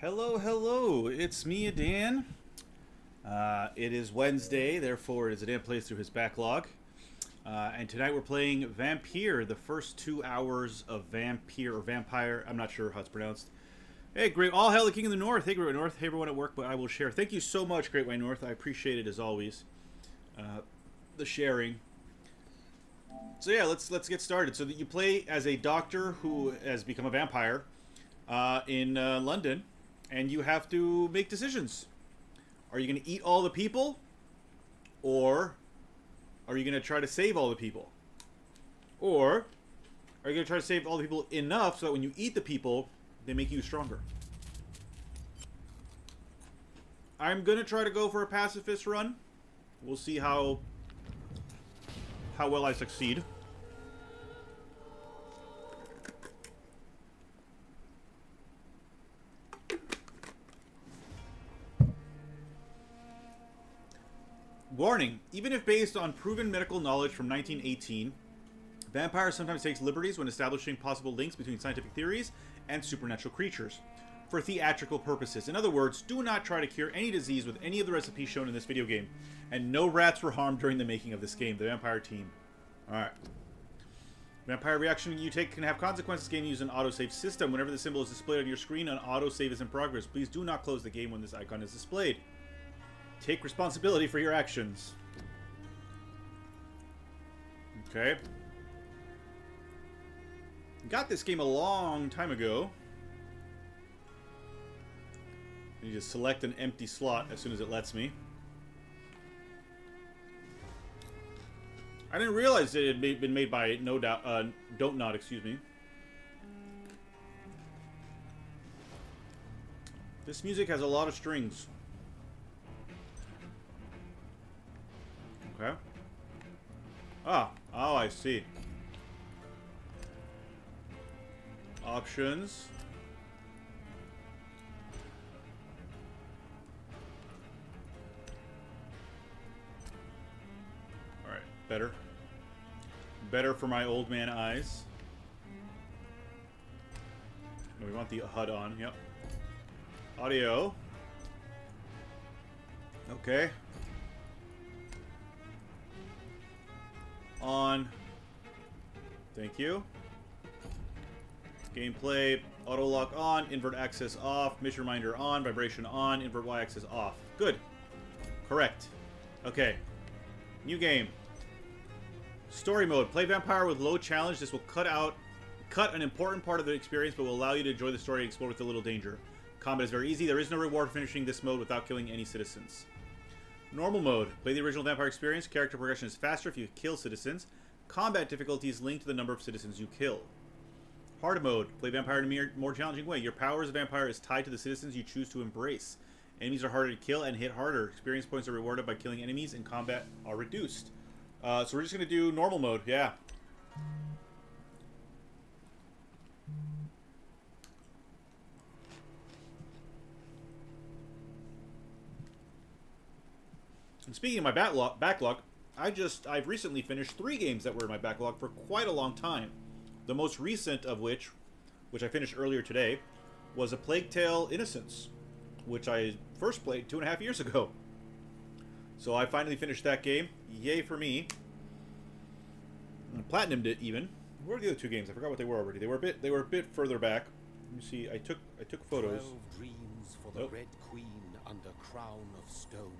Hello, hello, it's me, Adan. It is Wednesday, therefore it is Adan plays through his backlog. And tonight we're playing VAMPYR, the first 2 hours of VAMPYR, or Vampire, I'm not sure how it's pronounced. Hey, great, all hail the King of the North. Hey, Great White North. Hey, everyone at work, but I will share. Thank you so much, Great White North. I appreciate it as always. The sharing. So yeah, let's get started. So that you play as a doctor who has become a vampire in London, and you have to make decisions. Are you going to eat all the people, or are you going to try to save all the people? Or are you going to try to save all the people enough so that when you eat the people, they make you stronger? I'm going to try to go for a pacifist run. We'll see how well I succeed. Warning, even if based on proven medical knowledge from 1918, Vampyr sometimes takes liberties when establishing possible links between scientific theories and supernatural creatures for theatrical purposes. In other words, do not try to cure any disease with any of the recipes shown in this video game, and no rats were harmed during the making of this game. The Vampyr team. Alright. Vampyr reaction you take can have consequences. Game use an autosave system. Whenever the symbol is displayed on your screen, an autosave is in progress. Please do not close the game when this icon is displayed. Take responsibility for your actions. Okay. Got this game a long time ago. I need to select an empty slot as soon as it lets me. I didn't realize it had been made by Don't Not, excuse me. This music has a lot of strings. Okay. Oh, I see. Options. Alright, better. Better for my old man eyes. No, we want the HUD on, yep. Audio. Okay. On. Thank you. Gameplay. Auto lock on. Invert access off. Mission reminder on. Vibration on. Invert Y access off. Good. Correct. Okay. New game. Story mode. Play Vampyr with low challenge. This will cut an important part of the experience, but will allow you to enjoy the story and explore with a little danger. Combat is very easy. There is no reward for finishing this mode without killing any citizens. Normal mode. Play the original Vampyr experience. Character progression is faster if you kill citizens. Combat difficulty is linked to the number of citizens you kill. Hard mode. Play Vampyr in a more challenging way. Your power as a vampire is tied to the citizens you choose to embrace. Enemies are harder to kill and hit harder. Experience points are rewarded by killing enemies, and combat are reduced. So we're just going to do normal mode. Yeah. And speaking of my backlog, I've recently finished 3 games that were in my backlog for quite a long time. The most recent of which I finished earlier today, was A Plague Tale: Innocence, which I first played 2.5 years ago. So I finally finished that game. Yay for me. And platinumed it even. Where are the other 2 games? I forgot what they were already. They were a bit further back. Let me see. I took photos. 12 dreams for the Red Queen under crown of stone.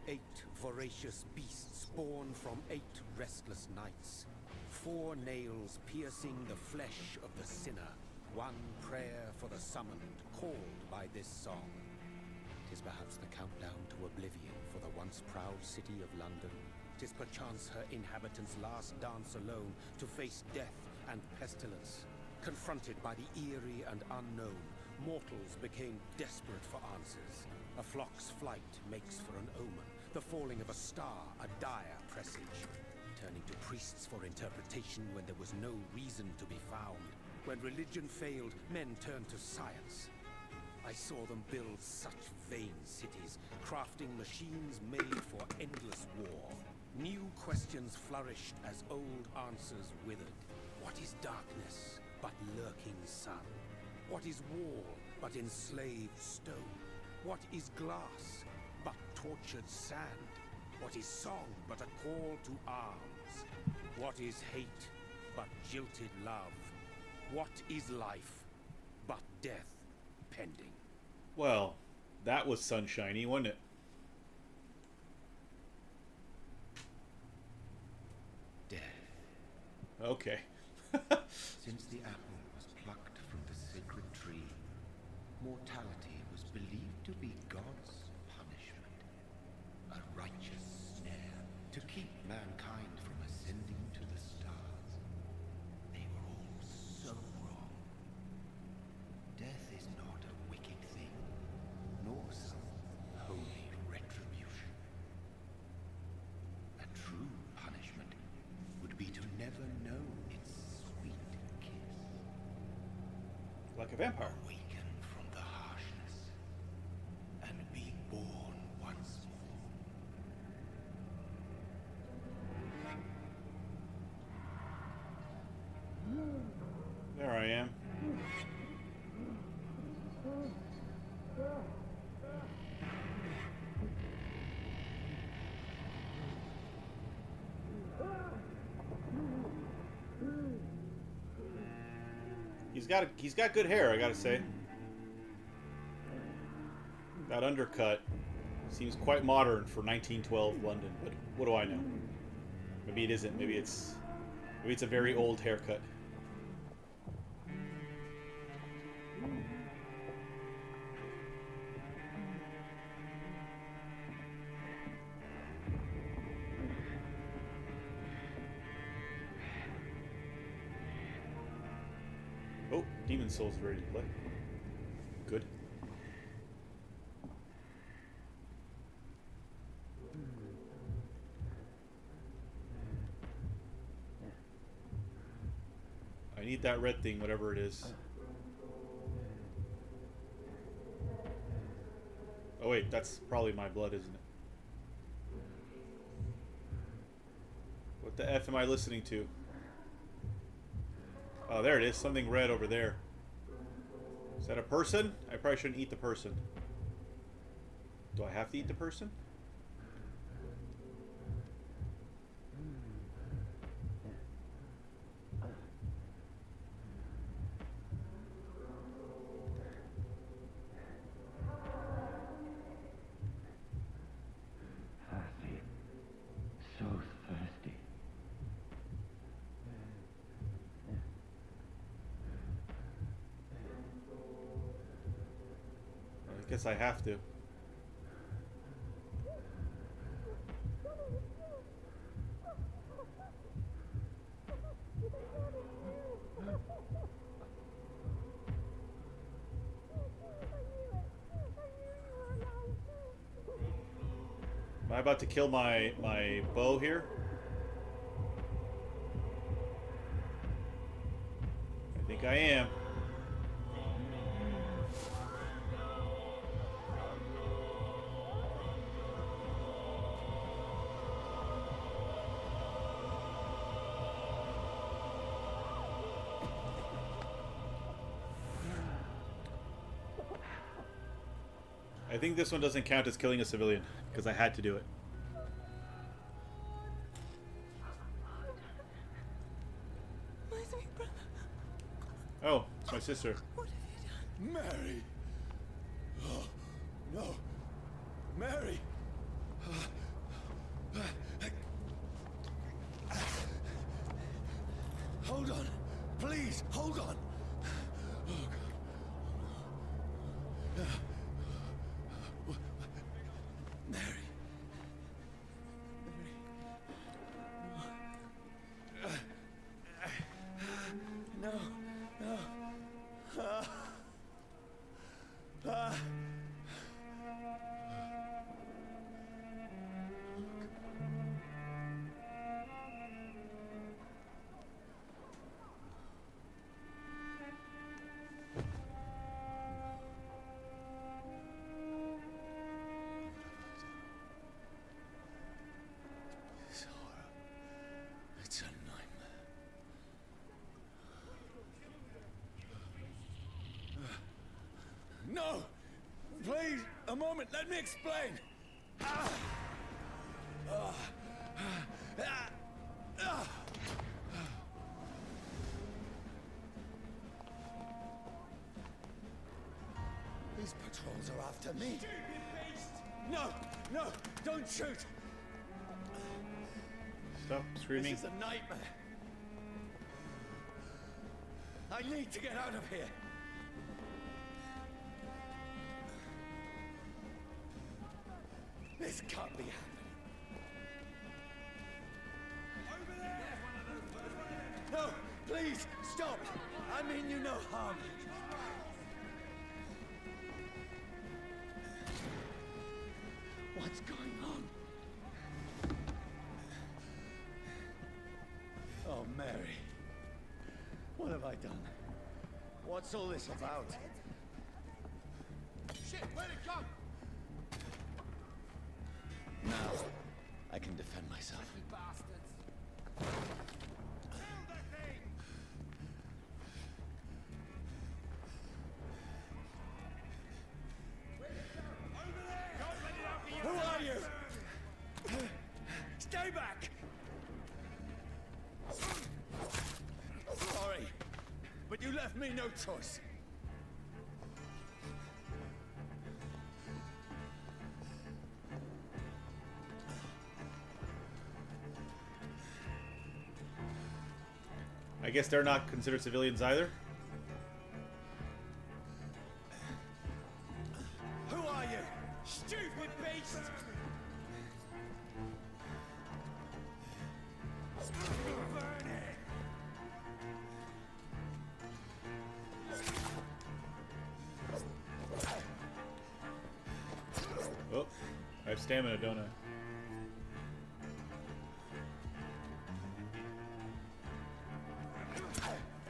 8 voracious beasts born from 8 restless nights. 4 nails piercing the flesh of the sinner. 1 prayer for the summoned, called by this song. 'Tis perhaps the countdown to oblivion for the once proud city of London. 'Tis perchance her inhabitants' last dance alone to face death and pestilence. Confronted by the eerie and unknown, mortals became desperate for answers. A flock's flight makes for an omen. The falling of a star, a dire presage. Turning to priests for interpretation when there was no reason to be found. When religion failed, men turned to science. I saw them build such vain cities, crafting machines made for endless war. New questions flourished as old answers withered. What is darkness but lurking sun? What is war but enslaved stone? What is glass but tortured sand? What is song but a call to arms? What is hate but jilted love? What is life but death pending? Well, that was sunshiny, wasn't it? Death. Okay. Since the apple was plucked from the sacred tree, mortality was believed to be God's punishment. A righteous snare to keep mankind from ascending to the stars. They were all so wrong. Death is not a wicked thing, nor some holy retribution. A true punishment would be to never know its sweet kiss. Like a vampire. Awaken from the harshness and be born once more. There I am. He's got good hair, I gotta say. That undercut seems quite modern for 1912 London, but what do I know? Maybe it isn't. Maybe it's a very old haircut. Oh, Demon Soul's ready to play. Good. I need that red thing, whatever it is. Oh wait, that's probably my blood, isn't it? What the F am I listening to? Oh, there it is. Something red over there. Is that a person? I probably shouldn't eat the person. Do I have to eat the person? Thirsty. So thirsty. I guess I have to. Am I about to kill my bow here? I think I am. I think this one doesn't count as killing a civilian, because I had to do it. My sweet brother. Oh, it's my sister. What have you done? Mary! Oh, no. Mary! Hold on. Please, hold on. Oh, God. Mary. No. No. Let me explain. These patrols are after me. No, no, don't shoot. Stop screaming. This is a nightmare. I need to get out of here. This can't be happening. Over there! No, please, stop! I mean you no harm. What's going on? Oh, Mary. What have I done? What's all this about? Shit, where'd it go? Now, I can defend myself. You bastards. Kill that thing! Over there! Don't let it out for you! Who are you? Stay back! Sorry, but you left me no choice. I guess they're not considered civilians either. Who are you? Stupid beast! Burn it! Oh, I have stamina, don't I?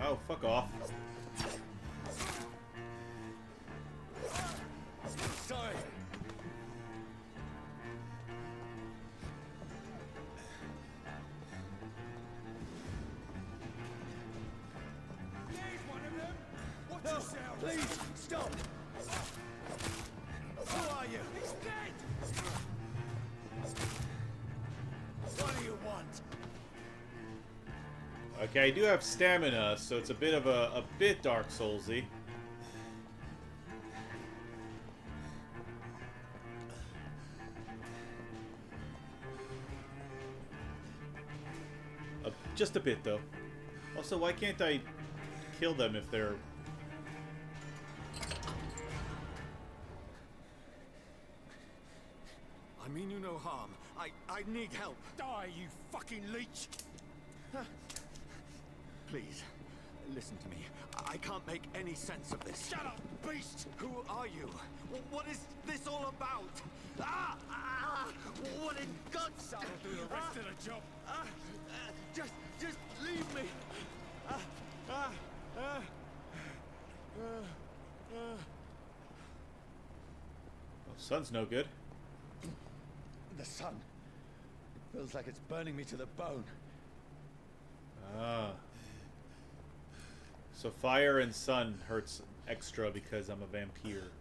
Oh, fuck off. Sorry. There's one of them. Watch yourself. Please, stop. Who are you? He's dead. What do you want? Okay, I do have stamina, so it's a bit of a bit Dark Soulsy. Just a bit, though. Also, why can't I kill them if they're... I mean you no harm. I need help. Die, you fucking leech! Please, listen to me. I can't make any sense of this. Shut up, beast! Who are you? What is this all about? What in God's... That'll do the rest of the job. Just leave me. Well, sun's no good. The sun. Feels like it's burning me to the bone. Ah. So fire and sun hurts extra because I'm a vampire.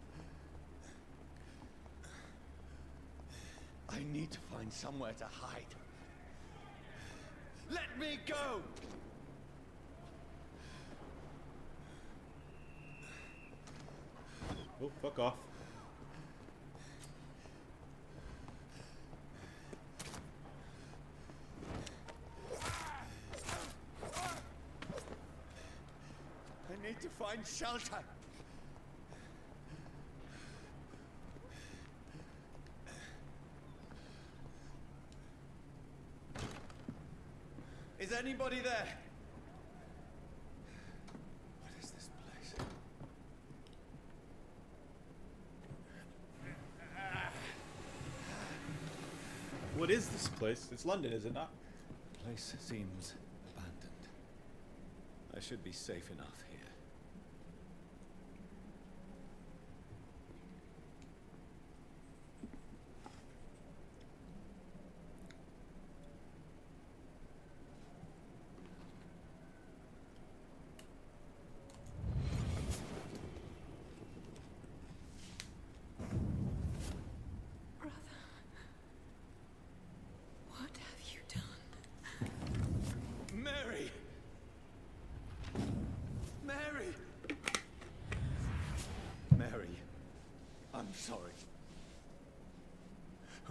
I need to find somewhere to hide. Let me go! Oh, fuck off. I need to find shelter. Is anybody there? What is this place? What is this place? It's London, is it not? The place seems abandoned. I should be safe enough here.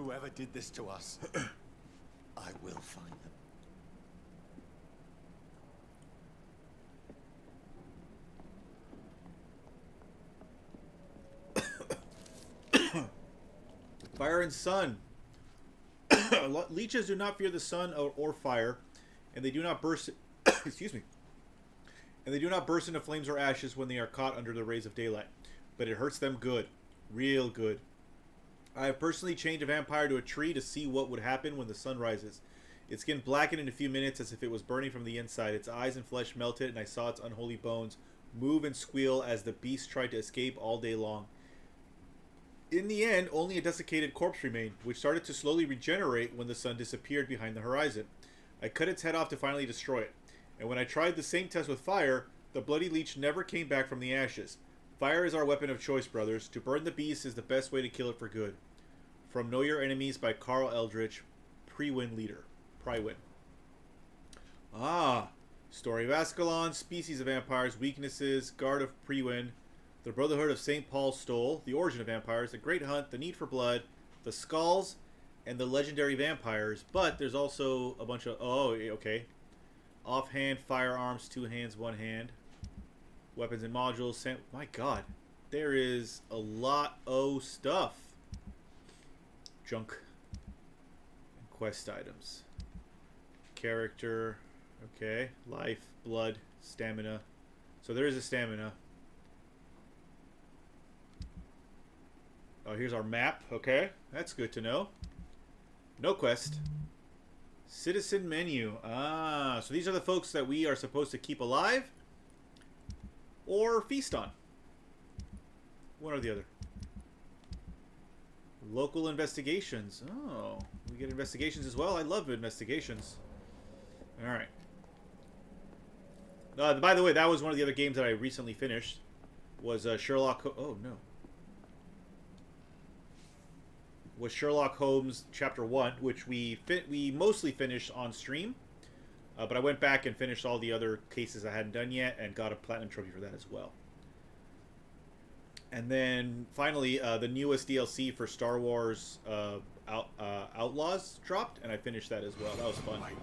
Whoever did this to us, I will find them. Fire and sun. Leeches do not fear the sun or fire, and they do not burst. Excuse me. And they do not burst into flames or ashes when they are caught under the rays of daylight. But it hurts them good. Real good. I have personally chained a vampire to a tree to see what would happen when the sun rises. Its skin blackened in a few minutes as if it was burning from the inside. Its eyes and flesh melted, and I saw its unholy bones move and squeal as the beast tried to escape all day long. In the end, only a desiccated corpse remained, which started to slowly regenerate when the sun disappeared behind the horizon. I cut its head off to finally destroy it. And when I tried the same test with fire, the bloody leech never came back from the ashes. Fire is our weapon of choice, brothers. To burn the beast is the best way to kill it for good. From Know Your Enemies by Carl Eldritch, Prewin leader. Prywin. Ah, Story of Ascalon, Species of Vampires, Weaknesses, Guard of Prewin, The Brotherhood of St. Paul's Stole, The Origin of Vampires, The Great Hunt, The Need for Blood, The Skulls, and The Legendary Vampires. But there's also a bunch of... Oh, okay. Offhand, firearms, 2 hands, 1 hand. Weapons and modules. My god. There is a lot of stuff. Junk. And quest items. Character. Okay. Life, blood, stamina. So there is a stamina. Oh, here's our map. Okay. That's good to know. No quest. Citizen menu. Ah, so these are the folks that we are supposed to keep alive or feast on. One or the other. Local investigations. Oh, we get investigations as well. I love investigations. All right. By the way, that was one of the other games that I recently finished. Was Sherlock. Oh no. Was Sherlock Holmes Chapter 1, which we mostly finished on stream. But I went back and finished all the other cases I hadn't done yet and got a platinum trophy for that as well. And then finally, the newest DLC for Star Wars Outlaws dropped, and I finished that as well. That was fun. Wait,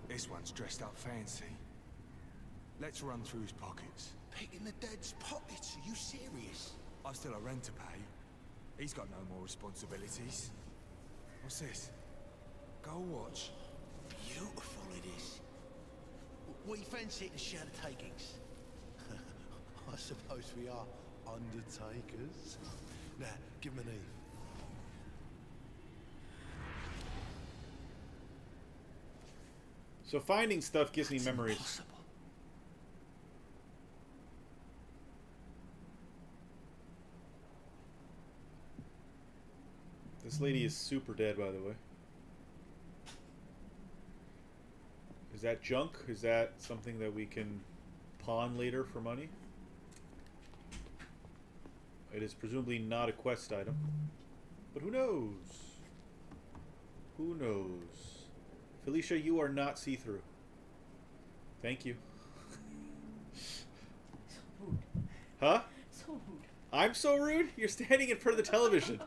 this one's dressed up fancy. Let's run through his pockets. Picking the dead's pockets? Are you serious? I've still a rent to pay. He's got no more responsibilities. What's this? Gold watch. Beautiful it is. We fancy it and share the takings. I suppose we are undertakers. Now, give him an Eve. So finding stuff gives me memories. Impossible. This lady is super dead, by the way. Is that junk? Is that something that we can pawn later for money? It is presumably not a quest item. But who knows? Who knows? Felicia, you are not see-through. Thank you. So rude. Huh? So rude. I'm so rude? You're standing in front of the television.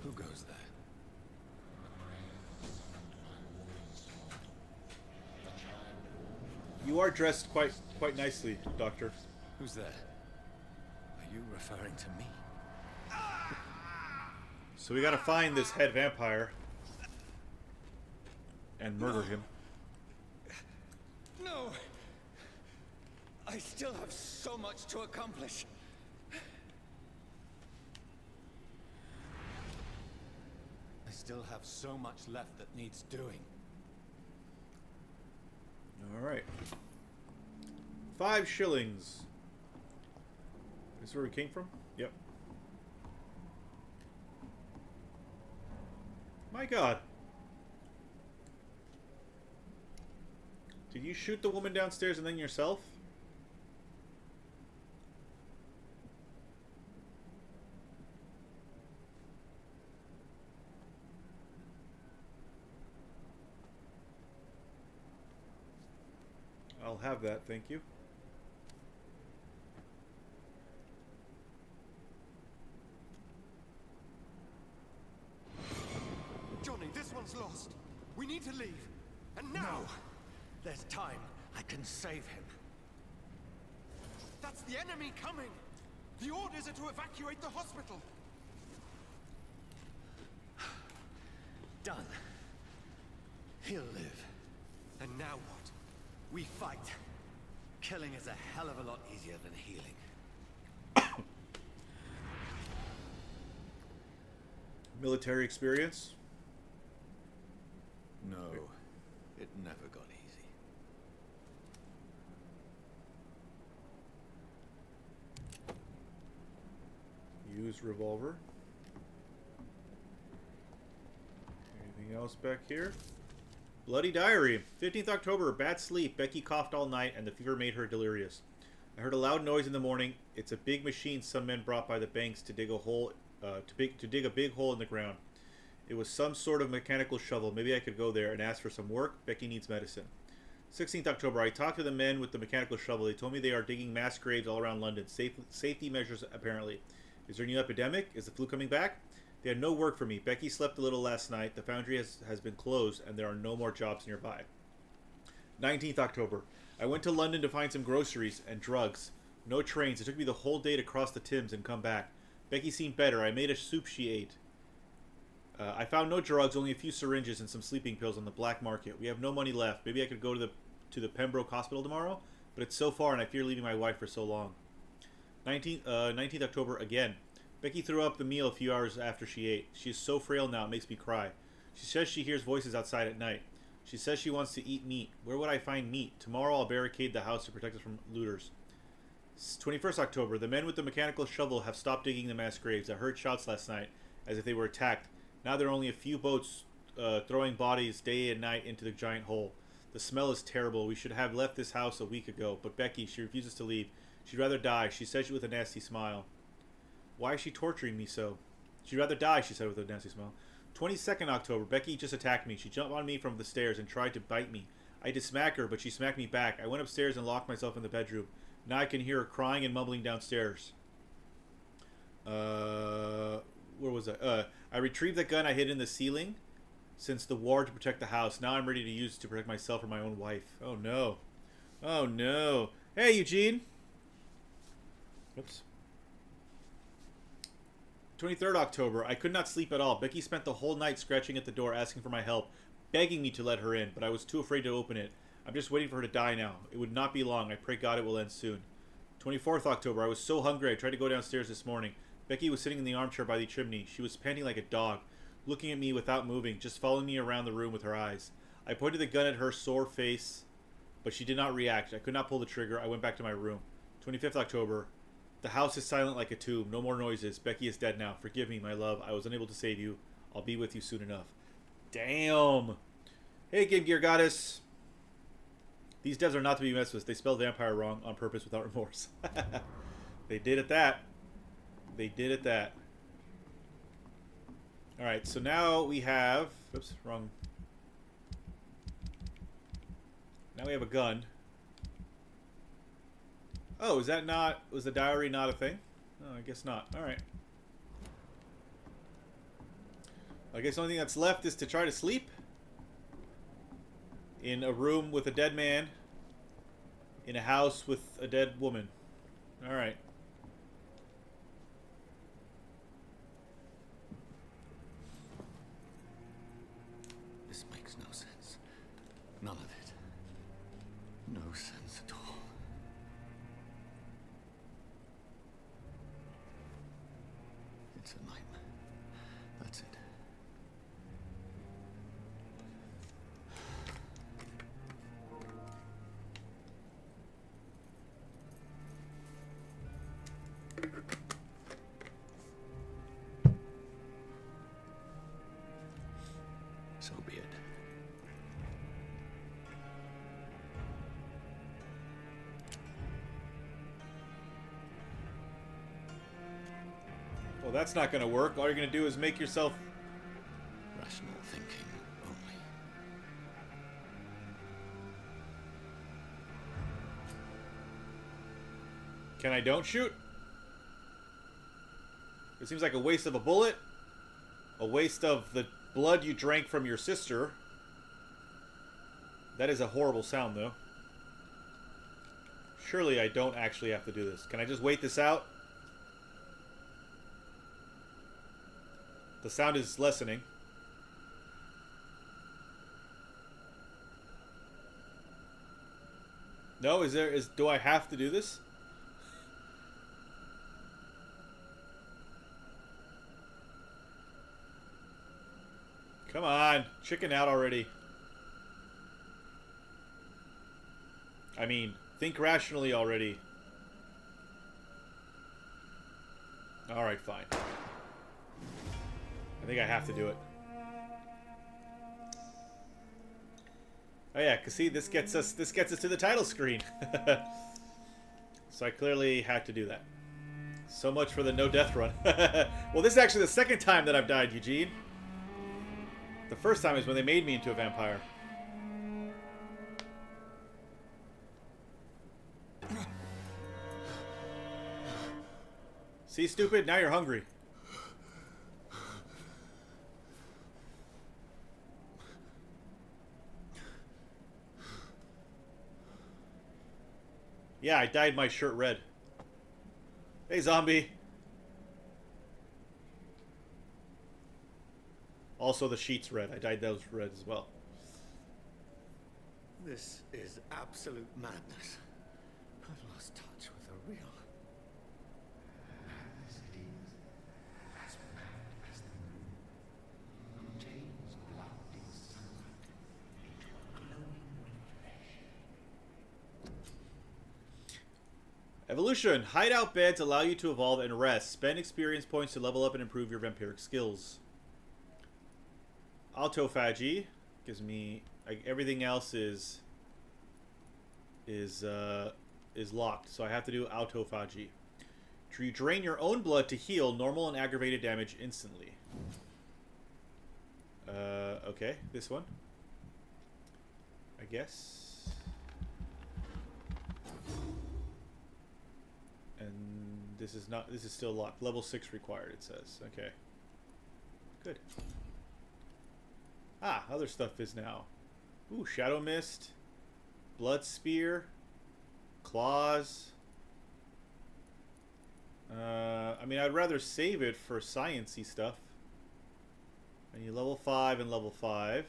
Who goes there? You are dressed quite nicely, Doctor. Who's there? Are you referring to me? So we gotta find this head vampire and murder him. No! I still have so much to accomplish. I still have so much left that needs doing. Alright. 5 shillings. Is this where we came from? Yep. My god. Did you shoot the woman downstairs and then yourself? have that, thank you. Johnny, this one's lost. We need to leave. And now! No. There's time. I can save him. That's the enemy coming! The orders are to evacuate the hospital! Done. He'll live. And now what? We fight. Killing is a hell of a lot easier than healing. Military experience? No, it never got easy. Use revolver. Anything else back here? Bloody diary. 15th October. Bad sleep. Becky coughed all night and the fever made her delirious. I heard a loud noise in the morning. It's a big machine some men brought by the banks to dig a hole, to dig a big hole in the ground. It was some sort of mechanical shovel. Maybe I could go there and ask for some work. Becky needs medicine. 16th October. I talked to the men with the mechanical shovel. They told me they are digging mass graves all around London. Safety measures, apparently. Is there a new epidemic? Is the flu coming back? They had no work for me. Becky slept a little last night. The foundry has been closed, and there are no more jobs nearby. 19th October. I went to London to find some groceries and drugs. No trains. It took me the whole day to cross the Thames and come back. Becky seemed better. I made a soup she ate. I found no drugs, only a few syringes and some sleeping pills on the black market. We have no money left. Maybe I could go to the Pembroke Hospital tomorrow, but it's so far and I fear leaving my wife for so long. 19th October again. Becky threw up the meal a few hours after she ate. She is so frail now, it makes me cry. She says she hears voices outside at night. She says she wants to eat meat. Where would I find meat? Tomorrow I'll barricade the house to protect us from looters. 21st October. The men with the mechanical shovel have stopped digging the mass graves. I heard shouts last night, as if they were attacked. Now there are only a few boats throwing bodies day and night into the giant hole. The smell is terrible. We should have left this house a week ago. But Becky, she refuses to leave. She'd rather die. She says it with a nasty smile. Why is she torturing me so? She'd rather die, she said with a nasty smile. 22nd October. Becky just attacked me. She jumped on me from the stairs and tried to bite me. I did smack her, but she smacked me back. I went upstairs and locked myself in the bedroom. Now I can hear her crying and mumbling downstairs. Where was I? I retrieved the gun I hid in the ceiling since the war to protect the house. Now I'm ready to use it to protect myself or my own wife. Oh no. Oh no. Hey, Eugene. Oops. 23rd October. I could not sleep at all. Becky spent the whole night scratching at the door asking for my help, begging me to let her in, but I was too afraid to open it. I'm just waiting for her to die now. It would not be long. I pray God it will end soon. 24th October. I was so hungry I tried to go downstairs this morning. Becky was sitting in the armchair by the chimney. She was panting like a dog, looking at me without moving, just following me around the room with her eyes. I pointed the gun at her sore face, but she did not react. I could not pull the trigger. I went back to my room. 25th October. The house is silent like a tomb. No more noises. Becky is dead now. Forgive me, my love. I was unable to save you. I'll be with you soon enough. Damn. Hey, Game Gear Goddess. These devs are not to be messed with. They spelled vampire wrong on purpose without remorse. They did at that. They did at that. Alright, so now we have... Oops, wrong. Now we have a gun. Oh, is that not... Was the diary not a thing? Oh, I guess not. Alright. I guess the only thing that's left is to try to sleep in a room with a dead man in a house with a dead woman. Alright. This makes no sense. None of it. No sense at all. It's a nightmare. That's it. So be it. Well, that's not going to work. All you're going to do is make yourself... Rational thinking only. Can I don't shoot? It seems like a waste of a bullet. A waste of the blood you drank from your sister. That is a horrible sound, though. Surely I don't actually have to do this. Can I just wait this out? The sound is lessening. No, do I have to do this? Come on, chicken out already. I mean, think rationally already. Alright, fine. I think I have to do it. Oh yeah, cause see, this gets us to the title screen. So I clearly had to do that. So much for the no death run. Well, this is actually the second time that I've died, Eugene. The first time is when they made me into a vampire. See, stupid? Now you're hungry. Yeah, I dyed my shirt red. Hey, zombie. Also, the sheets red. I dyed those red as well. This is absolute madness. I've lost touch with the real. As it is, as mad as the moon, contains blood in sunlight into a glowing reflection. Evolution. Hideout beds allow you to evolve and rest. Spend experience points to level up and improve your vampiric skills. Autophagy gives me everything else is locked, so I have to do autophagy. You drain your own blood to heal normal and aggravated damage instantly. Okay, this one, I guess. And this is not. This is still locked. Level 6 required. It says. Okay. Good. Ah, other stuff is now. Ooh, Shadow Mist, Blood Spear, Claws. I mean, I'd rather save it for science-y stuff. I need level 5 and level 5.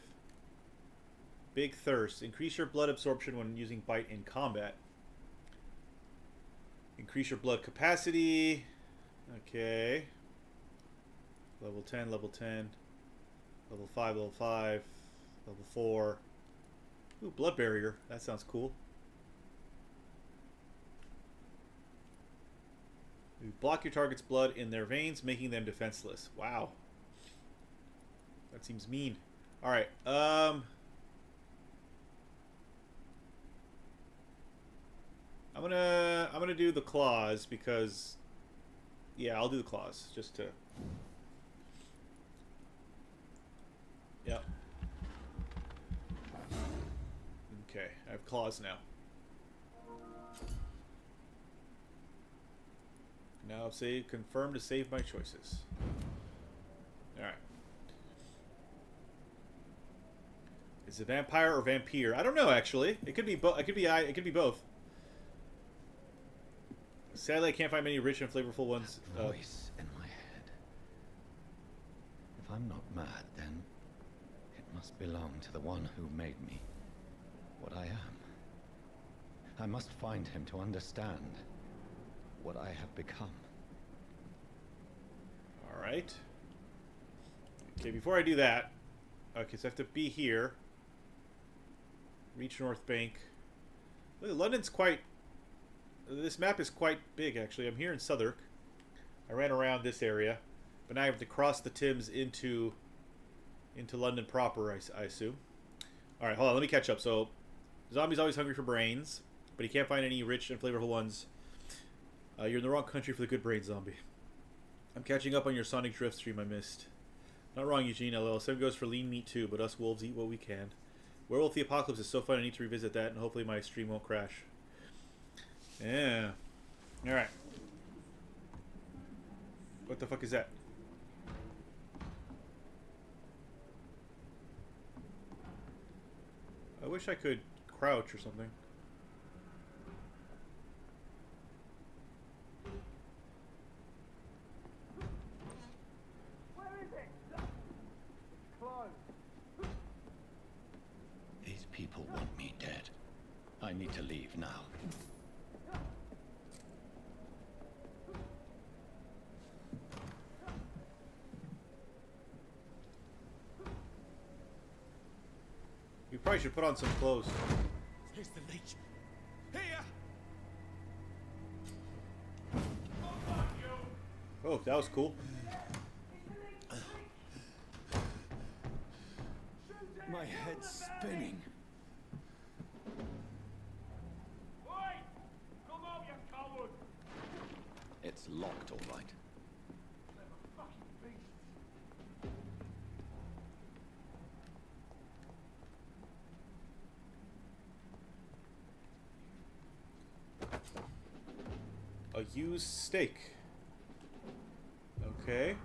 Big Thirst. Increase your blood absorption when using Bite in combat. Increase your blood capacity. Okay. Level 10, level 10. Level 5, level 5, level 4. Ooh, Blood Barrier. That sounds cool. You block your target's blood in their veins, making them defenseless. Wow. That seems mean. Alright, I'm gonna do the claws because yeah, I'll do the claws just to Yep. Okay, I have claws now. Now say confirm to save my choices. Alright. Is it vampire or vampire? I don't know actually. It could be both. It could be both. Sadly, I can't find many rich and flavorful ones. Voice in my head. If I'm not mad, then it must belong to the one who made me what I am. I must find him to understand what I have become. Alright. Okay, before I do that, okay, so I have to be here. Reach North Bank. Look, London's quite... This map is quite big, actually. I'm here in Southwark. I ran around this area. But now I have to cross the Thames into London proper, I assume. Alright, hold on. Let me catch up. So, zombie's always hungry for brains. But he can't find any rich and flavorful ones. You're in the wrong country for the good brain, zombie. I'm catching up on your Sonic Drift stream I missed. Not wrong, Eugene, LL. Same goes for lean meat, too. But us wolves eat what we can. Werewolf the Apocalypse is so fun. I need to revisit that. And hopefully my stream won't crash. Yeah. Alright. What the fuck is that? I wish I could crouch or something. Where is it? Close. These people want me dead. I need to leave now. You probably should put on some clothes. Here's the leech. Here! Oh, that was cool. My head's spinning. It's locked, all right. A used stake. Okay.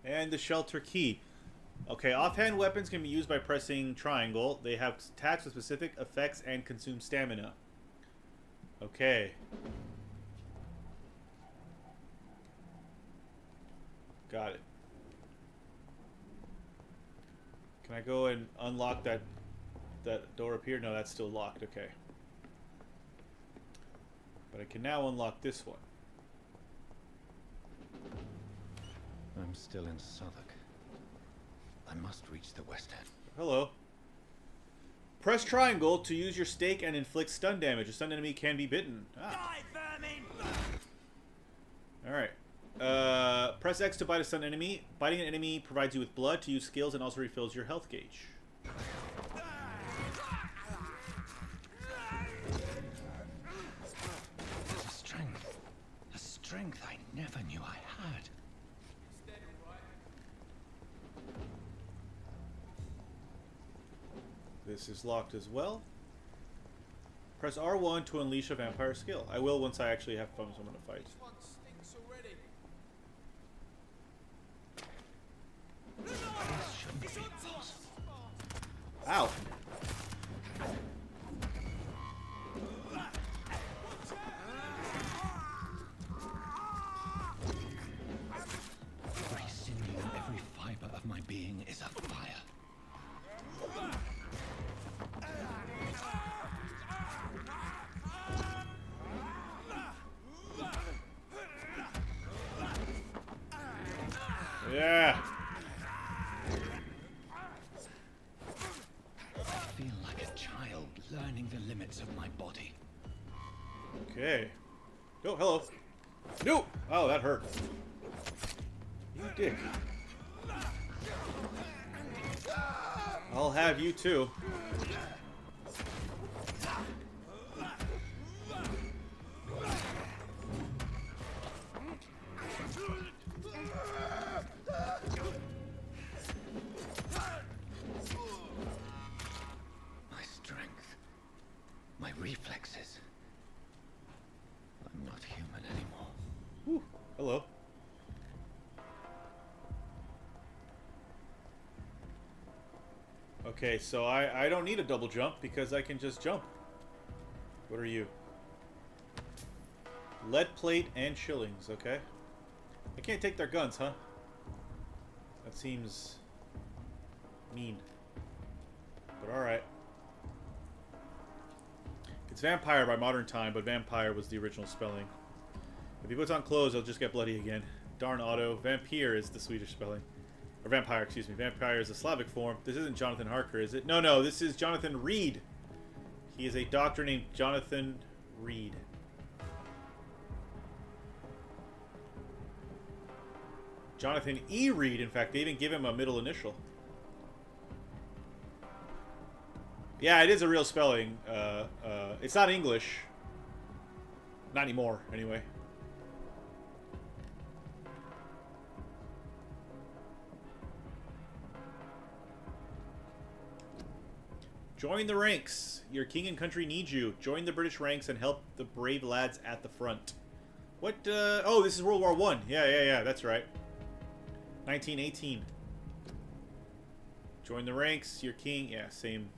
And the shelter key. Okay, offhand weapons can be used by pressing triangle. They have attacks with specific effects and consume stamina. Okay. Got it. Can I go and unlock that door up here? No, that's still locked. Okay. But I can now unlock this one. I'm still in Southwark. I must reach the West End. Hello. Press triangle to use your stake and inflict stun damage. A stunned enemy can be bitten. Ah. Alright. Press X to bite a stunned enemy. Biting an enemy provides you with blood to use skills and also refills your health gauge. A strength I never knew I had. This is locked as well. Press R1 to unleash a vampire skill. I will once I actually have fun with someone to fight. This one stinks already. This shouldn't be possible. Ow! Every sinew, every fiber of my being is afire. Yeah! I feel like a child learning the limits of my body. Okay. Oh, hello. No! Oh, that hurt. You dick. I'll have you too. My strength. My reflexes. I'm not human anymore. Whew. Hello. Okay, so I don't need a double jump because I can just jump. What are you? Lead plate and shillings, okay. I can't take their guns, huh? That seems mean. But alright. It's vampire by modern time, but vampire was the original spelling. If he puts on clothes, he'll just get bloody again. Darn auto. Vampire is the Swedish spelling. Or vampire, excuse me. Vampire is the Slavic form. This isn't Jonathan Harker, is it? No, this is Jonathan Reed. He is a doctor named Jonathan Reed. Jonathan E. Reed, in fact. They even give him a middle initial. Yeah, it is a real spelling. It's not English. Not anymore, anyway. Join the ranks. Your king and country need you. Join the British ranks and help the brave lads at the front. What? Oh, this is World War One. Yeah. That's right. 1918. Join the ranks. Your king. Yeah, same.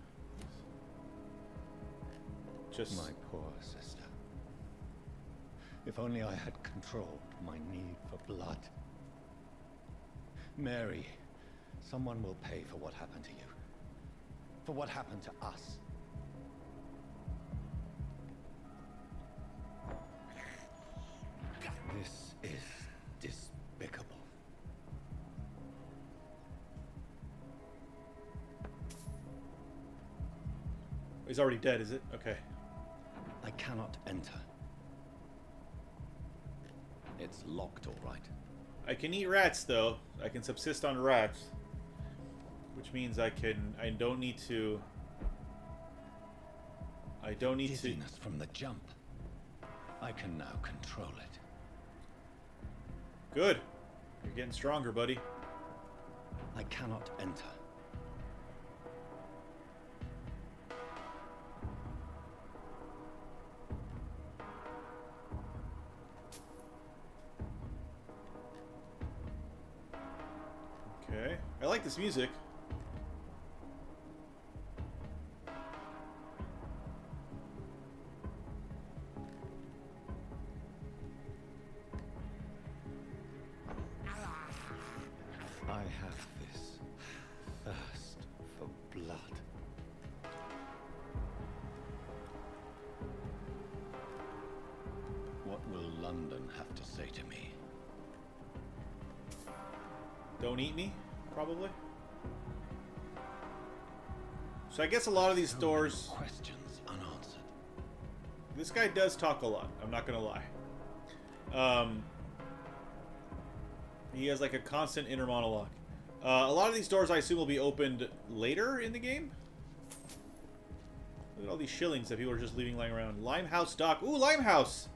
Just My poor sister. If only I had controlled my need for blood. Mary, someone will pay for what happened to you. For what happened to us. This is despicable. He's already dead, is it? Okay. I cannot enter. It's locked, all right. I can eat rats, though. I can subsist on rats. Which means I don't need to... Dizziness from the jump. I can now control it. Good. You're getting stronger, buddy. I cannot enter. Okay. I like this music. I have this thirst for blood. What will London have to say to me? Don't eat me, probably. So I guess a lot of these stores... Questions unanswered. This guy does talk a lot, I'm not gonna lie. He has like a constant inner monologue. A lot of these doors I assume will be opened later in the game. Look at all these shillings that people are just leaving lying around. Limehouse Dock. Ooh, Limehouse!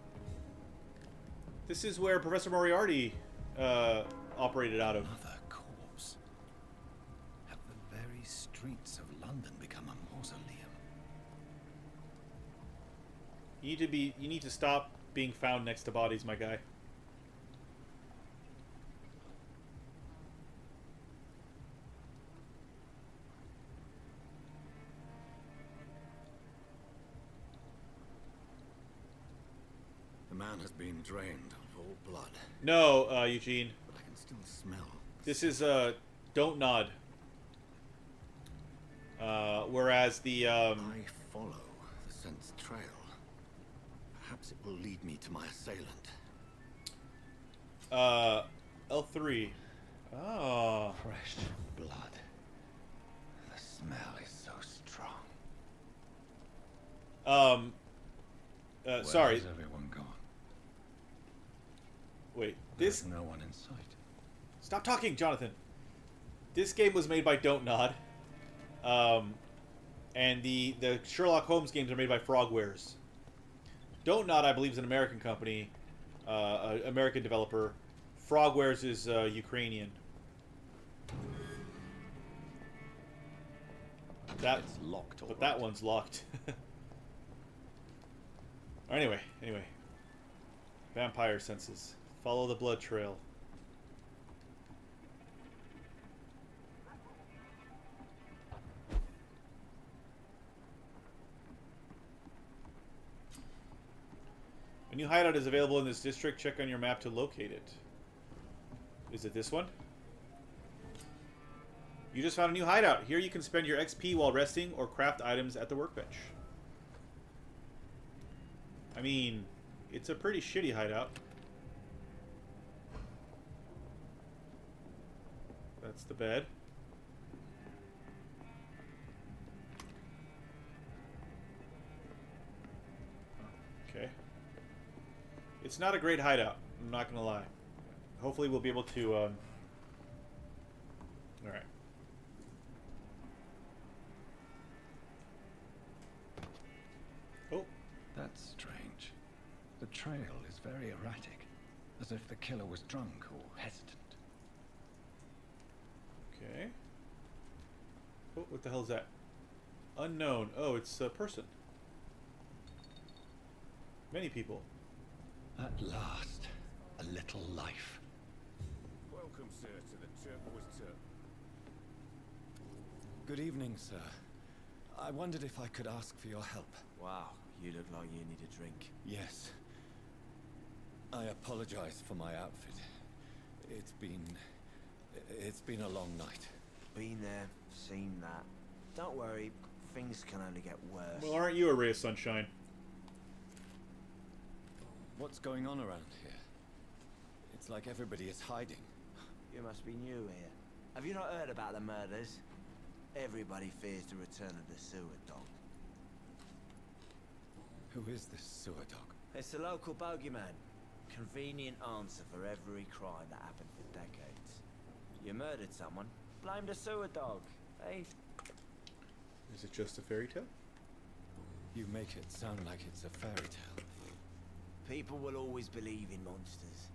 This is where Professor Moriarty operated out of. Another corpse. Have the very streets of London become a mausoleum? You need to stop being found next to bodies, my guy. The man has been drained of all blood. No, Eugene. But I can still smell. This is, Don't Nod. Whereas the, I follow the scent's trail. Perhaps it will lead me to my assailant. L3. Oh. Fresh blood. The smell is so strong. Sorry. Where's everyone gone? Wait, There's no one in sight. Stop talking, Jonathan. This game was made by Don't Nod. And the Sherlock Holmes games are made by Frogwares. Don't Nod, I believe, is an American company, American developer. Frogwares is Ukrainian. It's locked, but that one's locked. Anyway. Vampire senses. Follow the blood trail. A new hideout is available in this district. Check on your map to locate it. Is it this one? You just found a new hideout. Here you can spend your XP while resting or craft items at the workbench. I mean, it's a pretty shitty hideout. That's the bed. Okay. It's not a great hideout, I'm not gonna lie. Hopefully we'll be able to, Alright. Oh. That's strange. The trail is very erratic, as if the killer was drunk or hesitant. Okay. Oh, what the hell is that? Unknown. Oh, it's a person. Many people. At last, a little life. Welcome, sir, to the Turquoise Turk. Good evening, sir. I wondered if I could ask for your help. Wow, you look like you need a drink. Yes. I apologize for my outfit. It's been a long night. Been there, seen that. Don't worry, things can only get worse. Well, aren't you a ray of sunshine? What's going on around here? It's like everybody is hiding. You must be new here. Have you not heard about the murders? Everybody fears the return of the sewer dog. Who is this sewer dog? It's the local bogeyman. Convenient answer for every crime that happened for decades. You murdered someone, blame the sewer dog. Hey? Is it just a fairy tale? You make it sound like it's a fairy tale. People will always believe in monsters.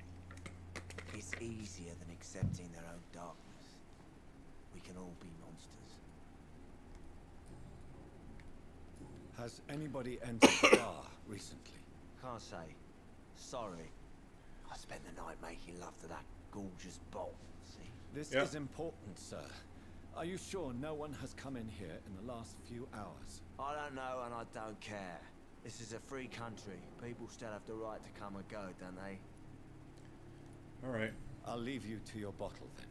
It's easier than accepting their own darkness. We can all be monsters. Has anybody entered the bar recently? Can't say. Sorry. I spent the night making love to that gorgeous bot, see? This Yeah. is important, sir. Are you sure no one has come in here in the last few hours? I don't know and I don't care. This is a free country. People still have the right to come and go, don't they? Alright. I'll leave you to your bottle then.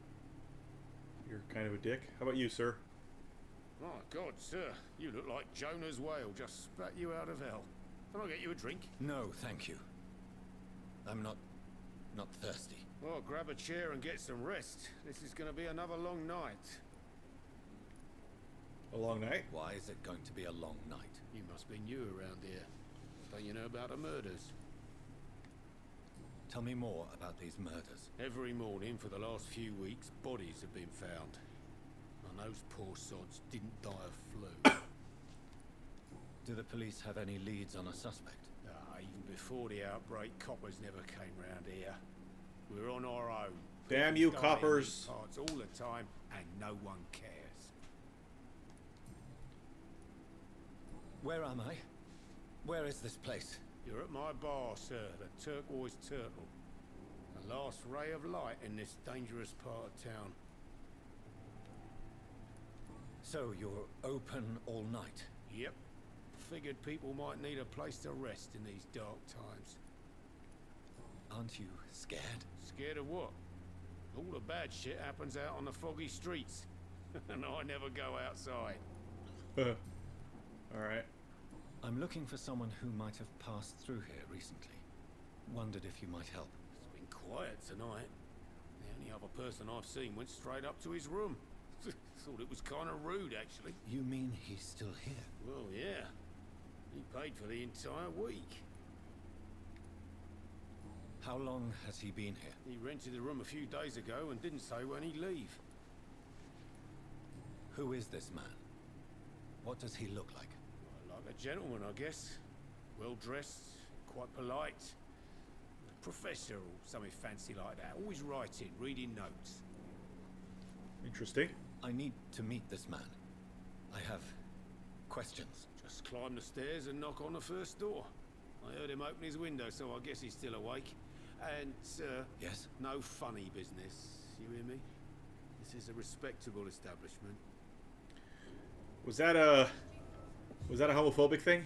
You're kind of a dick. How about you, sir? My God, sir, you look like Jonah's whale just spat you out of hell. Can I get you a drink? No, thank you. I'm not thirsty. Well, grab a chair and get some rest. This is going to be another long night. A long night? Why is it going to be a long night? You must be new around here. Don't you know about the murders? Tell me more about these murders. Every morning for the last few weeks, bodies have been found. And those poor sods didn't die of flu. Do the police have any leads on a suspect? Even before the outbreak, coppers never came round here. We're on our own. Damn you, People die in coppers. these parts all the time, and no one cares. Where am I? Where is this place? You're at my bar, sir, the Turquoise Turtle. The last ray of light in this dangerous part of town. So you're open all night? Yep. Figured people might need a place to rest in these dark times. Aren't you scared? Scared of what? All the bad shit happens out on the foggy streets. And I never go outside. Alright. I'm looking for someone who might have passed through here recently. Wondered if you might help. It's been quiet tonight. The only other person I've seen went straight up to his room. Thought it was kind of rude, actually. You mean he's still here? Well, yeah. He paid for the entire week. How long has he been here? He rented the room a few days ago and didn't say when he'd leave. Who is this man? What does he look like? Like a gentleman, I guess. Well dressed, quite polite. Professor or something fancy like that. Always writing, reading notes. Interesting. I need to meet this man. I have questions. Just climb the stairs and knock on the first door. I heard him open his window, so I guess he's still awake. And, sir, Yes? no funny business. You hear me? This is a respectable establishment. Was that a homophobic thing?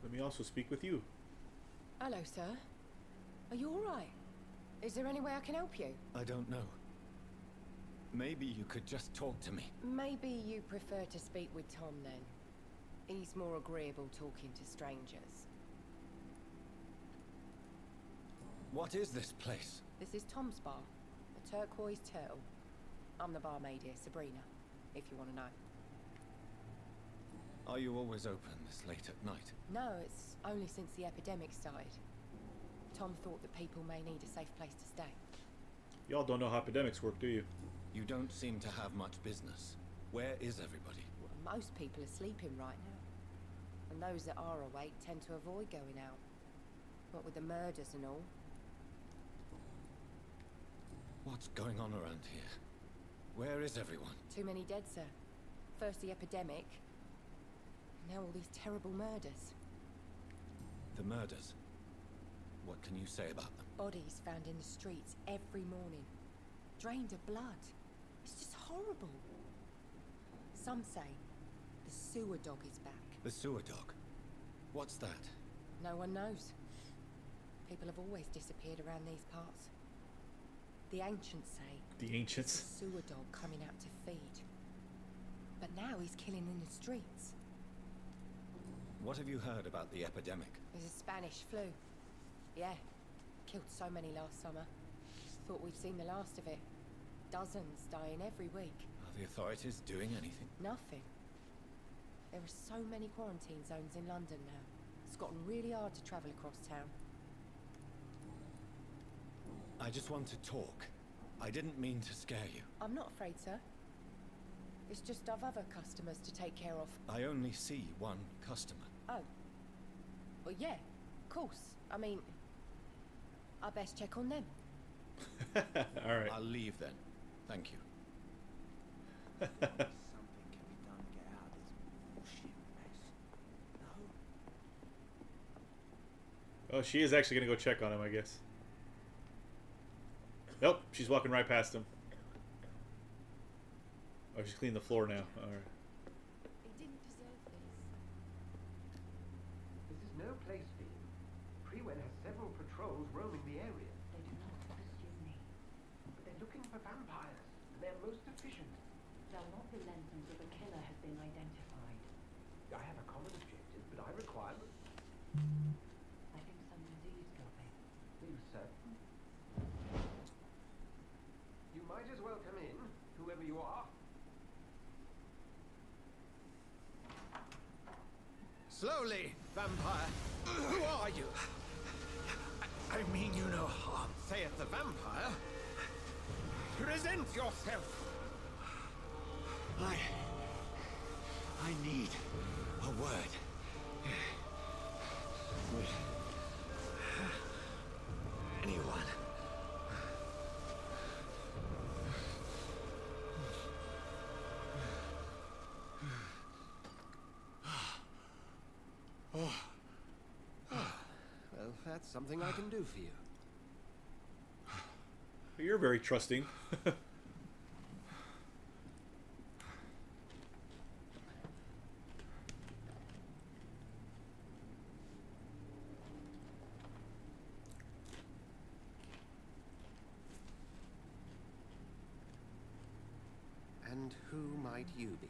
Let me also speak with you. Hello, sir. Are you all right? Is there any way I can help you? I don't know. Maybe you could just talk to me. Maybe you prefer to speak with Tom, then. He's more agreeable talking to strangers. What is this place? This is Tom's bar, the Turquoise Turtle. I'm the barmaid here, Sabrina, if you want to know. Are you always open this late at night? No, it's only since the epidemic started. Tom thought that people may need a safe place to stay. Y'all don't know how epidemics work, do you? You don't seem to have much business. Where is everybody? Well, most people are sleeping right now. And those that are awake tend to avoid going out. What with the murders and all. What's going on around here? Where is everyone? Too many dead, sir. First the epidemic. Now all these terrible murders. The murders? What can you say about them? Bodies found in the streets every morning. Drained of blood. It's just horrible. Some say the sewer dog is back. The sewer dog? What's that? No one knows. People have always disappeared around these parts. The ancients say The ancients. it's a sewer dog coming out to feed. But now he's killing in the streets. What have you heard about the epidemic? There's a Spanish flu. Yeah. Killed so many last summer. Thought we'd seen the last of it. Dozens dying every week. Are the authorities doing anything? Nothing. There are so many quarantine zones in London now. It's gotten really hard to travel across town. I just want to talk. I didn't mean to scare you. I'm not afraid, sir. It's just I've other customers to take care of. I only see one customer. Oh. Well, yeah, of course. I mean, I best check on them. All right. I'll leave then. Thank you. Something can be done to get out of this bullshit mess. No? Oh, she is actually gonna go check on him, I guess. Nope, she's walking right past him. Oh, she's cleaning the floor now. All right. He didn't deserve this. This is no place for you. Prewen has several patrols roaming the area. They do not pursue me. But they're looking for vampires, and they're most efficient. They'll not relent until the killer has been identified. I have a common objective, but I require... I think some disease dropping. Are you certain? You might as well come in, whoever you are. Slowly, vampire. Who are you? I mean you no harm, saith the vampire. Present yourself. I need a word. With anyone. Well, that's something I can do for you. You're very trusting. And who might you be?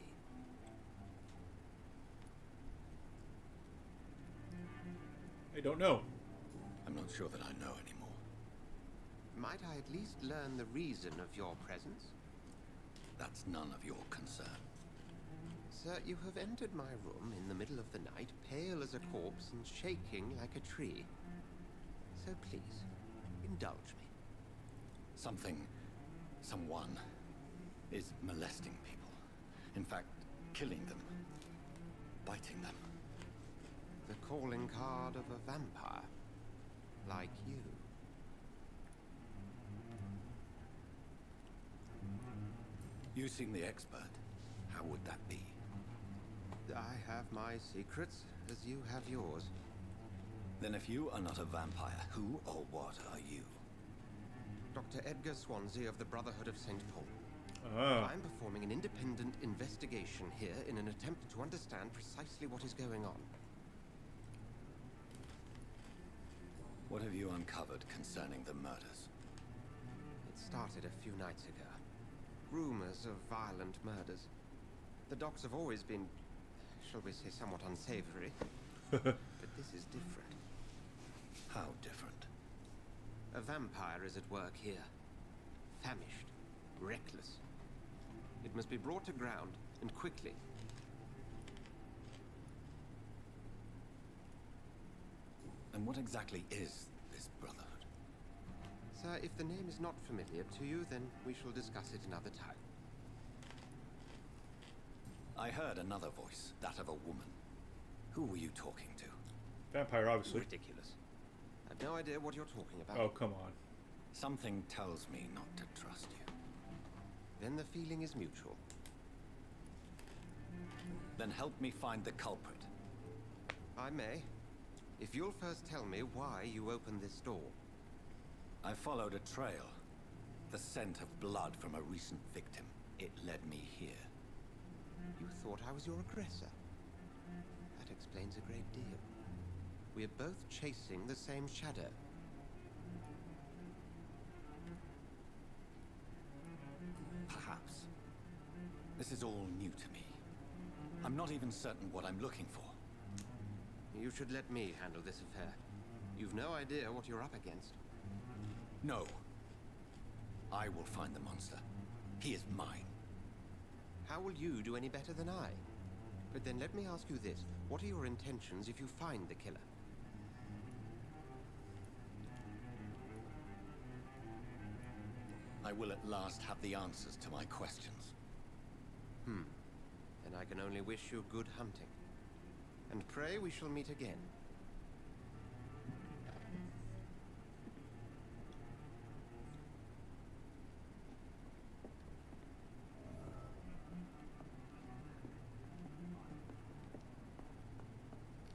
I don't know. I'm not sure that I know anymore. Might I at least learn the reason of your presence? That's none of your concern. Sir, you have entered my room in the middle of the night, pale as a corpse and shaking like a tree. So please, indulge me. Someone is molesting people. In fact, killing them. Biting them. The calling card of a vampire. Like you. You seem the expert. How would that be? I have my secrets, as you have yours. Then if you are not a vampire, who or what are you? Dr. Edgar Swansea of the Brotherhood of St. Paul. Ah. I'm performing an independent investigation here in an attempt to understand precisely what is going on. What have you uncovered concerning the murders? It started a few nights ago. Rumors of violent murders. The docks have always been, shall we say, somewhat unsavory. But this is different. How different? A vampire is at work here. Famished. Reckless. It must be brought to ground, and quickly. And what exactly is this brotherhood? Sir, if the name is not familiar to you, then we shall discuss it another time. I heard another voice, that of a woman. Who were you talking to? Vampire, obviously. Ridiculous. I've no idea what you're talking about. Oh, come on. Something tells me not to trust you. Then the feeling is mutual. Then help me find the culprit. I may. If you'll first tell me why you opened this door. I followed a trail. The scent of blood from a recent victim. It led me here. You thought I was your aggressor. That explains a great deal. We're both chasing the same shadow. Perhaps. This is all new to me. I'm not even certain what I'm looking for. You should let me handle this affair. You've no idea what you're up against. No. I will find the monster. He is mine. How will you do any better than I? But then let me ask you this. What are your intentions if you find the killer? I will at last have the answers to my questions. Then I can only wish you good hunting. And pray we shall meet again.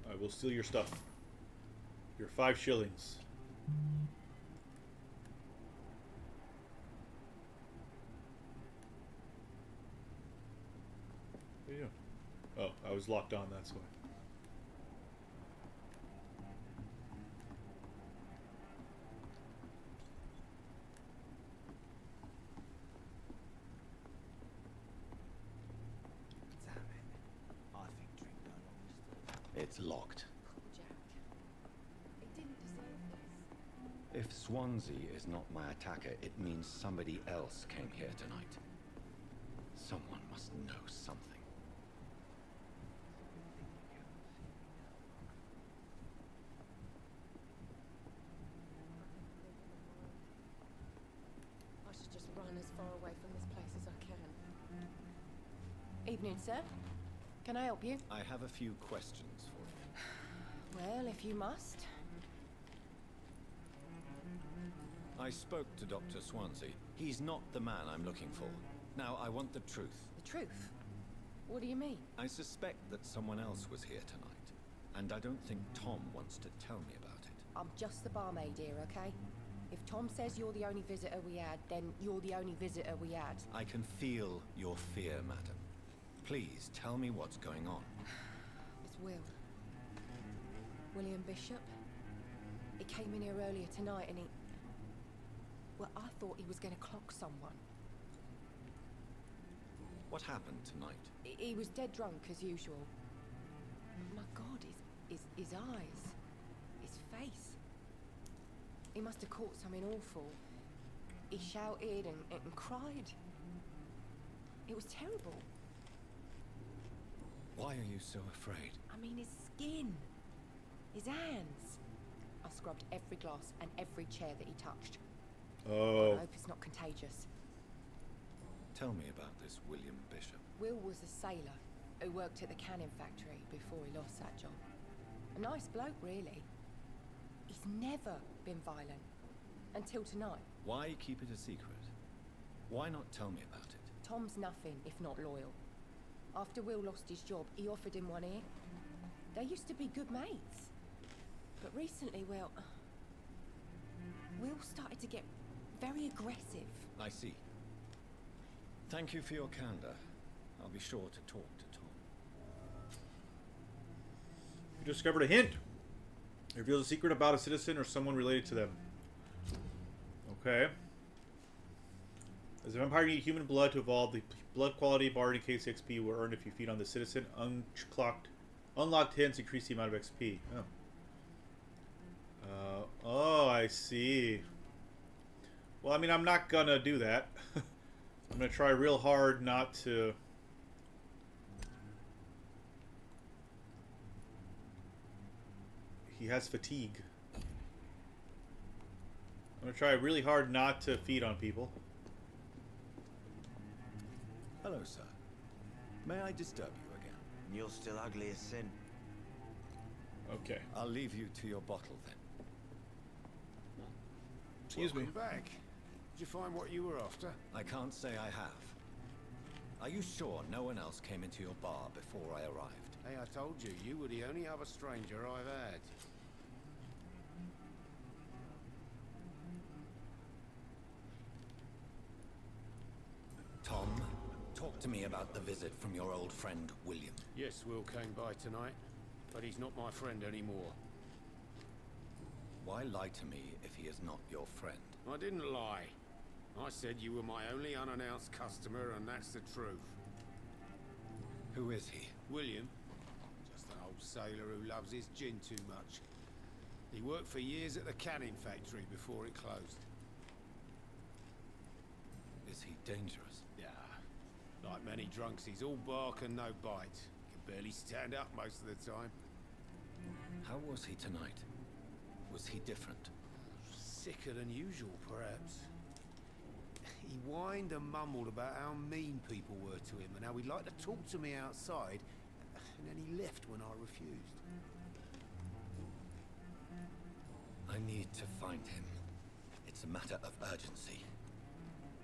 I will steal your stuff. Your 5 shillings. What are you doing? Oh, I was locked on, that's why. Damn it. I think drink no longer. It's locked. Jack. It didn't deserve this. If Swansea is not my attacker, it means somebody else came here tonight. Someone must know something. I should just run as far away from this place as I can. Evening, sir. Can I help you? I have a few questions for you. Well, if you must. I spoke to Dr. Swansea. He's not the man I'm looking for. Now, I want the truth. The truth? What do you mean? I suspect that someone else was here tonight, and I don't think Tom wants to tell me about it. I'm just the barmaid here, okay? If Tom says you're the only visitor we had, then you're the only visitor we had. I can feel your fear, madam. Please, tell me what's going on. It's Will. William Bishop. He came in here earlier tonight and he... Well, I thought he was going to clock someone. What happened tonight? He was dead drunk, as usual. My God, his eyes. His face. He must have caught something awful. He shouted and cried. It was terrible. Why are you so afraid? I mean, his skin. His hands. I scrubbed every glass and every chair that he touched. Oh. I hope it's not contagious. Tell me about this William Bishop. Will was a sailor who worked at the cannon factory before he lost that job. A nice bloke, really. He's never been violent. Until tonight. Why keep it a secret? Why not tell me about it? Tom's nothing if not loyal. After Will lost his job, he offered him one ear. They used to be good mates. But recently, well... Will started to get very aggressive. I see. Thank you for your candor. I'll be sure to talk to Tom. You discovered a hint. It reveals a secret about a citizen or someone related to them. Okay. As a vampire, you need human blood to evolve. The blood quality bar indicates XP will earn if you feed on the citizen. Unlocked hints increase the amount of XP. Oh. Oh, I see. Well, I mean, I'm not gonna do that. I'm gonna try real hard not to... He has fatigue. I'm gonna try really hard not to feed on people. Hello, sir. May I disturb you again? You're still ugly as sin. Okay. I'll leave you to your bottle then. Excuse me. Welcome back. Did you find what you were after? I can't say I have. Are you sure no one else came into your bar before I arrived? Hey, I told you, you were the only other stranger I've had. Tom, talk to me about the visit from your old friend, William. Yes, Will came by tonight, but he's not my friend anymore. Why lie to me if he is not your friend? I didn't lie. I said you were my only unannounced customer, and that's the truth. Who is he? William. Just an old sailor who loves his gin too much. He worked for years at the canning factory before it closed. Is he dangerous? Yeah. Like many drunks, he's all bark and no bite. Can barely stand up most of the time. How was he tonight? Was he different? Sicker than usual, perhaps. He whined and mumbled about how mean people were to him and how he'd like to talk to me outside, and then he left when I refused. I need to find him. It's a matter of urgency.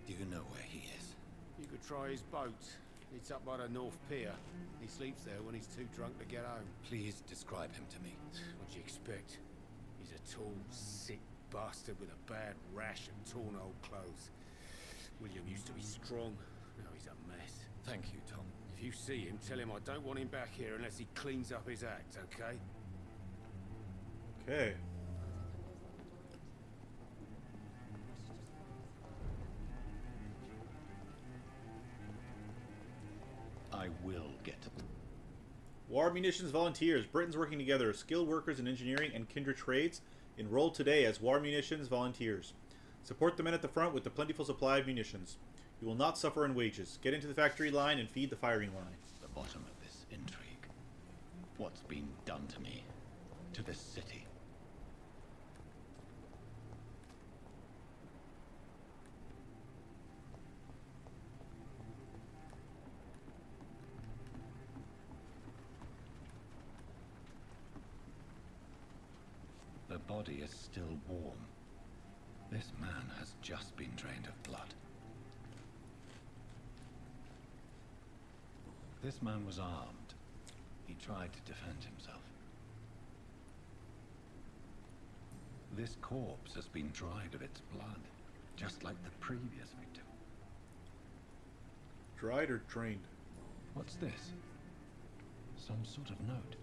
Do you know where he is? You could try his boat. It's up by the North Pier. He sleeps there when he's too drunk to get home. Please describe him to me. What'd you expect? He's a tall, sick bastard with a bad rash and torn old clothes. William used to be strong. Now he's a mess. Thank you, Tom. If you see him, tell him I don't want him back here unless he cleans up his act, okay? Okay. I will get War Munitions Volunteers. Britain's working together. Skilled workers in engineering and kindred trades. Enroll today as War Munitions Volunteers. Support the men at the front with the plentiful supply of munitions. You will not suffer in wages. Get into the factory line and feed the firing line. the bottom of this intrigue. What's been done to me? To this city? The body is still warm. This man has just been drained of blood. This man was armed. He tried to defend himself. This corpse has been dried of its blood, just like the previous victim. Dried or trained? What's this? Some sort of note.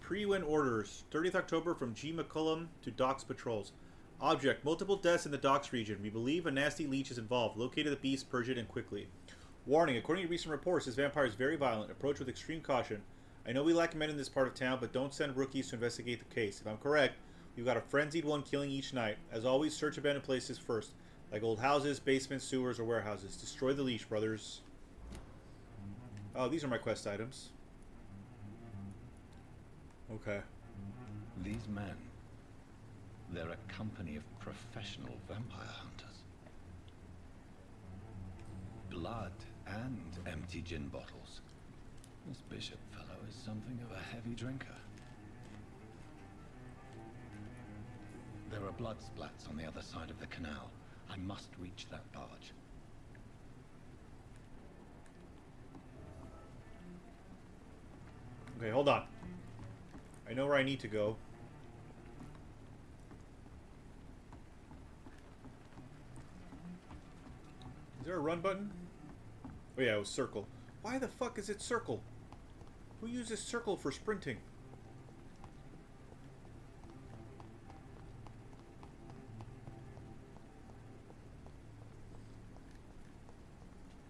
Pre-win orders. 30th October from G. McCullum to Docks Patrols. Object. Multiple deaths in the Docks region. We believe a nasty leech is involved. Located the beast, purge it, and quickly. Warning. According to recent reports, this vampire is very violent. Approach with extreme caution. I know we lack men in this part of town, but don't send rookies to investigate the case. If I'm correct, we've got a frenzied one killing each night. As always, search abandoned places first. Like old houses, basements, sewers, or warehouses. Destroy the leech, brothers. Oh, these are my quest items. Okay. These men, they're a company of professional vampire hunters. Blood and empty gin bottles. This bishop fellow is something of a heavy drinker. There are blood splats on the other side of the canal. I must reach that barge. Okay, hold on. I know where I need to go. Is there a run button? Oh yeah, it was circle. Why the fuck is it circle? Who uses circle for sprinting?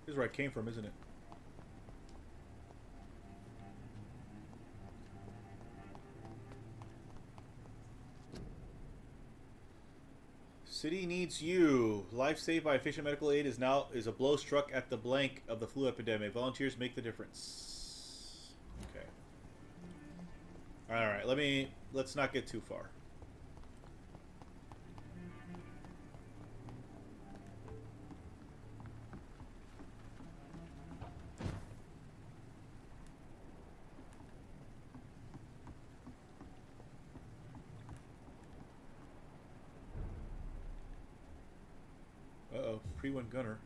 This is where I came from, isn't it? City needs you. Life saved by efficient medical aid is a blow struck at the blank of the flu epidemic. Volunteers make the difference. Okay. All right. Let's not get too far. Uh-oh, pre-win gunner.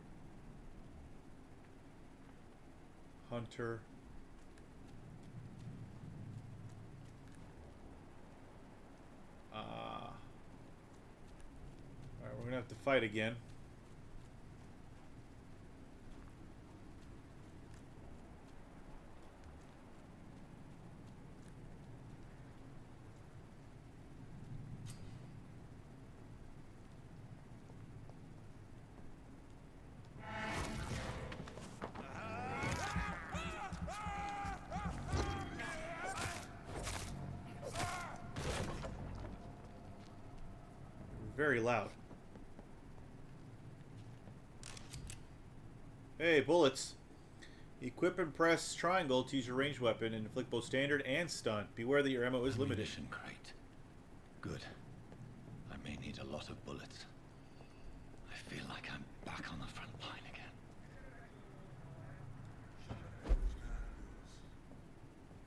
Hunter. Alright, we're gonna have to fight again. Very loud. Hey, bullets. Equip and press triangle to use your ranged weapon and inflict both standard and stun. Beware that your ammo is limited. Ammunition crate. Good. I may need a lot of bullets. I feel like I'm back on the front line again.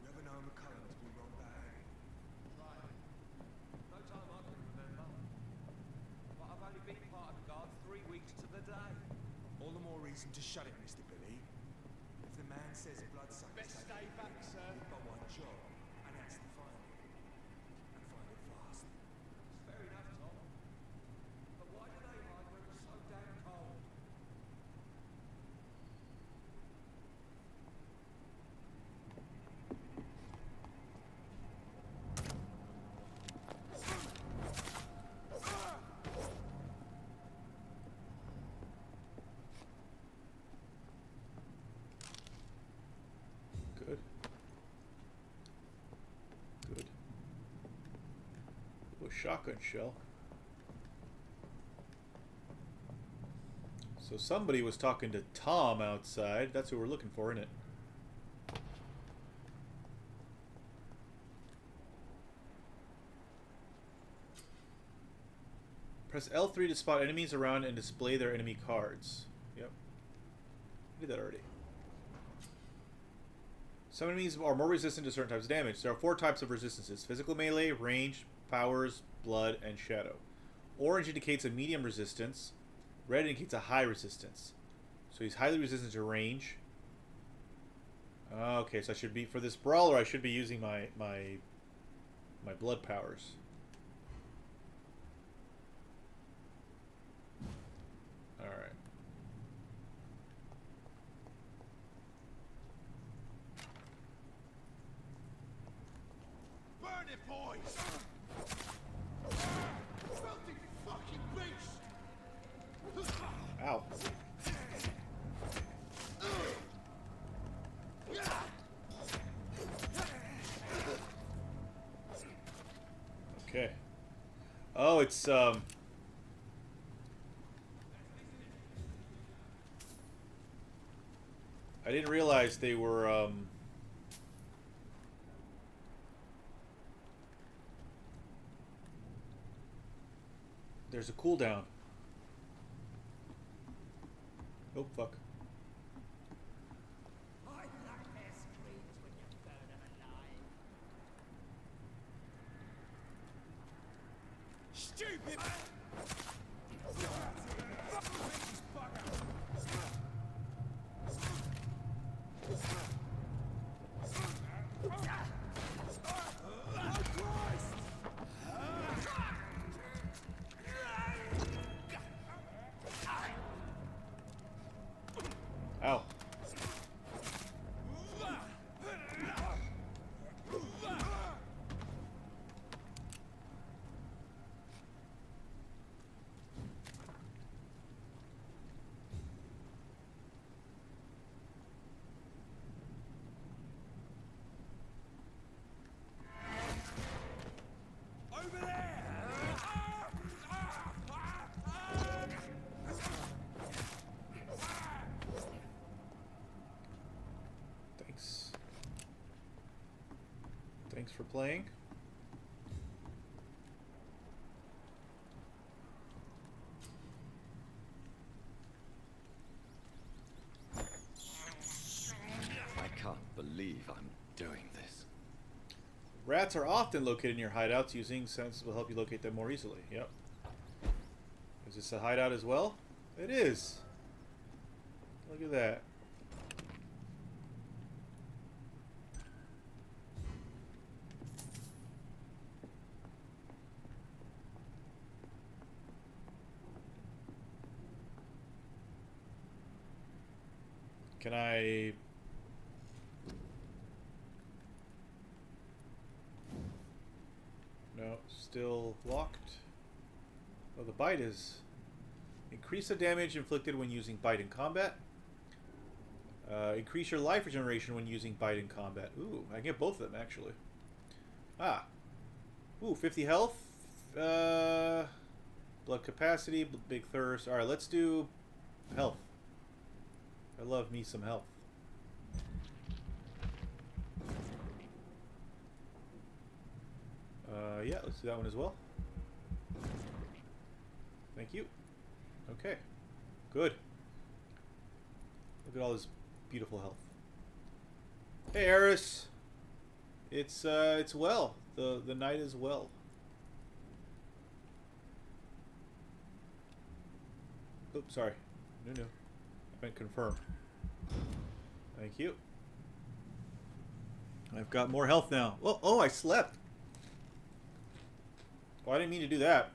Never know McCullen to be wrong back. No time I can remember. But I've only been part of the guard 3 weeks to the day. All the more reason to shut it, Mr. Billy. If the man says bloodsuckers Best stay back, sir. We've got one job, and that's to find it. And find it fast. Fair enough, Tom. But why do they hide when it's so damn cold? Good. Good. Ooh, a shotgun shell. So somebody was talking to Tom outside. That's who we're looking for, isn't it? Press L3 to spot enemies around and display their enemy cards. Yep. I did that already. Some enemies are more resistant to certain types of damage. There are 4 types of resistances: physical melee, range, powers, blood, and shadow. Orange indicates a medium resistance. Red indicates a high resistance. So he's highly resistant to range. Okay, so I should be, for this brawler, I should be using my blood powers. Alright. Burn it, boys! Filthy fucking beast! Ow. Okay. Oh, it's I didn't realize they were there's a cooldown. Oh, fuck. Stupid! Ow. Over there! Thanks. Thanks for playing. I can't believe I'm doing this. Rats are often located in your hideouts. Using sense will help you locate them more easily. Yep. Is this a hideout as well? It is. Look at that. Can I... No, still locked. Oh, the bite is... Increase the damage inflicted when using bite in combat. Increase your life regeneration when using bite in combat. Ooh, I can get both of them, actually. Ah. Ooh, 50 health. Blood capacity, big thirst. Alright, let's do health. I love me some health. Yeah, let's do that one as well. Thank you. Okay. Good. Look at all this beautiful health. Hey, Eris. It's well. The night is well. Oops, sorry. No. I meant confirm. Thank you. I've got more health now. Oh, I slept. Well, I didn't mean to do that.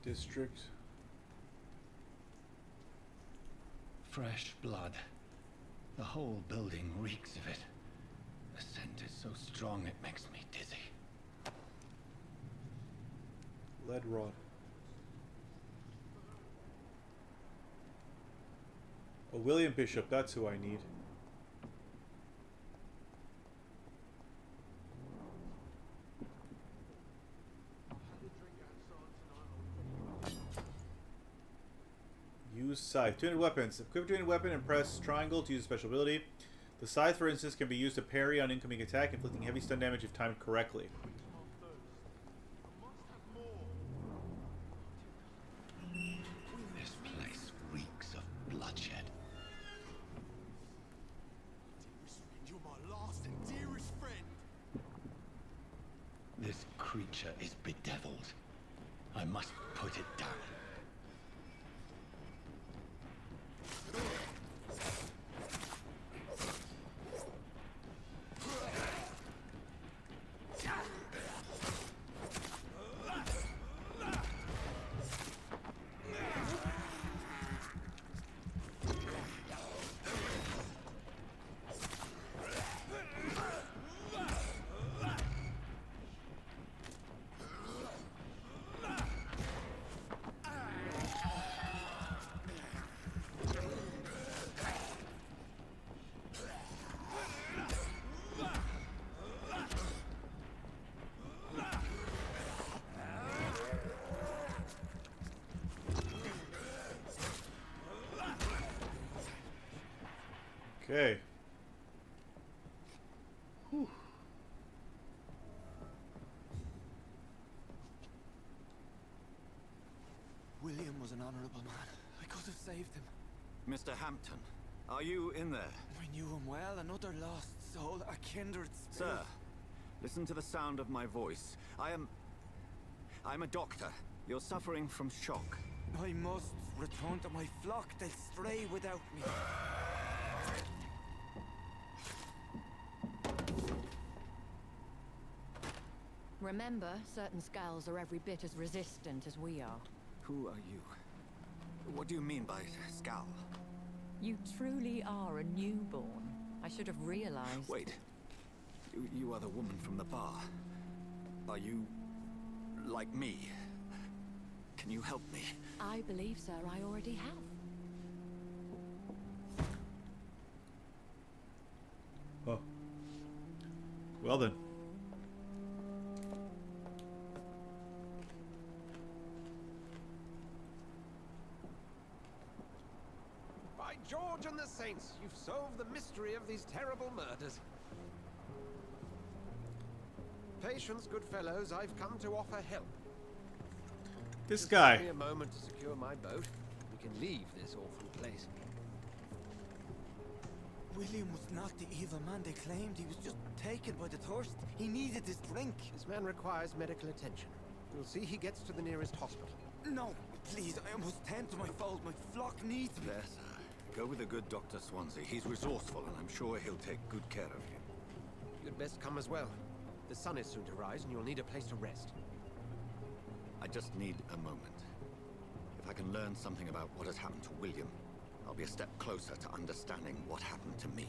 District. Fresh blood. The whole building reeks of it. The scent is so strong it makes me dizzy. Lead rod. Oh, William Bishop, that's who I need. Use scythe. Two-handed weapons. Equip two-handed weapon and press triangle to use a special ability. The scythe, for instance, can be used to parry on incoming attack, inflicting heavy stun damage if timed correctly. This place reeks of bloodshed. You're my last and dearest friend. This creature is bedeviled. I must put it down. Okay. Whew. William was an honorable man. I could have saved him. Mr. Hampton, are you in there? I knew him well, another lost soul, a kindred spirit. Sir, listen to the sound of my voice. I'm a doctor. You're suffering from shock. I must return to my flock. They'll stray without me. Remember, certain skulls are every bit as resistant as we are. Who are you? What do you mean by scowl? You truly are a newborn. I should have realized. Wait. You are the woman from the bar. Are you... like me? Can you help me? I believe, sir, I already have. Oh. Well then. By George and the Saints, you've solved the mystery of these terrible murders. Patience, good fellows, I've come to offer help. This guy. Give me a moment to secure my boat. We can leave this awful place. William was not the evil man they claimed. He was just taken by the thirst. He needed his drink. This man requires medical attention. We'll see he gets to the nearest hospital. No, please, I almost turned to my fault. My flock needs me. There, sir. Go with the good Dr. Swansea. He's resourceful, and I'm sure he'll take good care of you. You'd best come as well. The sun is soon to rise, and you'll need a place to rest. I just need a moment. If I can learn something about what has happened to William, I'll be a step closer to understanding what happened to me.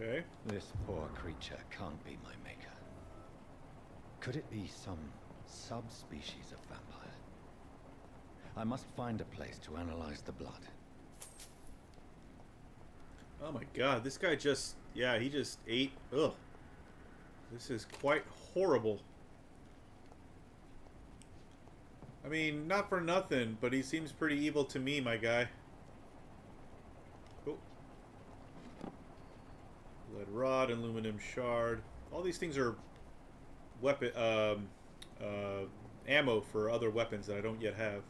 Okay. This poor creature can't be my maker. Could it be some subspecies of vampire? I must find a place to analyze the blood. Oh my god, this guy just... Yeah, he just ate... Ugh. This is quite horrible. I mean, not for nothing, but he seems pretty evil to me, my guy. Oh. Lead rod, aluminum shard. All these things are weapon... ammo for other weapons that I don't yet have.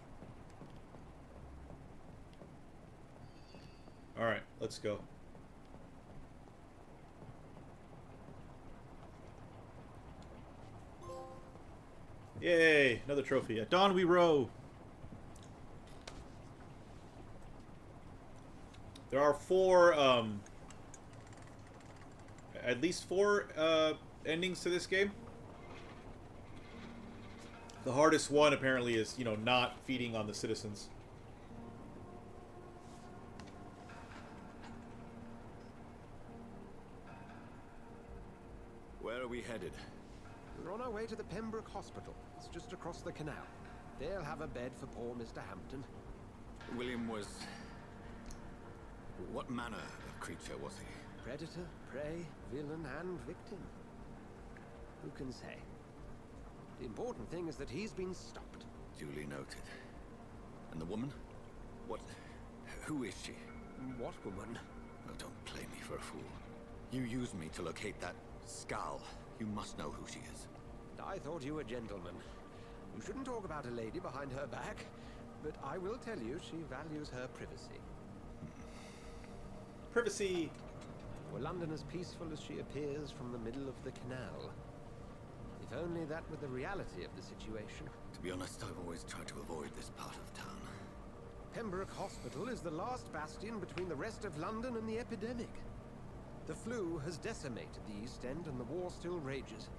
Alright, let's go. Yay! Another trophy. At dawn we row! There are four, at least four, endings to this game. The hardest one, apparently, is, you know, not feeding on the citizens. Where are we headed? We're on our way to the Pembroke Hospital. It's just across the canal. They'll have a bed for poor Mr. Hampton. William was... What manner of creature was he? Predator, prey, villain, and victim. Who can say? The important thing is that he's been stopped. Duly noted. And the woman? What... Who is she? What woman? Oh, don't play me for a fool. You used me to locate that skull. You must know who she is. I thought you a gentleman. You shouldn't talk about a lady behind her back, but I will tell you she values her privacy. Privacy! Were London as peaceful as she appears from the middle of the canal? If only that were the reality of the situation. To be honest, I've always tried to avoid this part of town. Pembroke Hospital is the last bastion between the rest of London and the epidemic. The flu has decimated the East End and the war still rages.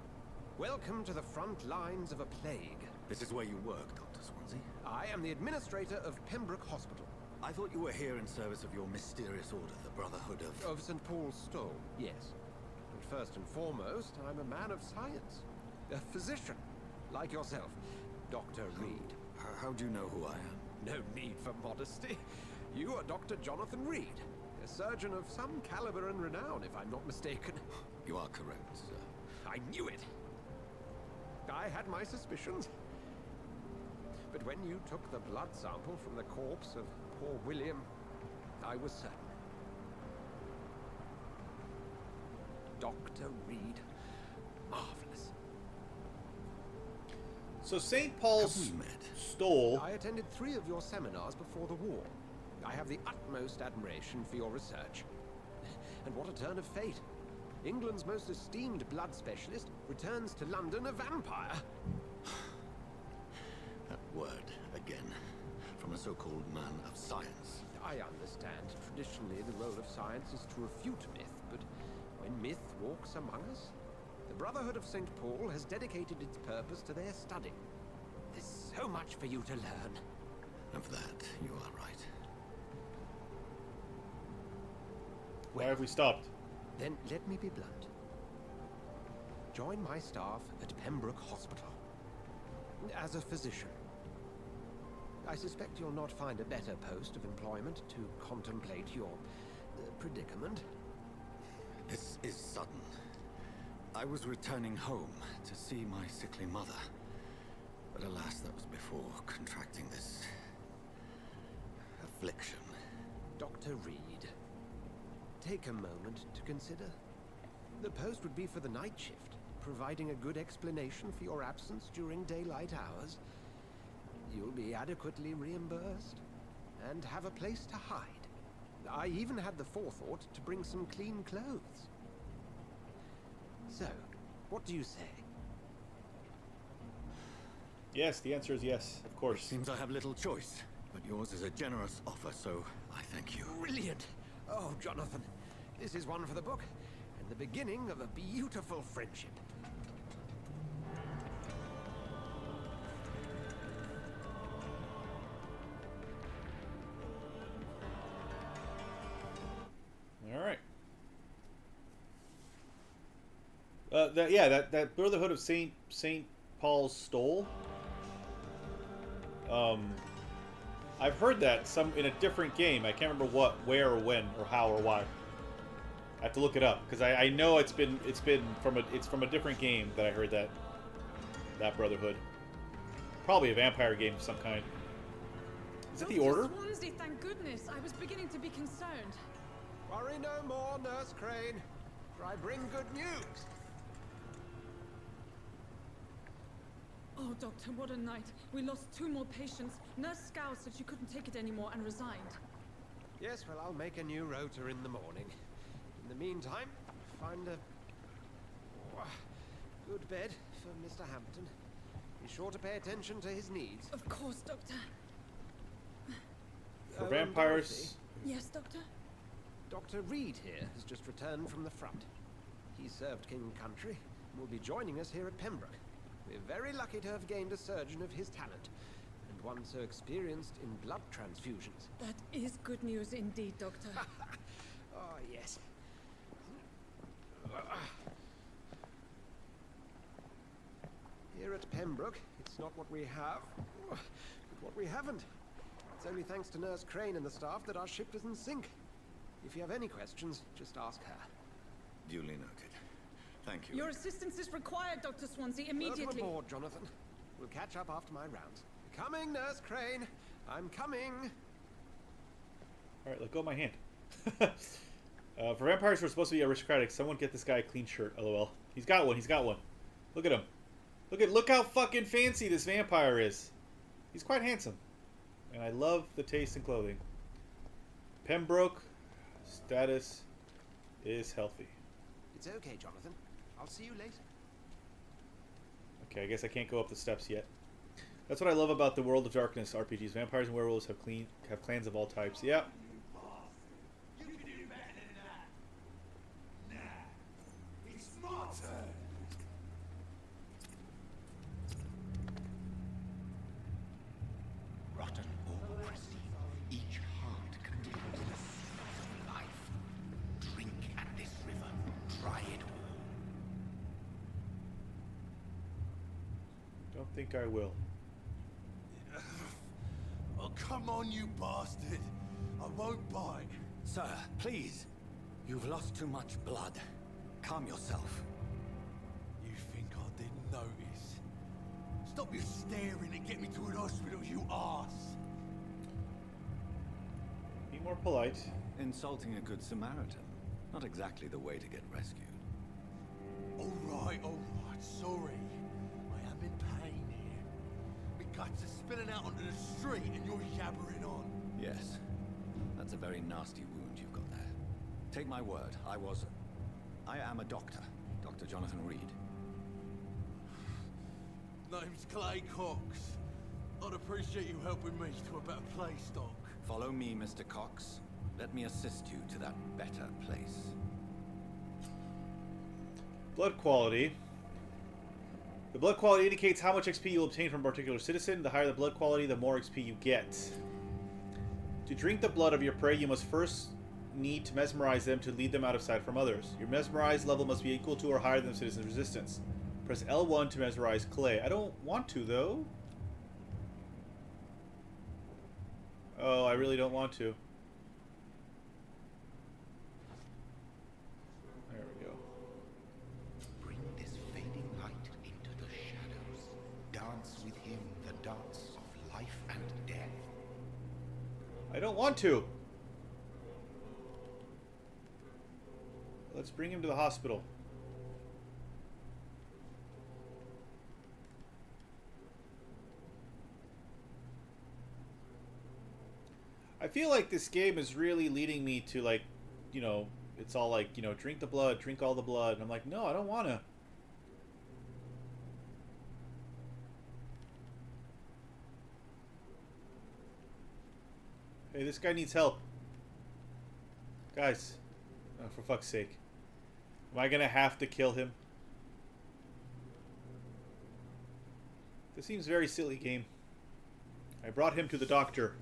Welcome to the front lines of a plague. This is where you work, Dr. Swansea? I am the administrator of Pembroke Hospital. I thought you were here in service of your mysterious order, the Brotherhood of... Of St. Paul's Stole, yes. But first and foremost, I'm a man of science. A physician, like yourself, Dr. Reed. How do you know who I am? No need for modesty. You are Dr. Jonathan Reed, a surgeon of some caliber and renown, if I'm not mistaken. You are correct, sir. I knew it! I had my suspicions. But when you took the blood sample from the corpse of poor William, I was certain. Dr. Reed. Marvelous. So St. Paul's Stole... I attended 3 of your seminars before the war. I have the utmost admiration for your research. And what a turn of fate. England's most esteemed blood specialist returns to London a vampire. That word, again, from a so-called man of science. I understand. Traditionally, the role of science is to refute myth, but when myth walks among us, the Brotherhood of St. Paul has dedicated its purpose to their study. There's so much for you to learn. Of that, you are right. Why have we stopped? Then let me be blunt. Join my staff at Pembroke Hospital. As a physician. I suspect you'll not find a better post of employment to contemplate your predicament. This is sudden. I was returning home to see my sickly mother. But alas, that was before contracting this... affliction. Dr. Reed, take a moment to consider. The post would be for the night shift, providing a good explanation for your absence during daylight hours. You'll be adequately reimbursed, and have a place to hide. I even had the forethought to bring some clean clothes. So, what do you say? Yes, the answer is yes, of course. Seems I have little choice, but yours is a generous offer, so I thank you. Brilliant! Oh, Jonathan, this is one for the book, and the beginning of a beautiful friendship. All right. That Brotherhood of Saint Paul's Stole. I've heard that in a different game. I can't remember what, where, or when, or how, or why. I have to look it up because I know it's from a different game that I heard that Brotherhood. Probably a vampire game of some kind. Is it the Order? Swansea, thank goodness. I was beginning to be concerned. Worry no more, Nurse Crane, for I bring good news. Oh, Doctor, what a night. We lost 2 more patients. Nurse Scow said she couldn't take it anymore and resigned. Yes, well, I'll make a new rota in the morning. In the meantime, find a good bed for Mr. Hampton. Be sure to pay attention to his needs. Of course, Doctor. For vampires. Yes, Doctor? Dr. Reed here has just returned from the front. He served King Country and will be joining us here at Pembroke. We're very lucky to have gained a surgeon of his talent, and one so experienced in blood transfusions. That is good news indeed, Doctor. Oh, yes. Here at Pembroke, it's not what we have, but what we haven't. It's only thanks to Nurse Crane and the staff that our ship doesn't sink. If you have any questions, just ask her. Duly noted. Thank you. Your assistance is required, Dr. Swansea, immediately. Welcome aboard, Jonathan. We'll catch up after my rounds. Coming, Nurse Crane. I'm coming. All right, let go of my hand. For vampires who are supposed to be aristocratic, someone get this guy a clean shirt. LOL. He's got one. He's got one. Look at him. Look how fucking fancy this vampire is. He's quite handsome, and I love the taste in clothing. Pembroke status is healthy. It's okay, Jonathan. I'll see you later. Okay, I guess I can't go up the steps yet. That's what I love about the World of Darkness RPGs. Vampires and werewolves have clans of all types. Yeah. You can do better than that. Nah, it's Martyr. Rotten or pristine, each heart contains the source of life. Drink at this river, try it all. Don't think I will. Oh, come on, you bastard. I won't bite. Sir, please. You've lost too much blood. Calm yourself. You think I didn't notice? Stop your staring and get me to an hospital, you arse. Be more polite. Insulting a good Samaritan. Not exactly the way to get rescued. All right, sorry. I am in pain here. My guts are spilling out onto the street and you're yabbering on. Yes. That's a very nasty wound you've got there. Take my word, I am a doctor. Dr. Jonathan Reed. Name's Clay Cox. I'd appreciate you helping me to a better place, Doc. Follow me, Mr. Cox. Let me assist you to that better place. Blood quality. The blood quality indicates how much XP you'll obtain from a particular citizen. The higher the blood quality, the more XP you get. To drink the blood of your prey, you must first need to mesmerize them to lead them out of sight from others. Your mesmerized level must be equal to or higher than the citizen's resistance. Press L1 to mesmerize Clay. I don't want to, though. Oh, I really don't want to. There we go. Bring this fading light into the shadows. Dance with him the dance of life and death. I don't want to. Let's bring him to the hospital. I feel like this game is really leading me to, like, you know, it's all like, you know, drink the blood, drink all the blood. And I'm like, no, I don't want to. Hey, this guy needs help. Guys, oh, for fuck's sake. Am I going to have to kill him? This seems very silly, game. I brought him to the doctor.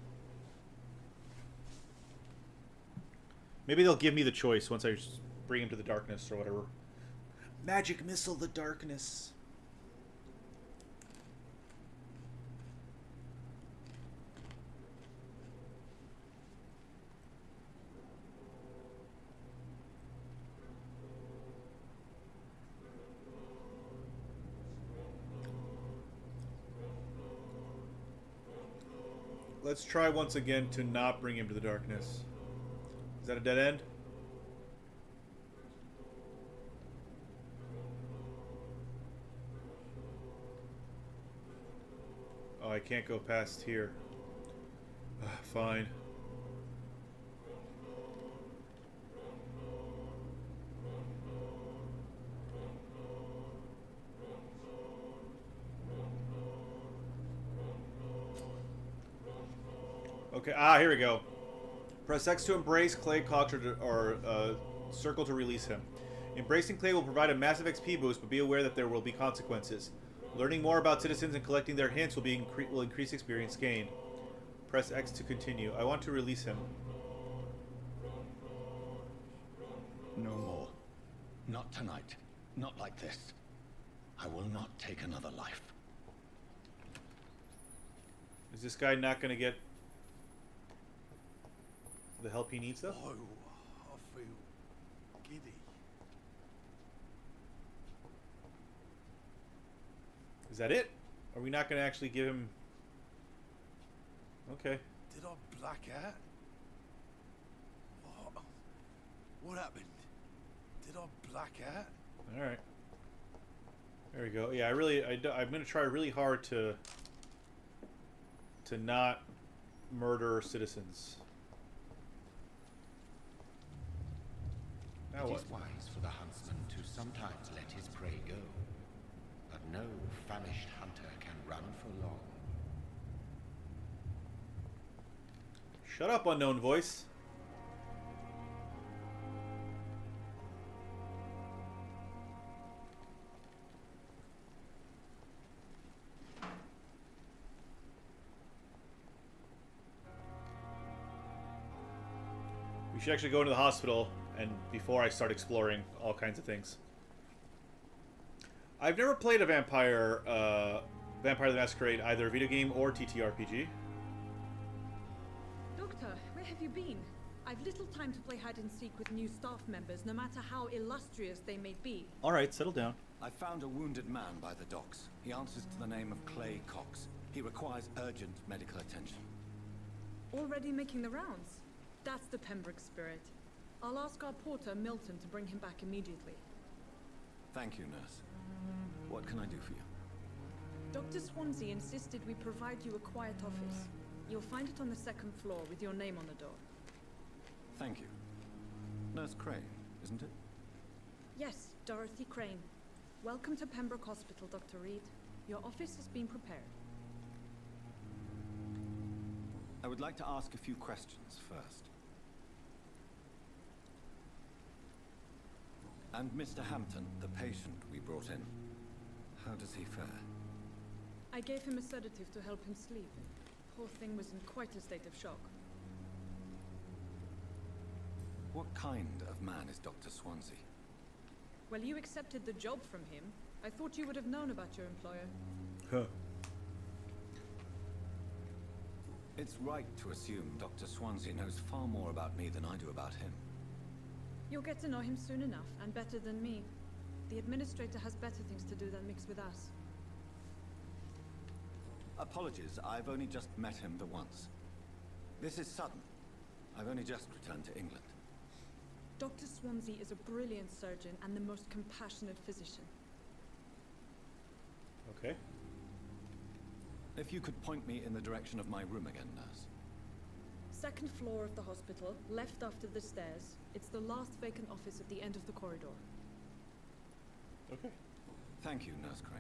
Maybe they'll give me the choice once I bring him to the darkness or whatever. Magic missile the darkness. Let's try once again to not bring him to the darkness. Is that a dead end? Oh, I can't go past here. Fine. Okay, here we go. Press X to embrace Clay, Cox, or circle to release him. Embracing Clay will provide a massive XP boost, but be aware that there will be consequences. Learning more about citizens and collecting their hints will increase experience gained. Press X to continue. I want to release him. No more. Not tonight. Not like this. I will not take another life. Is this guy not going to get the help he needs, though? Oh, I feel giddy. Is that it? Are we not going to actually give him... Okay. Did I black out? What happened? Did I black out? Alright. There we go. Yeah, I'm going to try really hard to not murder citizens. Now It what? is wise for the huntsman to sometimes let his prey go, but no famished hunter can run for long. Shut up, unknown voice. We should actually go into the hospital and before I start exploring all kinds of things. I've never played a Vampire the Masquerade, either a video game or TTRPG. Doctor, where have you been? I've little time to play hide and seek with new staff members, no matter how illustrious they may be. Alright, settle down. I found a wounded man by the docks. He answers to the name of Clay Cox. He requires urgent medical attention. Already making the rounds? That's the Pembroke spirit. I'll ask our porter, Milton, to bring him back immediately. Thank you, nurse. What can I do for you? Dr. Swansea insisted we provide you a quiet office. You'll find it on the second floor with your name on the door. Thank you. Nurse Crane, isn't it? Yes, Dorothy Crane. Welcome to Pembroke Hospital, Dr. Reed. Your office has been prepared. I would like to ask a few questions first. And Mr. Hampton, the patient we brought in, how does he fare? I gave him a sedative to help him sleep. Poor thing was in quite a state of shock. What kind of man is Dr. Swansea? Well, you accepted the job from him. I thought you would have known about your employer. Huh. It's right to assume Dr. Swansea knows far more about me than I do about him. You'll get to know him soon enough, and better than me. The administrator has better things to do than mix with us. Apologies, I've only just met him the once. This is sudden. I've only just returned to England. Dr. Swansea is a brilliant surgeon and the most compassionate physician. If you could point me in the direction of my room again, nurse. second floor of the hospital, left after the stairs. It's the last vacant office at the end of the corridor. Okay. Thank you, Nurse Crane.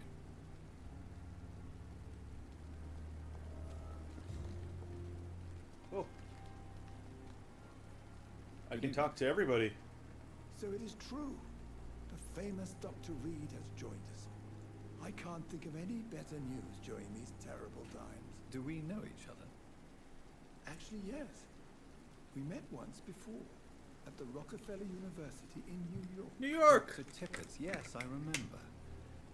Oh. I can talk to everybody. So it is true. The famous Dr. Reed has joined us. I can't think of any better news during these terrible times. Do we know each other? Actually, yes. We met once before, at the Rockefeller University in New York. New York! Dr. Tippett, yes, I remember.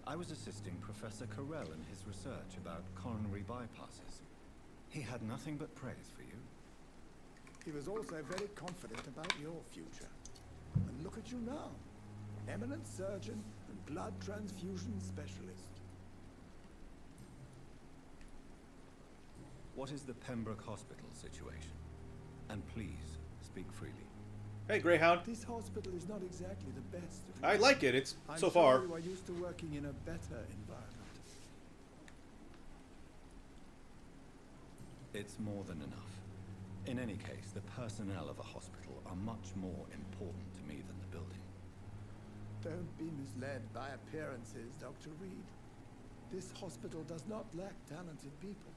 I was assisting Professor Carell in his research about coronary bypasses. He had nothing but praise for you. He was also very confident about your future. And look at you now. Eminent surgeon and blood transfusion specialist. What is the Pembroke Hospital situation? And please, speak freely. Hey, Greyhound. This hospital is not exactly the best. I like it. It's I'm so sure far. You are used to working in a better environment. It's more than enough. In any case, the personnel of a hospital are much more important to me than the building. Don't be misled by appearances, Dr. Reed. This hospital does not lack talented people.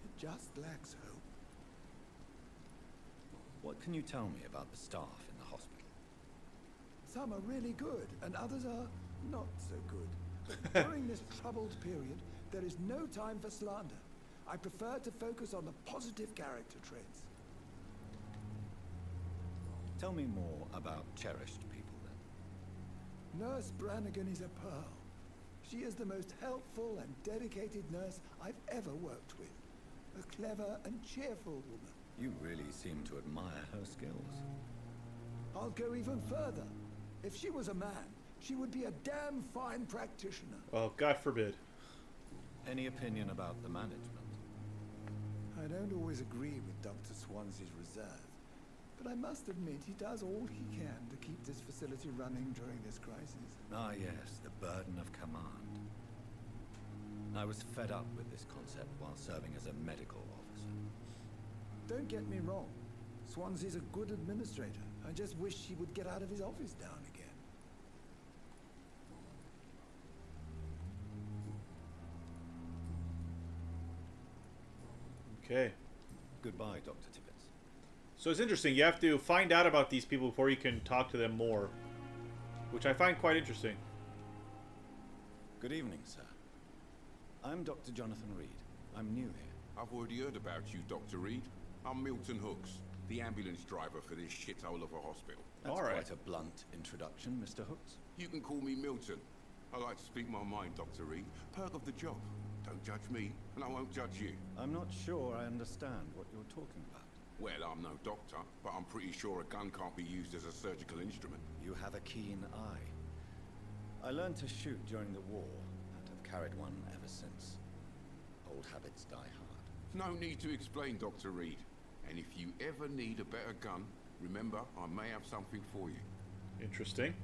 It just lacks hope. What can you tell me about the staff in the hospital? Some are really good, and others are not so good. But during this troubled period, there is no time for slander. I prefer to focus on the positive character traits. Tell me more about cherished people, then. Nurse Brannigan is a pearl. She is the most helpful and dedicated nurse I've ever worked with. A clever and cheerful woman. You really seem to admire her skills. I'll go even further. If she was a man, she would be a damn fine practitioner. Well, God forbid. Any opinion about the management? I don't always agree with Dr. Swansea's reserve, but I must admit he does all he can to keep this facility running during this crisis. Ah, yes, the burden of command. I was fed up with this concept while serving as a medical officer. Don't get me wrong. Swansea's a good administrator. I just wish he would get out of his office now and again. Okay. Goodbye, Dr. Tippett. So it's interesting. You have to find out about these people before you can talk to them more, which I find quite interesting. Good evening, sir. I'm Dr. Jonathan Reed. I'm new here. I've already heard about you, Dr. Reed. I'm Milton Hooks, the ambulance driver for this shithole of a hospital. That's quite a blunt introduction, Mr. Hooks. You can call me Milton. I like to speak my mind, Dr. Reed. Perk of the job. Don't judge me, and I won't judge you. I'm not sure I understand what you're talking about. Well, I'm no doctor, but I'm pretty sure a gun can't be used as a surgical instrument. You have a keen eye. I learned to shoot during the war, and have carried one ever since. Old habits die hard. No need to explain, Dr. Reed. And if you ever need a better gun, remember, I may have something for you. Interesting.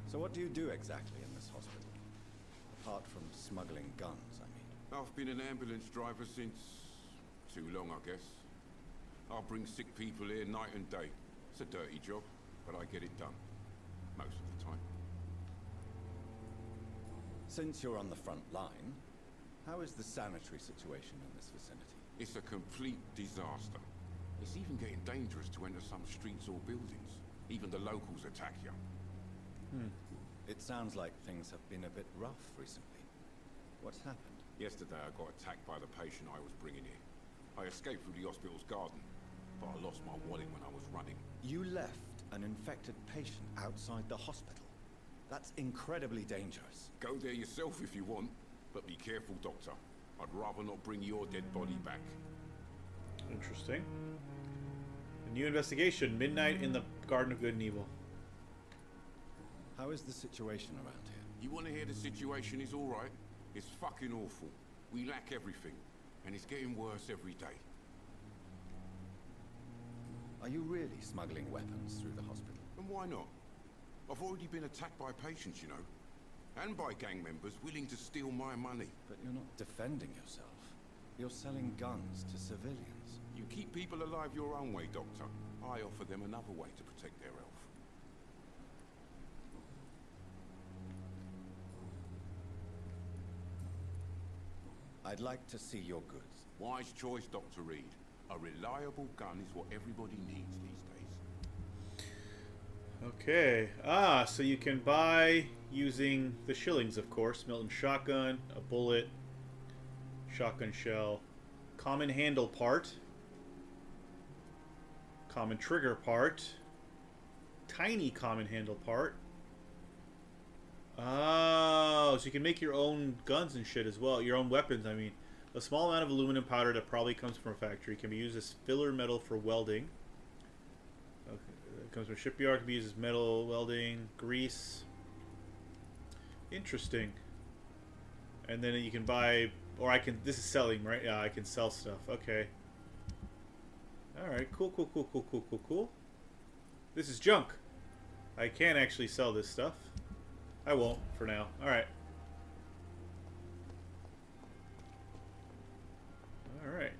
So what do you do exactly in this hospital? Apart from smuggling guns, I mean. I've been an ambulance driver since... too long, I guess. I'll bring sick people here night and day. It's a dirty job, but I get it done. Most of the time. Since you're on the front line, how is the sanitary situation in this vicinity? It's a complete disaster. It's even getting dangerous to enter some streets or buildings. Even the locals attack you. It sounds like things have been a bit rough recently. What's happened? Yesterday I got attacked by the patient I was bringing here. I escaped through the hospital's garden, but I lost my wallet when I was running. You left an infected patient outside the hospital? That's incredibly dangerous. Go there yourself if you want, but be careful, Doctor. I'd rather not bring your dead body back. Interesting. A new investigation. Midnight in the Garden of Good and Evil. How is the situation around here? You want to hear the situation is all right? It's fucking awful. We lack everything, and it's getting worse every day. Are you really smuggling weapons through the hospital? And why not? I've already been attacked by patients, you know. And by gang members willing to steal my money. But you're not defending yourself. You're selling guns to civilians. You keep people alive your own way, Doctor. I offer them another way to protect their health. I'd like to see your goods. Wise choice, Dr. Reed. A reliable gun is what everybody needs these days. Okay. So you can buy using the shillings, of course. Milton shotgun, a bullet, shotgun shell, common handle part, common trigger part, tiny common handle part. Oh, so you can make your own guns and shit as well. Your own weapons, I mean. A small amount of aluminum powder that probably comes from a factory can be used as filler metal for welding. Okay, it comes from a shipyard, can be used as metal welding, grease. Interesting. And then you can buy, or I can, this is selling, right? Yeah, I can sell stuff. Okay. Alright, cool, cool, cool, cool, cool, cool, cool. This is junk. I can't actually sell this stuff. I won't for now. Alright. Alright.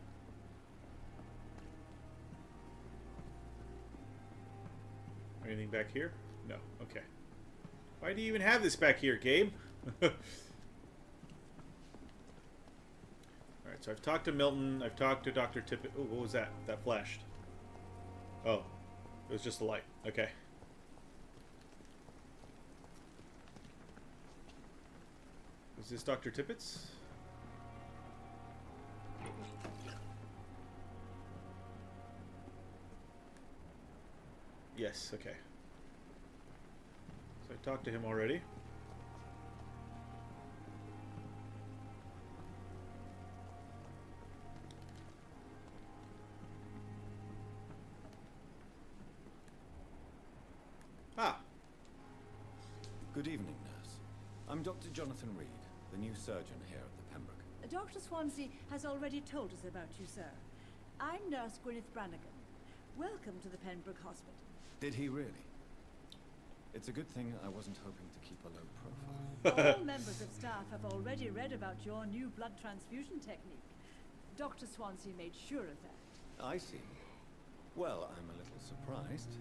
Anything back here? No. Okay. Why do you even have this back here, game? Alright, so I've talked to Milton. I've talked to Dr. Tippett. Oh, what was that? That flashed. Oh. It was just a light. Okay. Is this Dr. Tippett's? Yes, okay. So I talked to him already. Ah. Good evening, nurse. I'm Dr. Jonathan Reed, the new surgeon here at the Pembroke. Dr. Swansea has already told us about you, sir. I'm Nurse Gwyneth Brannigan. Welcome to the Pembroke Hospital. Did he really? It's a good thing I wasn't hoping to keep a low profile. All members of staff have already read about your new blood transfusion technique. Dr. Swansea made sure of that. I see. Well, I'm a little surprised.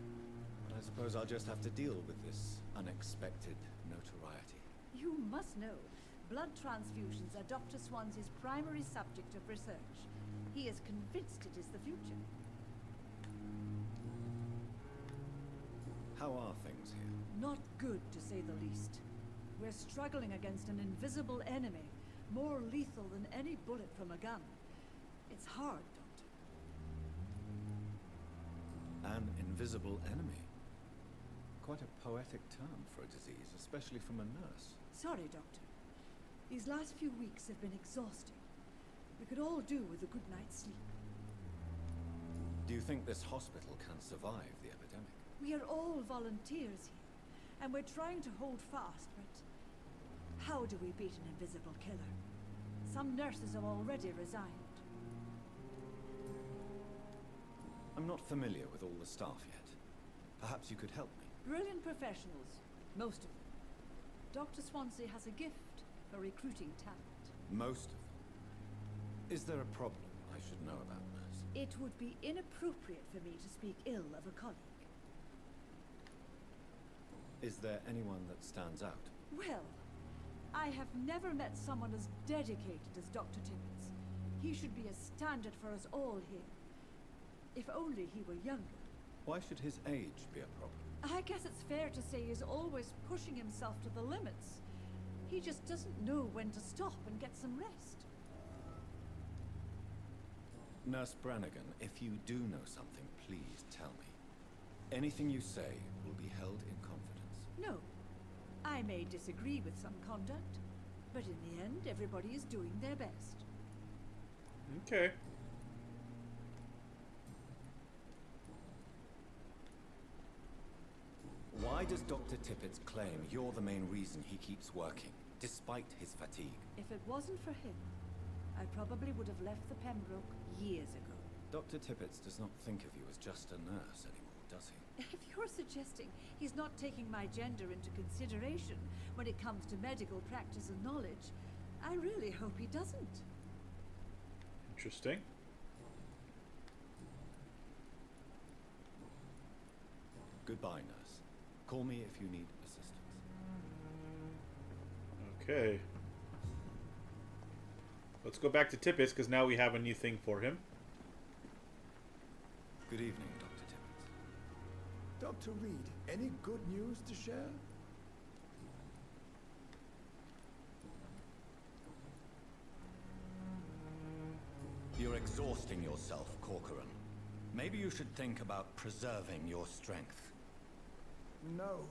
But I suppose I'll just have to deal with this unexpected notoriety. You must know, blood transfusions are Dr. Swansea's primary subject of research. He is convinced it is the future. How are things here? Not good, to say the least. We're struggling against an invisible enemy, more lethal than any bullet from a gun. It's hard, Doctor. An invisible enemy? Quite a poetic term for a disease, especially from a nurse. Sorry, Doctor. These last few weeks have been exhausting. We could all do with a good night's sleep. Do you think this hospital can survive the epidemic? We are all volunteers here, and we're trying to hold fast, but how do we beat an invisible killer? Some nurses have already resigned. I'm not familiar with all the staff yet. Perhaps you could help me. Brilliant professionals, most of them. Dr. Swansea has a gift for recruiting talent. Most of them? Is there a problem I should know about, nurse? It would be inappropriate for me to speak ill of a colleague. Is there anyone that stands out? Well, I have never met someone as dedicated as Dr. Tippett. He should be a standard for us all here. If only he were younger. Why should his age be a problem? I guess it's fair to say he's always pushing himself to the limits. He just doesn't know when to stop and get some rest. Nurse Brannigan, if you do know something, please tell me. Anything you say will be held in confidence. No. I may disagree with some conduct, but in the end, everybody is doing their best. Okay. Why does Dr. Tippett claim you're the main reason he keeps working, despite his fatigue? If it wasn't for him, I probably would have left the Pembroke years ago. Dr. Tippett does not think of you as just a nurse anymore. does he? If you're suggesting he's not taking my gender into consideration when it comes to medical practice and knowledge, I really hope he doesn't. Interesting. Goodbye, nurse. Call me if you need assistance. Okay. Let's go back to Tippis, because now we have a new thing for him. Good evening, Dr. Tippins. Dr. Reed, any good news to share? You're exhausting yourself, Corcoran. Maybe you should think about preserving your strength. No.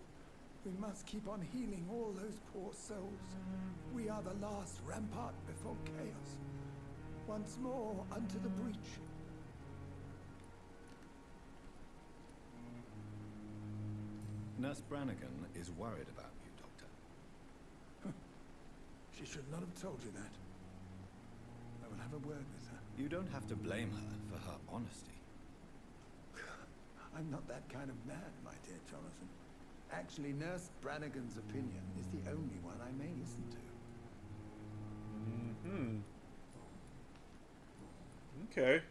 We must keep on healing all those poor souls. We are the last rampart before chaos. Once more unto the breach. Nurse Brannigan is worried about you, Doctor. She should not have told you that. I will have a word with her. You don't have to blame her for her honesty. I'm not that kind of man, my dear Jonathan. Actually, Nurse Brannigan's opinion is the only one I may listen to. Mm-hmm. Okay.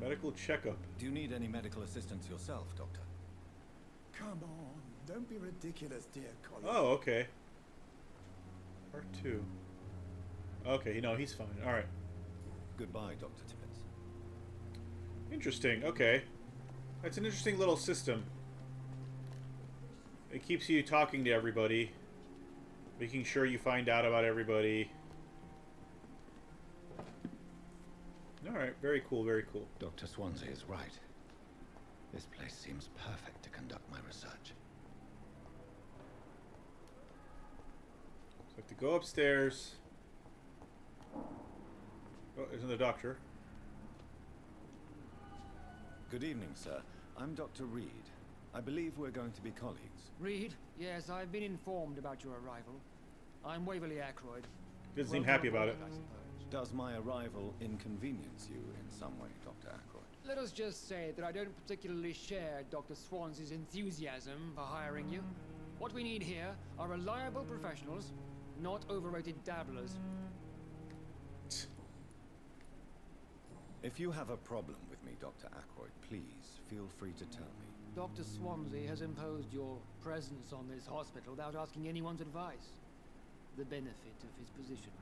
Medical checkup. Do you need any medical assistance yourself, Doctor? Come on, don't be ridiculous, dear colleague. Oh, okay. Part 2. Okay, no, he's fine. Alright. Goodbye, Dr. Tippins. Interesting, okay. That's an interesting little system. It keeps you talking to everybody, making sure you find out about everybody. Alright, very cool, very cool. Dr. Swansea is right. This place seems perfect to conduct my research. So I have to go upstairs. Oh, there's another doctor. Good evening, sir. I'm Dr. Reed. I believe we're going to be colleagues. Reed? Yes, I've been informed about your arrival. I'm Waverly Ackroyd. Doesn't seem happy about it. I suppose. Does my arrival inconvenience you in some way, Dr. Ackroyd? Let us just say that I don't particularly share Dr. Swansea's enthusiasm for hiring you. What we need here are reliable professionals, not overrated dabblers. If you have a problem with me, Dr. Ackroyd, please feel free to tell me. Dr. Swansea has imposed your presence on this hospital without asking anyone's advice. The benefit of his position.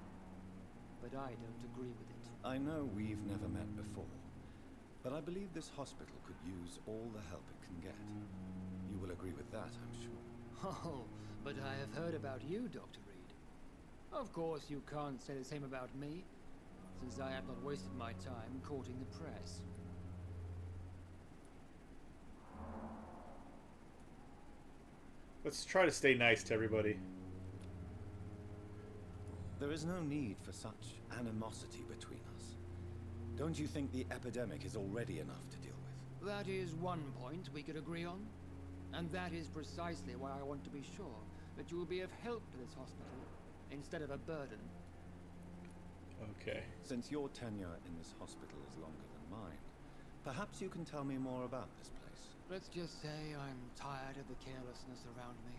But I don't agree with it. I know we've never met before, but I believe this hospital could use all the help it can get. You will agree with that, I'm sure. Oh, but I have heard about you, Dr. Reed. Of course, you can't say the same about me, since I have not wasted my time courting the press. Let's try to stay nice to everybody. There is no need for such animosity between us. Don't you think the epidemic is already enough to deal with? That is one point we could agree on. And that is precisely why I want to be sure that you will be of help to this hospital, instead of a burden. Okay. Since your tenure in this hospital is longer than mine, perhaps you can tell me more about this place. Let's just say I'm tired of the carelessness around me.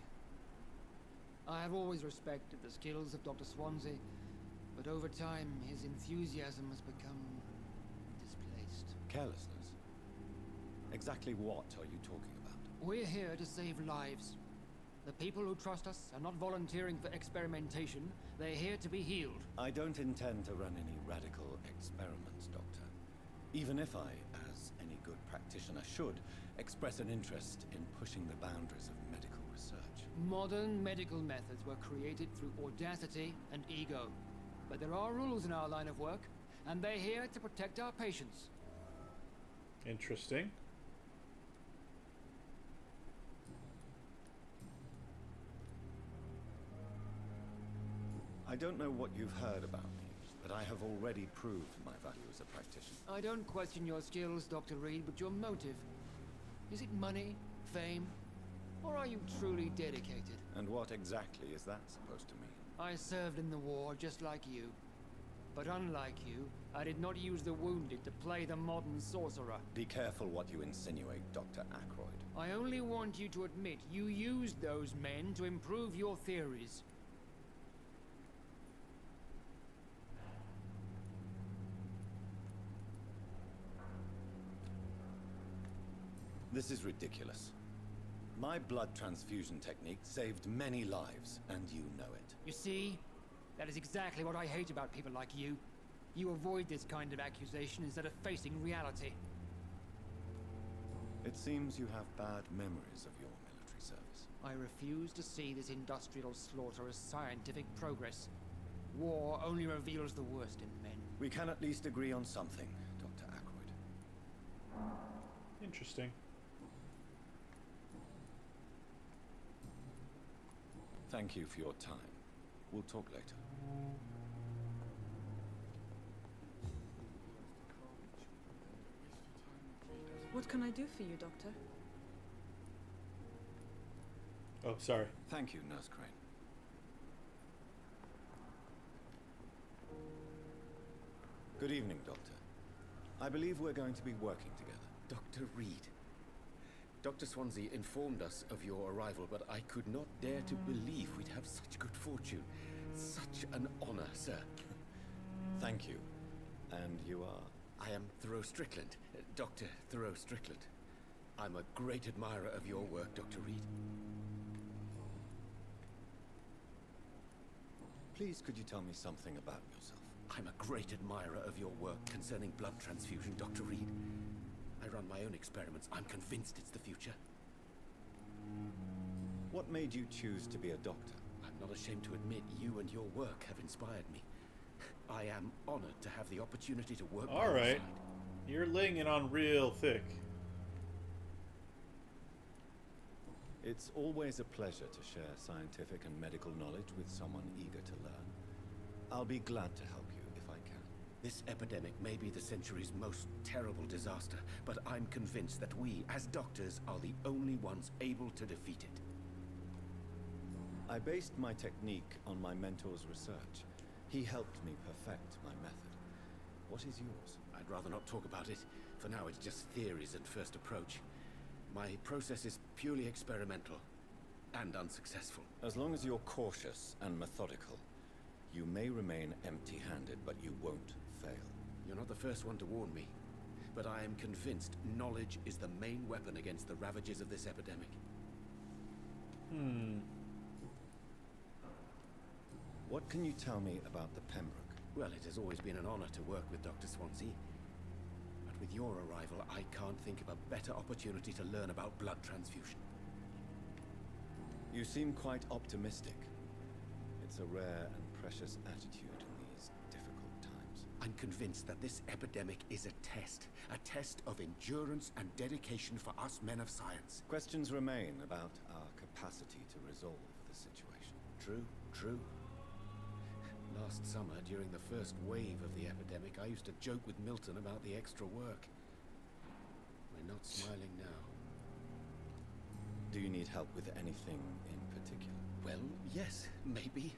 I have always respected the skills of Dr. Swansea, but over time his enthusiasm has become displaced. Carelessness? Exactly what are you talking about? We're here to save lives. The people who trust us are not volunteering for experimentation. They're here to be healed. I don't intend to run any radical experiments, Doctor. Even if I, as any good practitioner should, express an interest in pushing the boundaries of medical research. Modern medical methods were created through audacity and ego. But there are rules in our line of work, and they're here to protect our patients. Interesting. I don't know what you've heard about me, but I have already proved my value as a practitioner. I don't question your skills, Dr. Reed, but your motive. Is it money, fame, or are you truly dedicated? And what exactly is that supposed to mean? I served in the war just like you. But unlike you, I did not use the wounded to play the modern sorcerer. Be careful what you insinuate, Dr. Ackroyd. I only want you to admit you used those men to improve your theories. This is ridiculous. My blood transfusion technique saved many lives, and you know it. You see? That is exactly what I hate about people like you. You avoid this kind of accusation instead of facing reality. It seems you have bad memories of your military service. I refuse to see this industrial slaughter as scientific progress. War only reveals the worst in men. We can at least agree on something, Dr. Ackroyd. Interesting. Thank you for your time. We'll talk later. What can I do for you, Doctor? Oh, sorry. Thank you, Nurse Crane. Good evening, Doctor. I believe we're going to be working together. Dr. Reed. Dr. Swansea informed us of your arrival, but I could not dare to believe we'd have such good fortune. Such an honor, sir. Thank you. And you are? I am Thoreau Strickland, Dr. Thoreau Strickland. I'm a great admirer of your work, Dr. Reed. Please, could you tell me something about yourself? I'm a great admirer of your work concerning blood transfusion, Dr. Reed. I run my own experiments. I'm convinced it's the future. What made you choose to be a doctor? I'm not ashamed to admit you and your work have inspired me. I am honored to have the opportunity to work All right. You're laying it on real thick. It's always a pleasure to share scientific and medical knowledge with someone eager to learn. I'll be glad to help you if I can. This epidemic may be the century's most terrible disaster, but I'm convinced that we, as doctors, are the only ones able to defeat it. I based my technique on my mentor's research. He helped me perfect my method. What is yours? I'd rather not talk about it. For now, it's just theories and first approach. My process is purely experimental and unsuccessful. As long as you're cautious and methodical, you may remain empty-handed, but you won't fail. You're not the first one to warn me, but I am convinced knowledge is the main weapon against the ravages of this epidemic. What can you tell me about the Pembroke? Well, it has always been an honor to work with Dr. Swansea. But with your arrival, I can't think of a better opportunity to learn about blood transfusion. You seem quite optimistic. It's a rare and precious attitude in these difficult times. I'm convinced that this epidemic is a test of endurance and dedication for us men of science. Questions remain about our capacity to resolve the situation. True. Last summer, during the first wave of the epidemic, I used to joke with Milton about the extra work. We're not smiling now. Do you need help with anything in particular? Well, yes, maybe.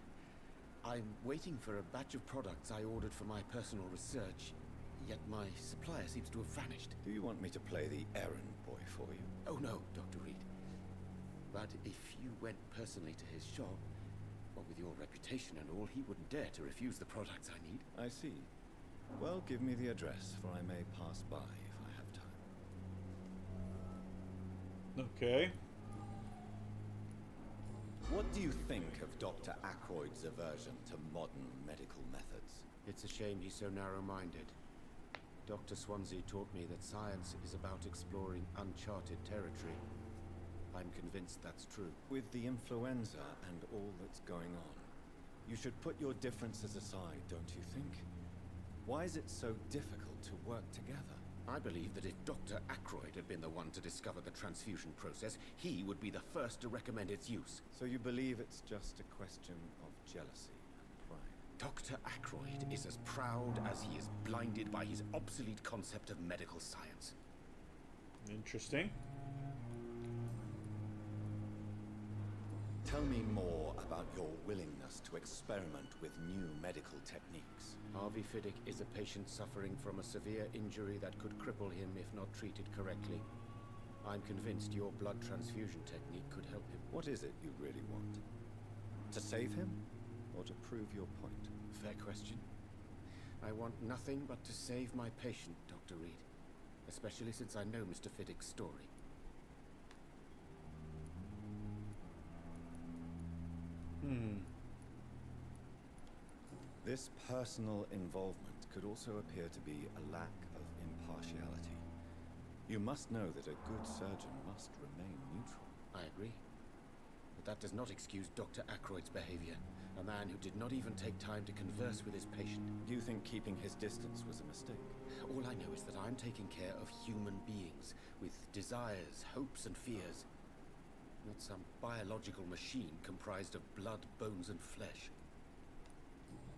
I'm waiting for a batch of products I ordered for my personal research, yet my supplier seems to have vanished. Do you want me to play the errand boy for you? Oh no, Dr. Reed. But if you went personally to his shop, well, with your reputation and all, he wouldn't dare to refuse the products I need. I see. Well, give me the address, for I may pass by if I have time. Okay. What do you think of Dr. Ackroyd's aversion to modern medical methods? It's a shame he's so narrow-minded. Dr. Swansea taught me that science is about exploring uncharted territory. I'm convinced that's true. With the influenza and all that's going on, you should put your differences aside, don't you think? Why is it so difficult to work together? I believe that if Dr. Ackroyd had been the one to discover the transfusion process, he would be the first to recommend its use. So you believe it's just a question of jealousy and pride? Dr. Ackroyd is as proud as he is blinded by his obsolete concept of medical science. Interesting. Tell me more about your willingness to experiment with new medical techniques. Harvey Fiddick is a patient suffering from a severe injury that could cripple him if not treated correctly. I'm convinced your blood transfusion technique could help him. What is it you really want? To save him, or to prove your point? Fair question. I want nothing but to save my patient, Dr. Reed. Especially since I know Mr. Fiddick's story. This personal involvement could also appear to be a lack of impartiality. You must know that a good surgeon must remain neutral. I agree. But that does not excuse Dr. Ackroyd's behavior. A man who did not even take time to converse with his patient. Do you think keeping his distance was a mistake? All I know is that I'm taking care of human beings with desires, hopes, and fears. Not some biological machine comprised of blood, bones, and flesh.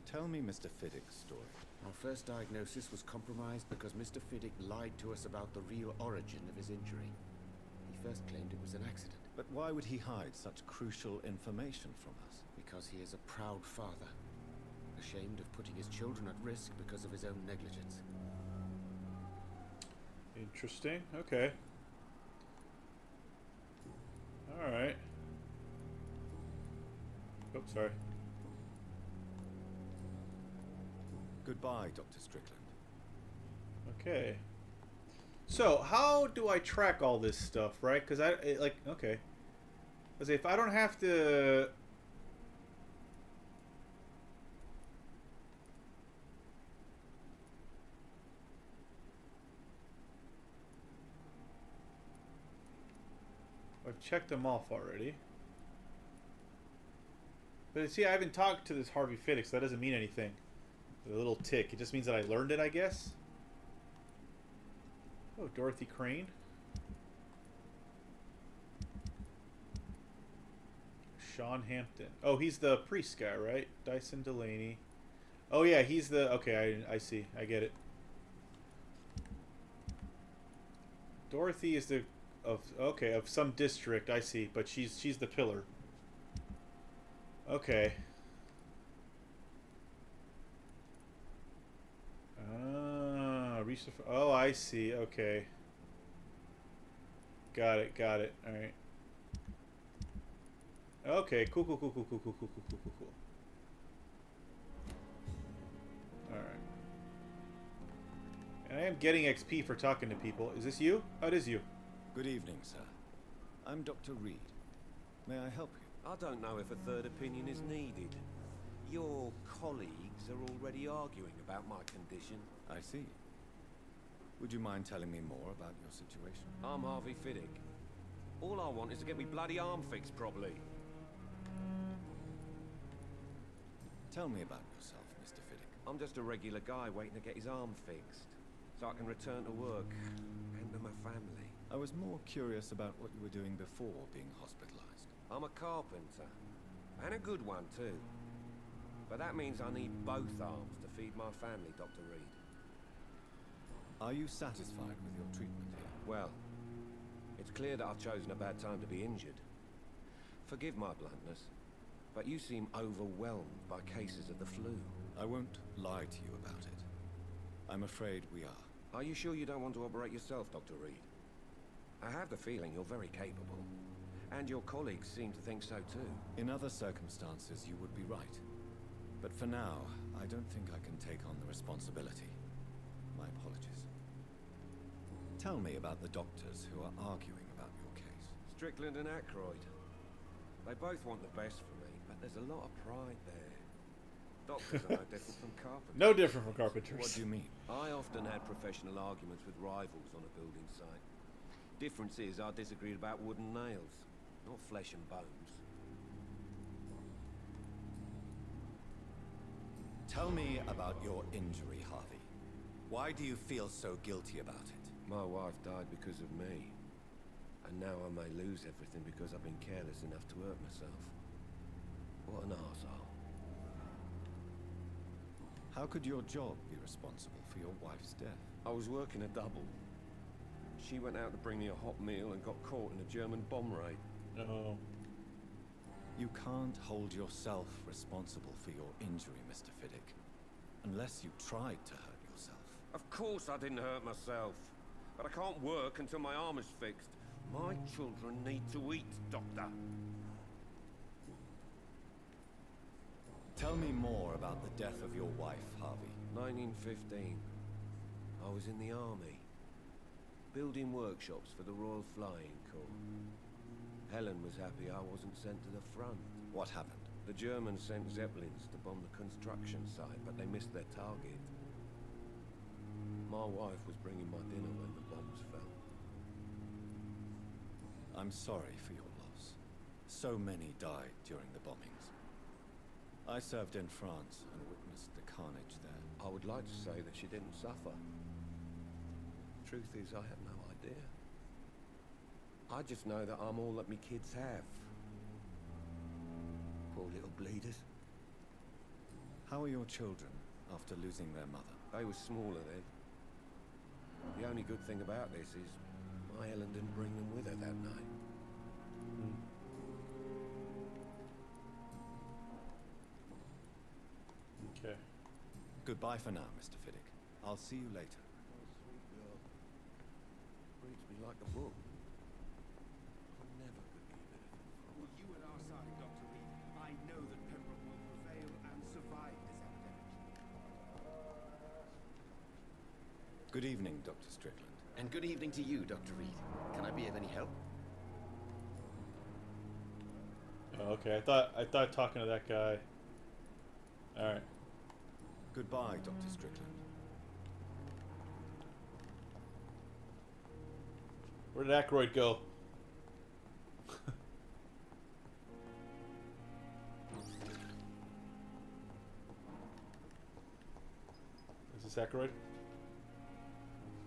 Tell me Mr. Fiddick's story. Our first diagnosis was compromised because Mr. Fiddick lied to us about the real origin of his injury. He first claimed it was an accident. But why would he hide such crucial information from us? Because he is a proud father, ashamed of putting his children at risk because of his own negligence. Interesting. Okay. Alright. Oh, sorry. Goodbye, Dr. Strickland. Okay. So, how do I track all this stuff, right? Because okay. Let's say if I don't have to... I've checked them off already. But see, I haven't talked to this Harvey Fiddick, so that doesn't mean anything. The little tick. It just means that I learned it, I guess. Oh, Dorothy Crane. Sean Hampton. Oh, he's the priest guy, right? Dyson Delaney. Oh, yeah, he's the... Okay, I see. I get it. Dorothy is the... of some district, I see. But she's the pillar. Okay. Oh, I see. Okay. Got it. All right. Okay. Cool. All right. And I am getting XP for talking to people. Is this you? Oh, it is you. Good evening, sir. I'm Dr. Reed. May I help you? I don't know if a third opinion is needed. Your colleagues are already arguing about my condition. I see. Would you mind telling me more about your situation? I'm Harvey Fiddick. All I want is to get me bloody arm fixed properly. Tell me about yourself, Mr. Fiddick. I'm just a regular guy waiting to get his arm fixed, so I can return to work and to my family. I was more curious about what you were doing before being hospitalized. I'm a carpenter, and a good one too. But that means I need both arms to feed my family, Dr. Reed. Are you satisfied with your treatment here? Well, it's clear that I've chosen a bad time to be injured. Forgive my bluntness, but you seem overwhelmed by cases of the flu. I won't lie to you about it. I'm afraid we are. Are you sure you don't want to operate yourself, Dr. Reed? I have the feeling you're very capable, and your colleagues seem to think so too. In other circumstances, you would be right. But for now, I don't think I can take on the responsibility. My apologies. Tell me about the doctors who are arguing about your case. Strickland and Ackroyd. They both want the best for me, but there's a lot of pride there. Doctors are no different from carpenters. No different from carpenters. What do you mean? I often had professional arguments with rivals on a building site. Difference is I disagreed about wood and nails, not flesh and bones. Tell me about your injury, Harvey. Why do you feel so guilty about it? My wife died because of me. And now I may lose everything because I've been careless enough to hurt myself. What an arsehole. How could your job be responsible for your wife's death? I was working a double. She went out to bring me a hot meal and got caught in a German bomb raid. Oh. You can't hold yourself responsible for your injury, Mr. Fiddick. Unless you tried to hurt yourself. Of course I didn't hurt myself. But I can't work until my arm is fixed. My children need to eat, Doctor. Tell me more about the death of your wife, Harvey. 1915. I was in the army. Building workshops for the Royal Flying Corps. Helen was happy I wasn't sent to the front. What happened? The Germans sent Zeppelins to bomb the construction site, but they missed their target. My wife was bringing my dinner when the bombs fell. I'm sorry for your loss. So many died during the bombings. I served in France and witnessed the carnage there. I would like to say that she didn't suffer. Truth is, I have no idea. I just know that I'm all that me kids have. Poor little bleeders. How are your children after losing their mother? They were smaller then. The only good thing about this is my Helen didn't bring them with her that night. Okay. Goodbye for now, Mr. Fiddick. I'll see you later. Sweet girl. Reads me like a book. I never could give anything from her. You at our side, Dr. Reed. I know that Pembroke will prevail and survive this epidemic. Good evening, Dr. Strickland. And good evening to you, Dr. Reed. Can I be of any help? Oh, okay, I thought talking to that guy. All right. Goodbye, Dr. Strickland. Where did Aykroyd go? Is this Aykroyd?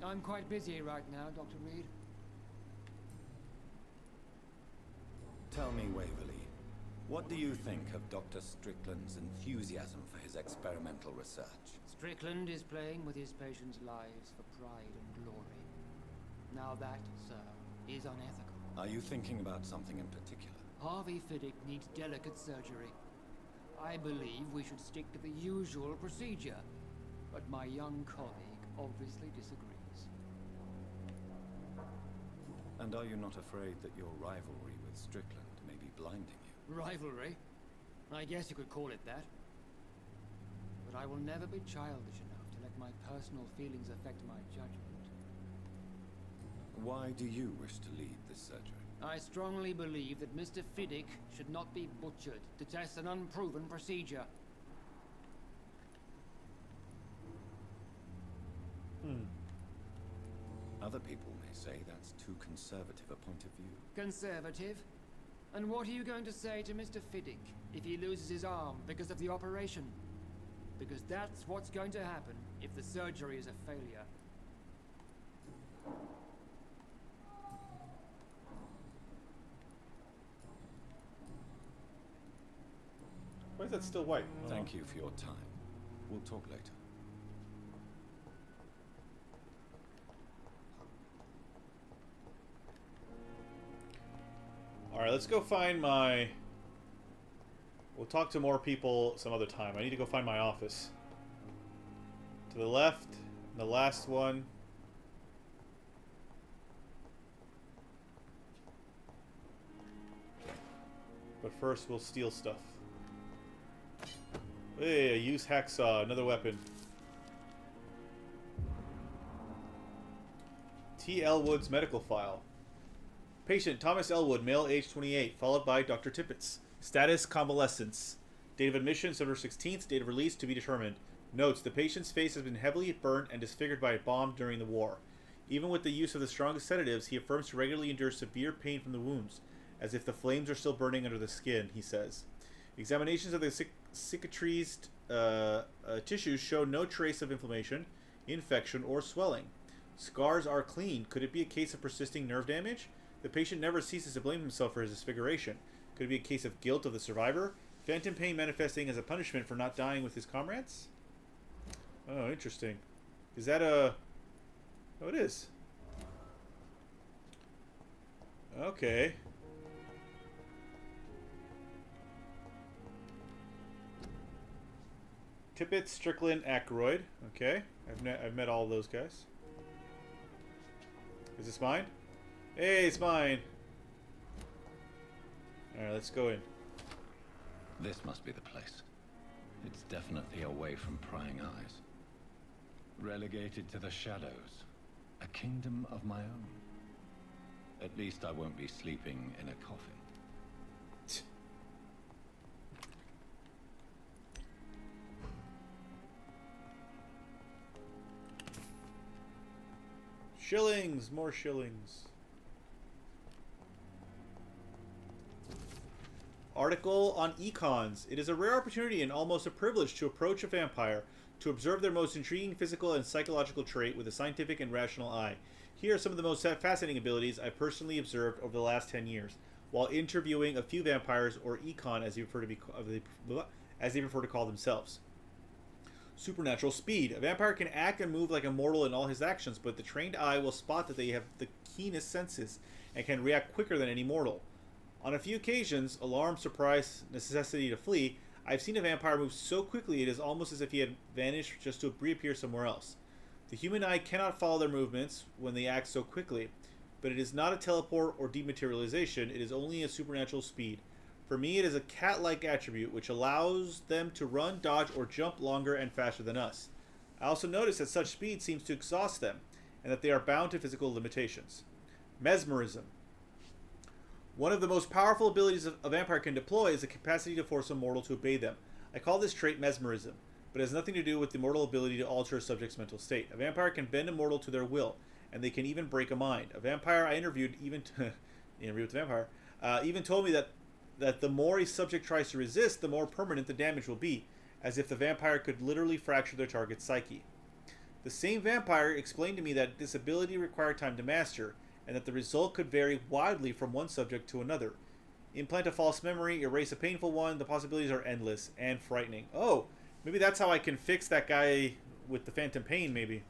I'm quite busy right now, Dr. Reed. Tell me, Waverly, what do you think of Dr. Strickland's enthusiasm for his experimental research? Strickland is playing with his patients' lives for pride and glory. Now that, sir, is unethical. Are you thinking about something in particular? Harvey Fiddick needs delicate surgery. I believe we should stick to the usual procedure, but my young colleague obviously disagrees. And are you not afraid that your rivalry with Strickland may be blinding you? Rivalry? I guess you could call it that. But I will never be childish enough to let my personal feelings affect my judgment. Why do you wish to lead this surgery? I strongly believe that Mr. Fiddick should not be butchered to test an unproven procedure. Other people may say that's too conservative a point of view. Conservative? And what are you going to say to Mr. Fiddick if he loses his arm because of the operation? Because that's what's going to happen if the surgery is a failure. Why is that still white? Thank you for your time. We'll talk later. Alright, let's go find my... We'll talk to more people some other time. I need to go find my office. To the left, the last one. But first, we'll steal stuff. Hey, use hacksaw, another weapon. T. Elwood's medical file. Patient Thomas Elwood, male, age 28, followed by Dr. Tippett. Status convalescence. Date of admission September 16th. Date of release to be determined. Notes: the patient's face has been heavily burnt and disfigured by a bomb during the war. Even with the use of the strongest sedatives, he affirms to regularly endure severe pain from the wounds, as if the flames are still burning under the skin, he says. Examinations of the cicatrized tissues show no trace of inflammation, infection, or swelling. Scars are clean. Could it be a case of persisting nerve damage? The patient never ceases to blame himself for his disfiguration. Could it be a case of guilt of the survivor? Phantom pain manifesting as a punishment for not dying with his comrades? Oh, interesting. Is that a... Oh, it is. Okay. Tippett, Strickland, Ackroyd. Okay, I've met all of those guys. Is this mine? Hey, it's mine. Alright, let's go in. This must be the place. It's definitely away from prying eyes. Relegated to the shadows. A kingdom of my own. At least I won't be sleeping in a coffin. Shillings! More shillings. Article on econs. It is a rare opportunity and almost a privilege to approach a vampire, to observe their most intriguing physical and psychological trait with a scientific and rational eye. Here are some of the most fascinating abilities I've personally observed over the last 10 years, while interviewing a few vampires, or econ as they prefer to call themselves. Supernatural speed. A vampire can act and move like a mortal in all his actions, but the trained eye will spot that they have the keenest senses and can react quicker than any mortal. On a few occasions, alarm, surprise, necessity to flee, I've seen a vampire move so quickly it is almost as if he had vanished just to reappear somewhere else. The human eye cannot follow their movements when they act so quickly, but it is not a teleport or dematerialization, it is only a supernatural speed. For me, it is a cat-like attribute which allows them to run, dodge, or jump longer and faster than us. I also notice that such speed seems to exhaust them, and that they are bound to physical limitations. Mesmerism. One of the most powerful abilities a vampire can deploy is the capacity to force a mortal to obey them. I call this trait mesmerism, but it has nothing to do with the mortal ability to alter a subject's mental state. A vampire can bend a mortal to their will, and they can even break a mind. A vampire I interviewed even told me that the more a subject tries to resist, the more permanent the damage will be, as if the vampire could literally fracture their target's psyche. The same vampire explained to me that this ability required time to master, and that the result could vary widely from one subject to another. Implant a false memory, erase a painful one, the possibilities are endless and frightening. Oh, maybe that's how I can fix that guy with the phantom pain, maybe.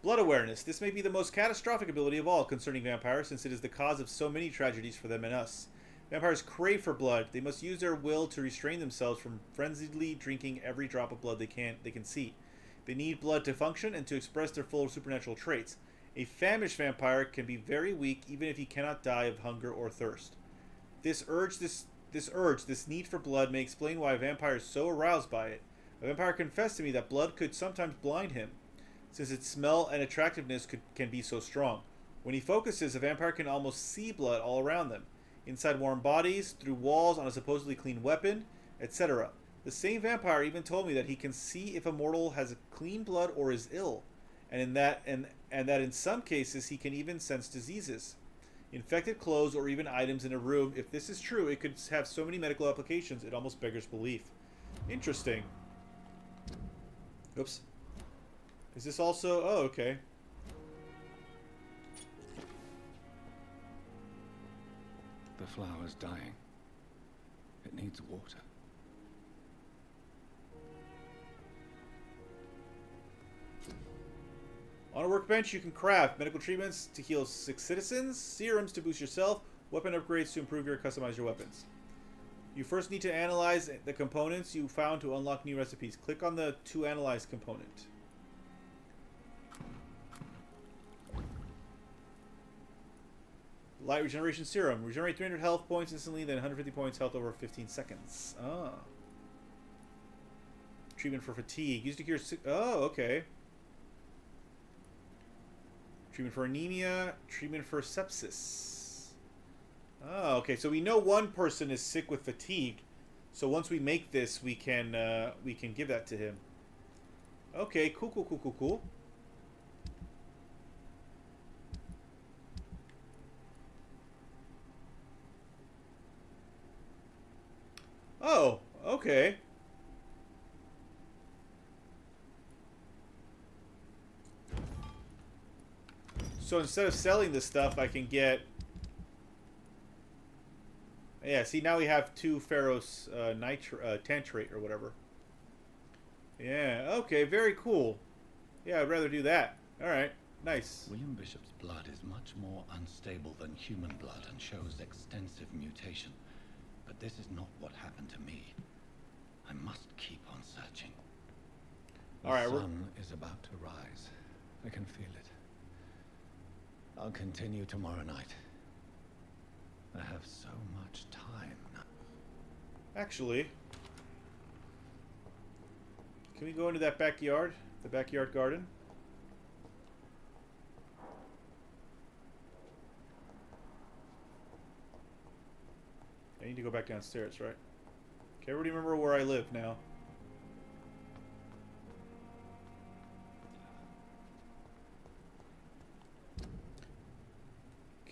Blood awareness. This may be the most catastrophic ability of all concerning vampires, since it is the cause of so many tragedies for them and us. Vampires crave for blood. They must use their will to restrain themselves from frenziedly drinking every drop of blood they can see. They need blood to function and to express their full supernatural traits. A famished vampire can be very weak even if he cannot die of hunger or thirst. This need for blood may explain why a vampire is so aroused by it. A vampire confessed to me that blood could sometimes blind him, since its smell and attractiveness can be so strong. When he focuses, a vampire can almost see blood all around them, inside warm bodies, through walls, on a supposedly clean weapon, etc. The same vampire even told me that he can see if a mortal has clean blood or is ill, and that in some cases he can even sense diseases, infected clothes, or even items in a room. If this is true, it could have so many medical applications it almost beggars belief. Interesting. Oops. Is this also... Oh, okay. The flower's dying. It needs water. On a workbench, you can craft medical treatments to heal 6 citizens, serums to boost yourself, weapon upgrades to improve your customize your weapons. You first need to analyze the components you found to unlock new recipes. Click on the to analyze component. Light regeneration serum. Regenerate 300 health points instantly, then 150 points health over 15 seconds. Ah. Treatment for fatigue. Used to cure... Oh, okay. Treatment for anemia. Treatment for sepsis. Oh, okay. So we know one person is sick with fatigue. So once we make this, we can give that to him. Okay, cool. Oh, okay. So instead of selling this stuff, I can get... Yeah, see, now we have 2 ferrous tantrate or whatever. Yeah, okay, very cool. Yeah, I'd rather do that. Alright, nice. William Bishop's blood is much more unstable than human blood and shows extensive mutation. But this is not what happened to me. I must keep on searching. All right, the sun is about to rise. I can feel it. I'll continue tomorrow night. I have so much time now. Actually, can we go into that backyard? The backyard garden? I need to go back downstairs, right? Okay, everybody remember where I live now.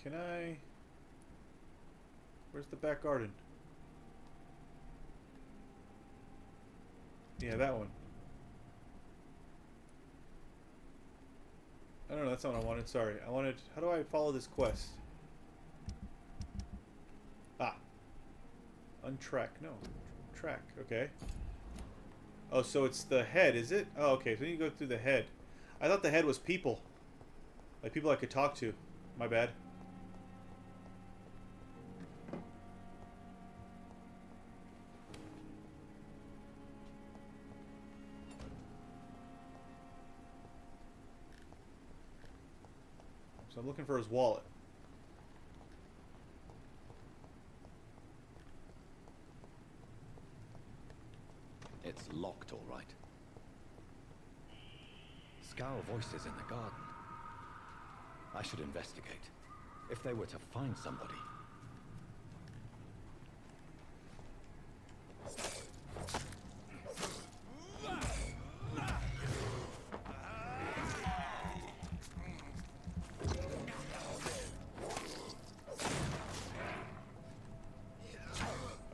Can I... Where's the back garden? Yeah, that one. I don't know, that's not what I wanted. Sorry. I wanted... How do I follow this quest? Ah. Untrack. No. Track. Okay. Oh, so it's the head, is it? Oh, okay. So we need to go through the head. I thought the head was people. Like people I could talk to. My bad. So I'm looking for his wallet. It's locked, all right. Scowl voices in the garden. I should investigate. If they were to find somebody.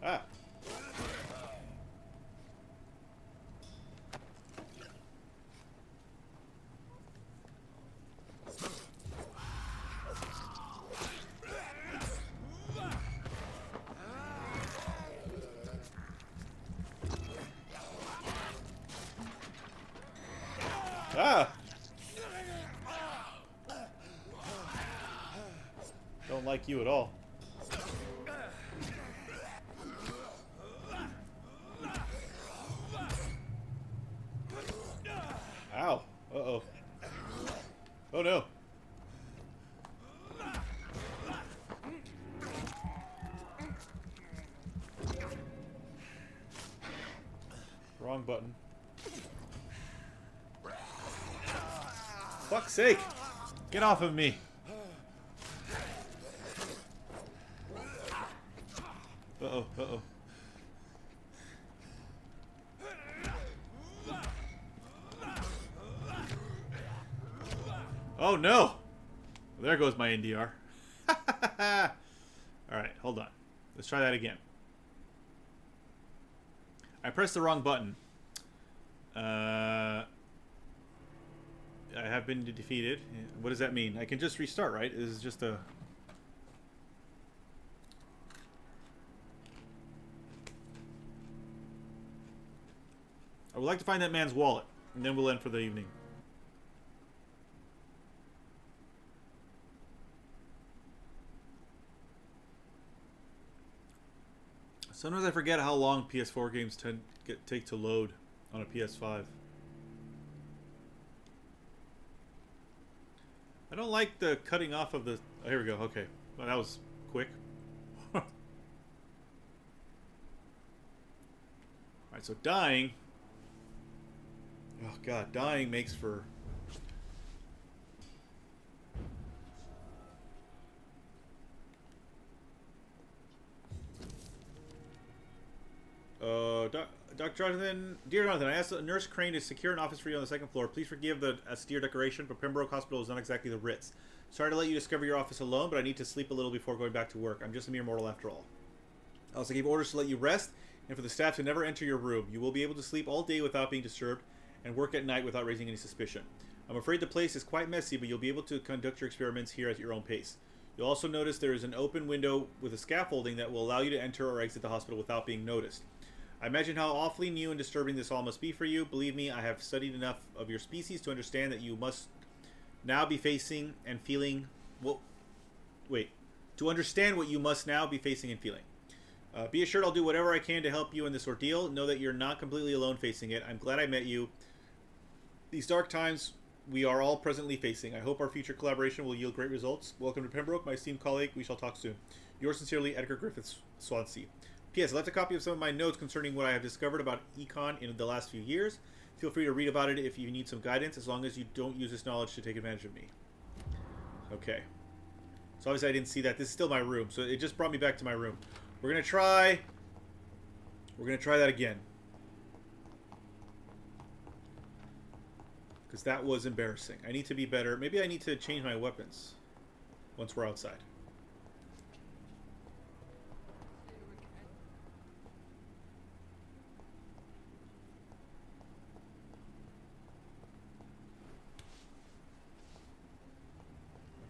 Ah. Ah! Don't like you at all. Ow. Uh-oh. Oh no. Wrong button. Fuck's sake! Get off of me! Uh-oh, uh-oh. Oh no! Well, there goes my NDR. Alright, hold on. Let's try that again. I pressed the wrong button. I have been defeated. What does that mean? I can just restart, right? This is just a... I would like to find that man's wallet, and then we'll end for the evening. Sometimes I forget how long PS4 games take to load on a PS5. I don't like the cutting off of the... Oh, here we go. Okay. Well, that was quick. Alright, so dying... Oh, God. Dying makes for... Dr. Jonathan, dear Jonathan, I asked Nurse Crane to secure an office for you on the second floor. Please forgive the austere decoration, but Pembroke Hospital is not exactly the Ritz. Sorry to let you discover your office alone, but I need to sleep a little before going back to work. I'm just a mere mortal after all. I also gave orders to let you rest, and for the staff to never enter your room. You will be able to sleep all day without being disturbed, and work at night without raising any suspicion. I'm afraid the place is quite messy, but you'll be able to conduct your experiments here at your own pace. You'll also notice there is an open window with a scaffolding that will allow you to enter or exit the hospital without being noticed. I imagine how awfully new and disturbing this all must be for you. Believe me, I have studied enough of your species to understand that you must now be facing and feeling... Well, wait. To understand what you must now be facing and feeling. Be assured I'll do whatever I can to help you in this ordeal. Know that you're not completely alone facing it. I'm glad I met you. these dark times we are all presently facing. I hope our future collaboration will yield great results. Welcome to Pembroke, my esteemed colleague. We shall talk soon. Yours sincerely, Edgar Griffiths, Swansea. P.S. I left a copy of some of my notes concerning what I have discovered about econ in the last few years. Feel free to read about it if you need some guidance, as long as you don't use this knowledge to take advantage of me. Okay. So obviously I didn't see that. This is still my room, so it just brought me back to my room. We're gonna try that again. Because that was embarrassing. I need to be better. Maybe I need to change my weapons once we're outside.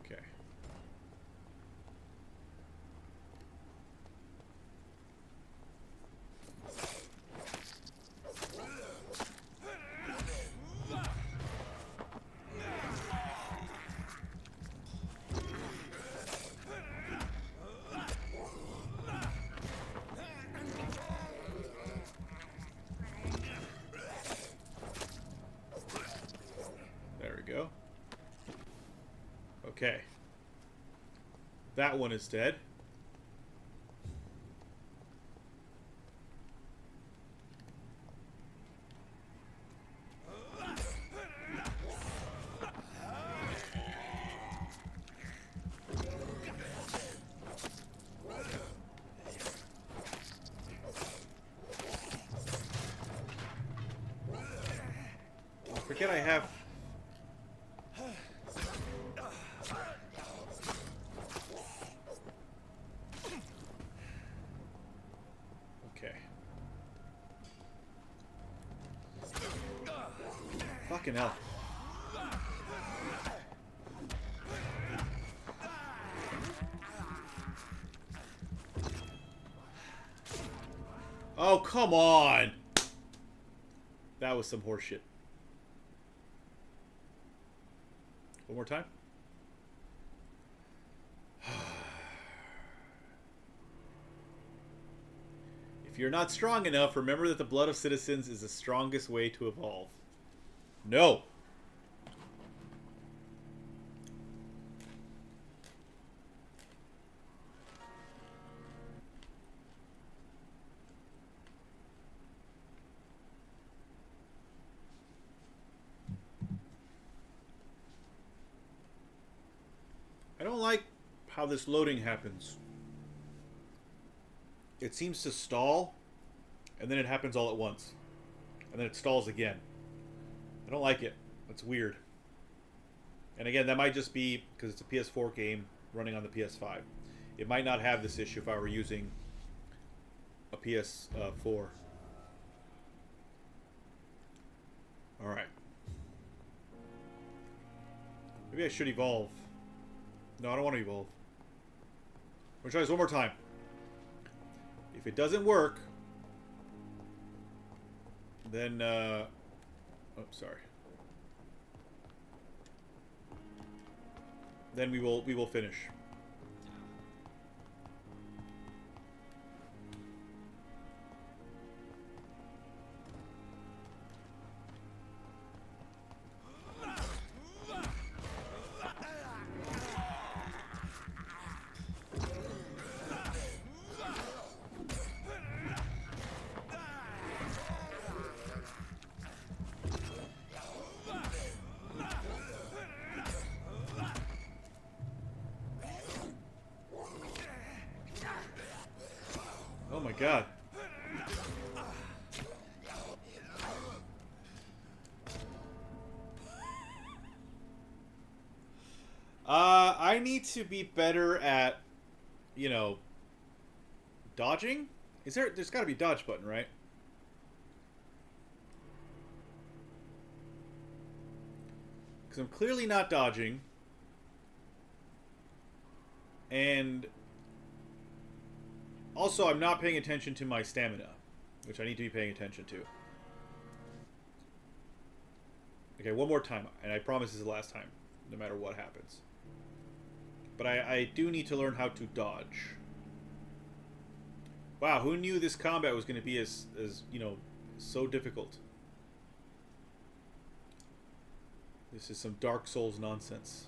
Okay. Go. Okay. That one is dead. I forget I have... Fucking hell. Oh, come on. That was some horseshit. One more time. If you're not strong enough, remember that the blood of citizens is the strongest way to evolve. No. I don't like how this loading happens. It seems to stall, and then it happens all at once. And then it stalls again. I don't like it. It's weird. And again, that might just be because it's a PS4 game running on the PS5. It might not have this issue if I were using a PS4. Alright. Maybe I should evolve. No, I don't want to evolve. I'm going to try this one more time. If it doesn't work, then, oh, sorry. Then we will finish. Oh my god. I need to be better at, you know, dodging? There's gotta be a dodge button, right? Because I'm clearly not dodging. And also, I'm not paying attention to my stamina, which I need to be paying attention to. Okay, one more time, and I promise this is the last time, no matter what happens. But I do need to learn how to dodge. Wow, who knew this combat was going to be as you know, so difficult? This is some Dark Souls nonsense.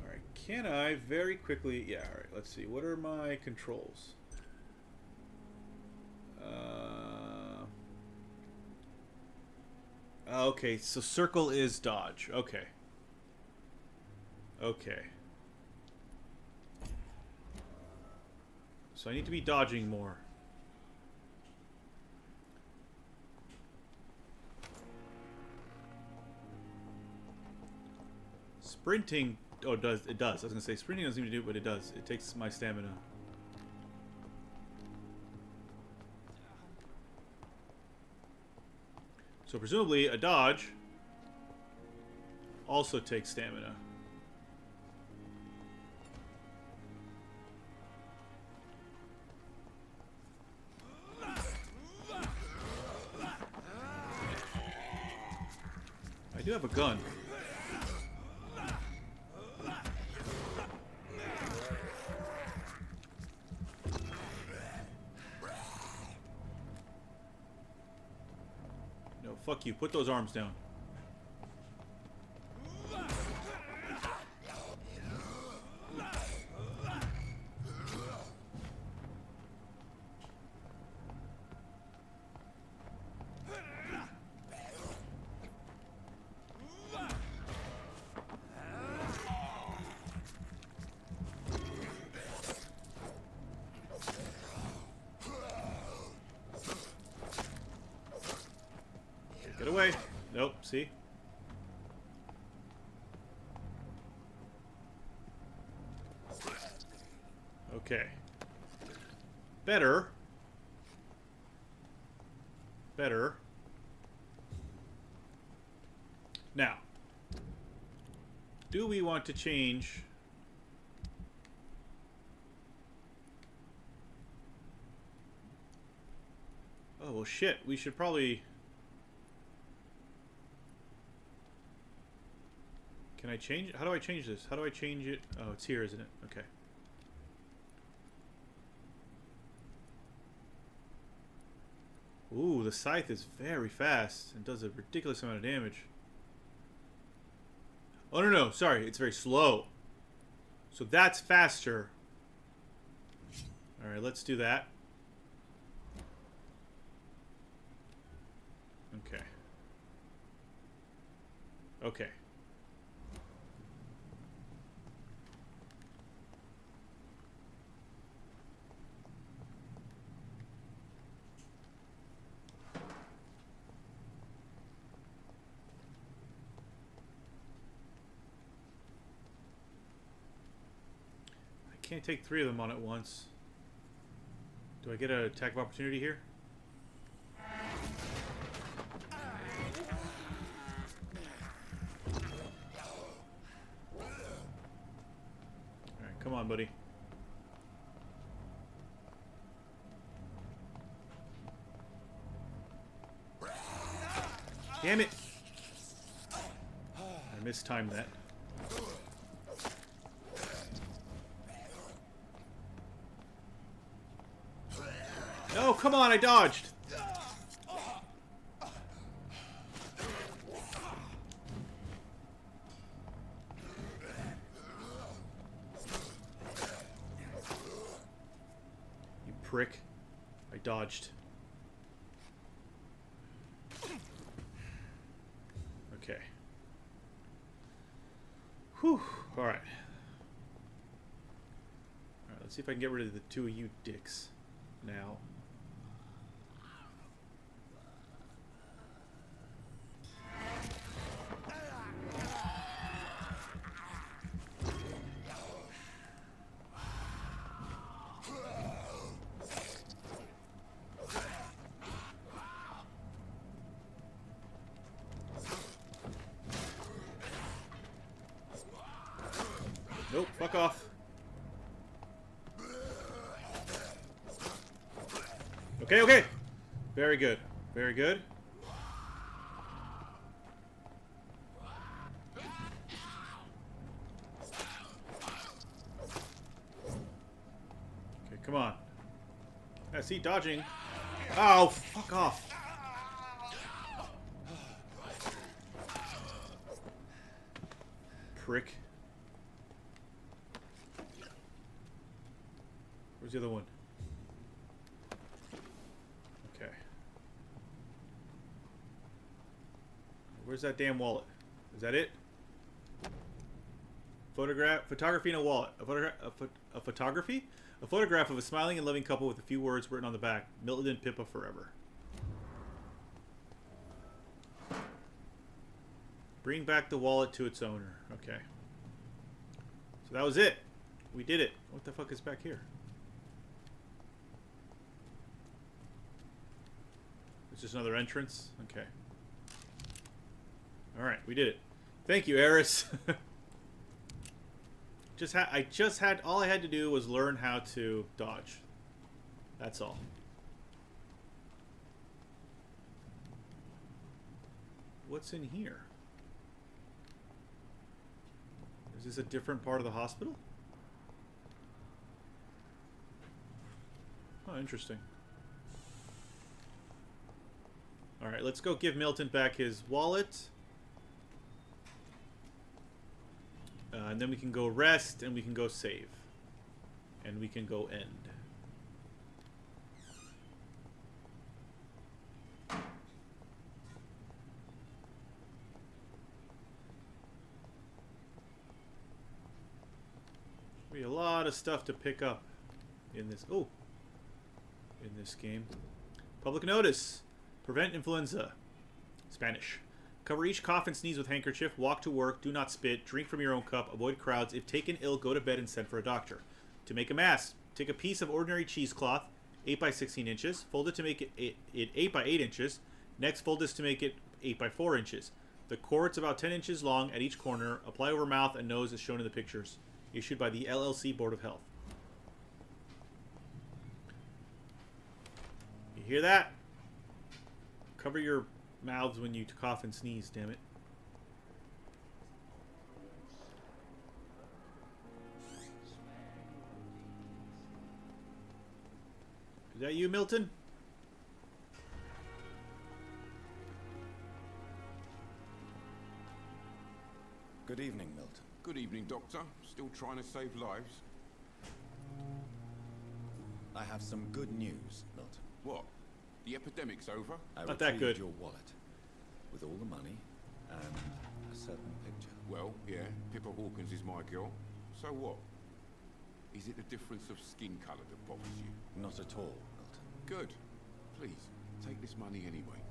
Alright, can I very quickly... Yeah, alright, let's see. What are my controls? Okay, so circle is dodge. Okay. Okay. So I need to be dodging more. Sprinting... Oh, it does. I was going to say, sprinting doesn't seem to do it, but it does. It takes my stamina. So presumably a dodge also takes stamina. I do have a gun. Fuck you. Put those arms down. Get away. Nope, see? Okay. Better. Better. Now, do we want to change... Oh, well, shit. We should probably... Can I change it? How do I change this? How do I change it? Oh, it's here, isn't it? Okay. Ooh, the scythe is very fast and does a ridiculous amount of damage. Oh, no, no. Sorry. It's very slow. So that's faster. Alright, let's do that. Okay. Okay. Can't take 3 of them on at once. Do I get an attack of opportunity here? Alright, come on, buddy. Damn it! I mistimed that. No, come on, I dodged. You prick. I dodged. Okay. Whew. All right. All right, let's see if I can get rid of the 2 of you dicks now. Nope, fuck off. Okay, okay. Very good. Very good. Come on. I see dodging. Oh, fuck off. Prick. Where's the other one? Okay. Where's that damn wallet? Is that it? Photography in a wallet. A photography? A photograph of a smiling and loving couple with a few words written on the back. Milton and Pippa forever. Bring back the wallet to its owner. Okay. So that was it. We did it. What the fuck is back here? It's just another entrance? Okay. Alright, we did it. Thank you, Eris. All I had to do was learn how to dodge. That's all. What's in here? Is this a different part of the hospital? Oh, interesting. Alright, let's go give Milton back his wallet. And then we can go rest, and we can go save. And we can go end. Be a lot of stuff to pick up in this. Oh, in this game. Public notice: prevent influenza. Spanish. Cover each cough and sneeze with handkerchief. Walk to work. Do not spit. Drink from your own cup. Avoid crowds. If taken ill, go to bed and send for a doctor. To make a mask, take a piece of ordinary cheesecloth, 8 by 16 inches. Fold it to make it 8 by 8 inches. Next, fold this to make it 8 by 4 inches. The cord's about 10 inches long at each corner. Apply over mouth and nose as shown in the pictures. Issued by the LLC Board of Health. You hear that? Cover your mouths when you cough and sneeze, damn it. Is that you, Milton? Good evening, Milton. Good evening, Doctor. Still trying to save lives? I have some good news, Milton. What? The epidemic's over? I Not that good. retrieved your wallet with all the money and a certain picture. Well, yeah, Pippa Hawkins is my girl. So what? Is it the difference of skin colour that bothers you? Not at all, Milton. Good. Please, take this money anyway.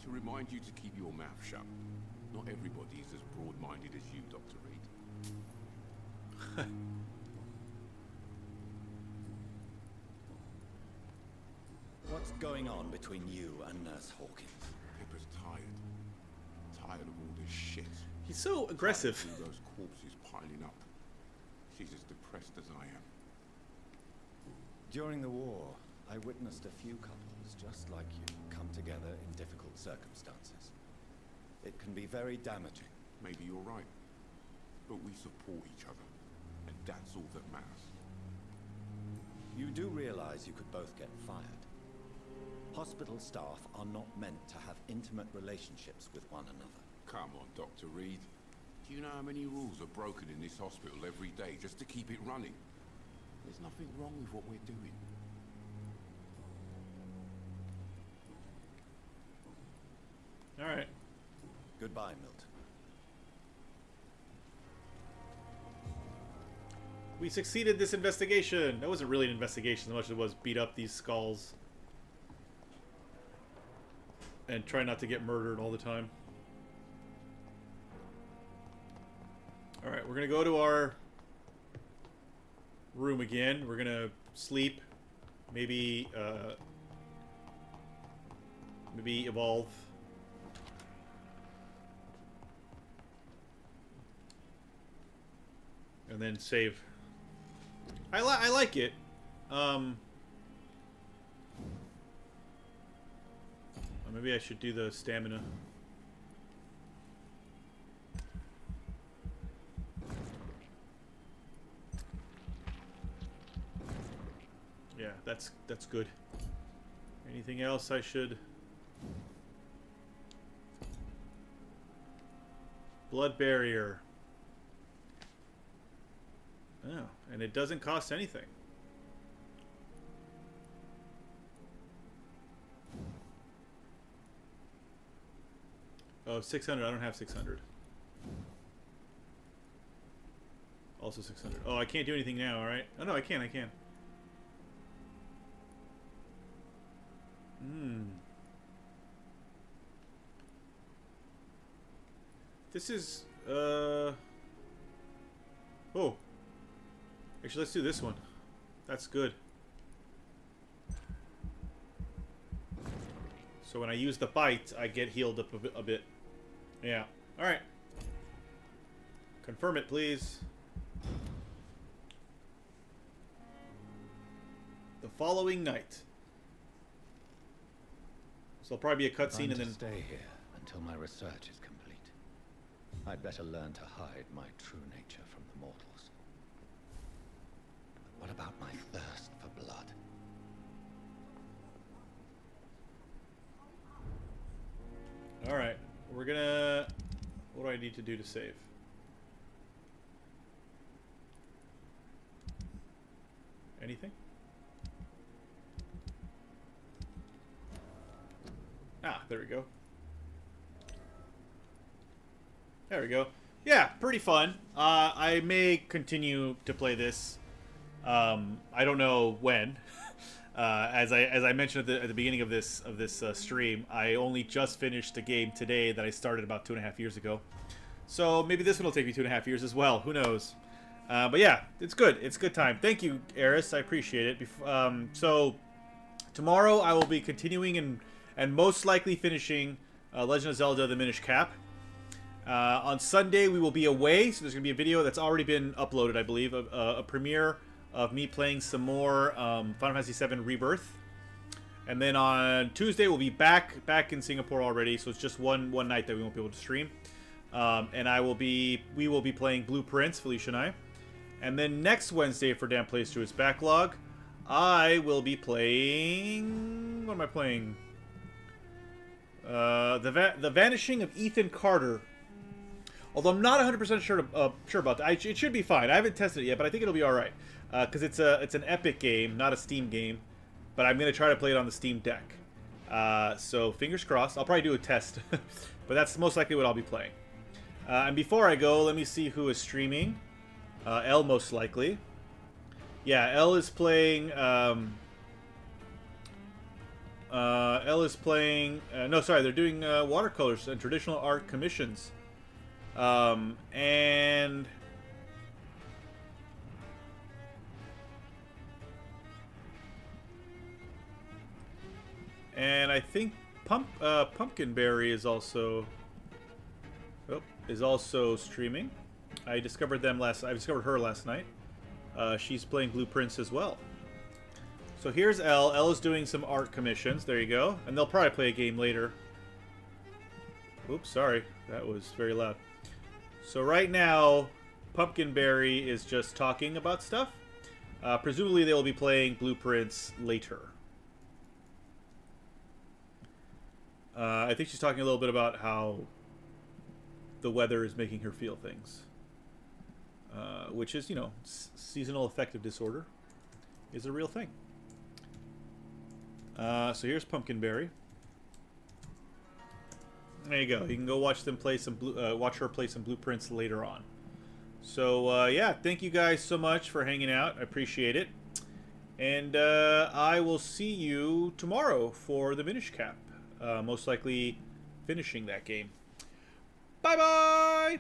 To remind you to keep your mouth shut. Not everybody is as broad-minded as you, Dr. Reed. What's going on between you and Nurse Hawkins? Pippa's tired. Tired of all this shit. He's so aggressive. Tired of all those corpses piling up. She's as depressed as I am. During the war, I witnessed a few couples just like you come together in difficult circumstances. It can be very damaging. Maybe you're right. But we support each other. And that's all that matters. You do realize you could both get fired. Hospital staff are not meant to have intimate relationships with one another. Come on, Dr. Reed. Do you know how many rules are broken in this hospital every day just to keep it running? There's nothing wrong with what we're doing. All right. Goodbye, Milton. We succeeded this investigation. That wasn't really an investigation as much as it was beat up these skulls. And try not to get murdered all the time. Alright, we're going to go to our room again. We're going to sleep. Maybe evolve. And then save. I like it. Maybe I should do the stamina. Yeah, that's good. Anything else I should... Blood barrier. Oh, and it doesn't cost anything. Oh, 600. I don't have 600. Also 600. Oh, I can't do anything now, alright? Oh, no, I can. This is, oh. Actually, let's do this one. That's good. So when I use the bite, I get healed up a bit. Yeah. Alright. Confirm it, please. The following night. So it'll probably be a cutscene and then... stay here until my research is complete. I'd better learn to hide my true nature from the mortals. But what about my thirst for blood? Alright, we're gonna... What do I need to do to save? Anything? Ah, there we go. There we go. Yeah, pretty fun. I may continue to play this. I don't know when. As I mentioned at the beginning of this stream, I only just finished a game today that I started about 2.5 years ago. So maybe this one will take me 2.5 years as well. Who knows? But yeah, it's good. It's a good time. Thank you, Eris. I appreciate it. So tomorrow I will be continuing and most likely finishing Legend of Zelda: The Minish Cap. On Sunday we will be away, so there's going to be a video that's already been uploaded, I believe, a premiere of me playing some more Final Fantasy VII Rebirth. And then on Tuesday we'll be back in Singapore already, so it's just one night that we won't be able to stream. And we will be playing Blueprints, Felicia and I. And then next Wednesday for Dan Plays Through his Backlog, I will be playing... What am I playing? The Vanishing of Ethan Carter. Although I'm not 100% sure about that. It should be fine. I haven't tested it yet, but I think it'll be alright. Because it's an Epic game, not a Steam game. But I'm going to try to play it on the Steam Deck. So fingers crossed. I'll probably do a test. But that's most likely what I'll be playing. And before I go, let me see who is streaming. L most likely. Yeah, L is playing... L is playing... no, sorry, they're doing watercolors and traditional art commissions. And I think Pumpkinberry is also streaming. I discovered her last night. She's playing Blueprints as well. So here's L. L is doing some art commissions. There you go. And they'll probably play a game later. Oops, sorry. That was very loud. So right now, Pumpkinberry is just talking about stuff. Presumably they will be playing Blueprints later. I think she's talking a little bit about how the weather is making her feel things. Which is, you know, seasonal affective disorder is a real thing. So here's Pumpkinberry. There you go. You can go watch them play some watch her play some Blueprints later on. So yeah, thank you guys so much for hanging out. I appreciate it. And I will see you tomorrow for the Minish Cap. Most likely finishing that game. Bye bye.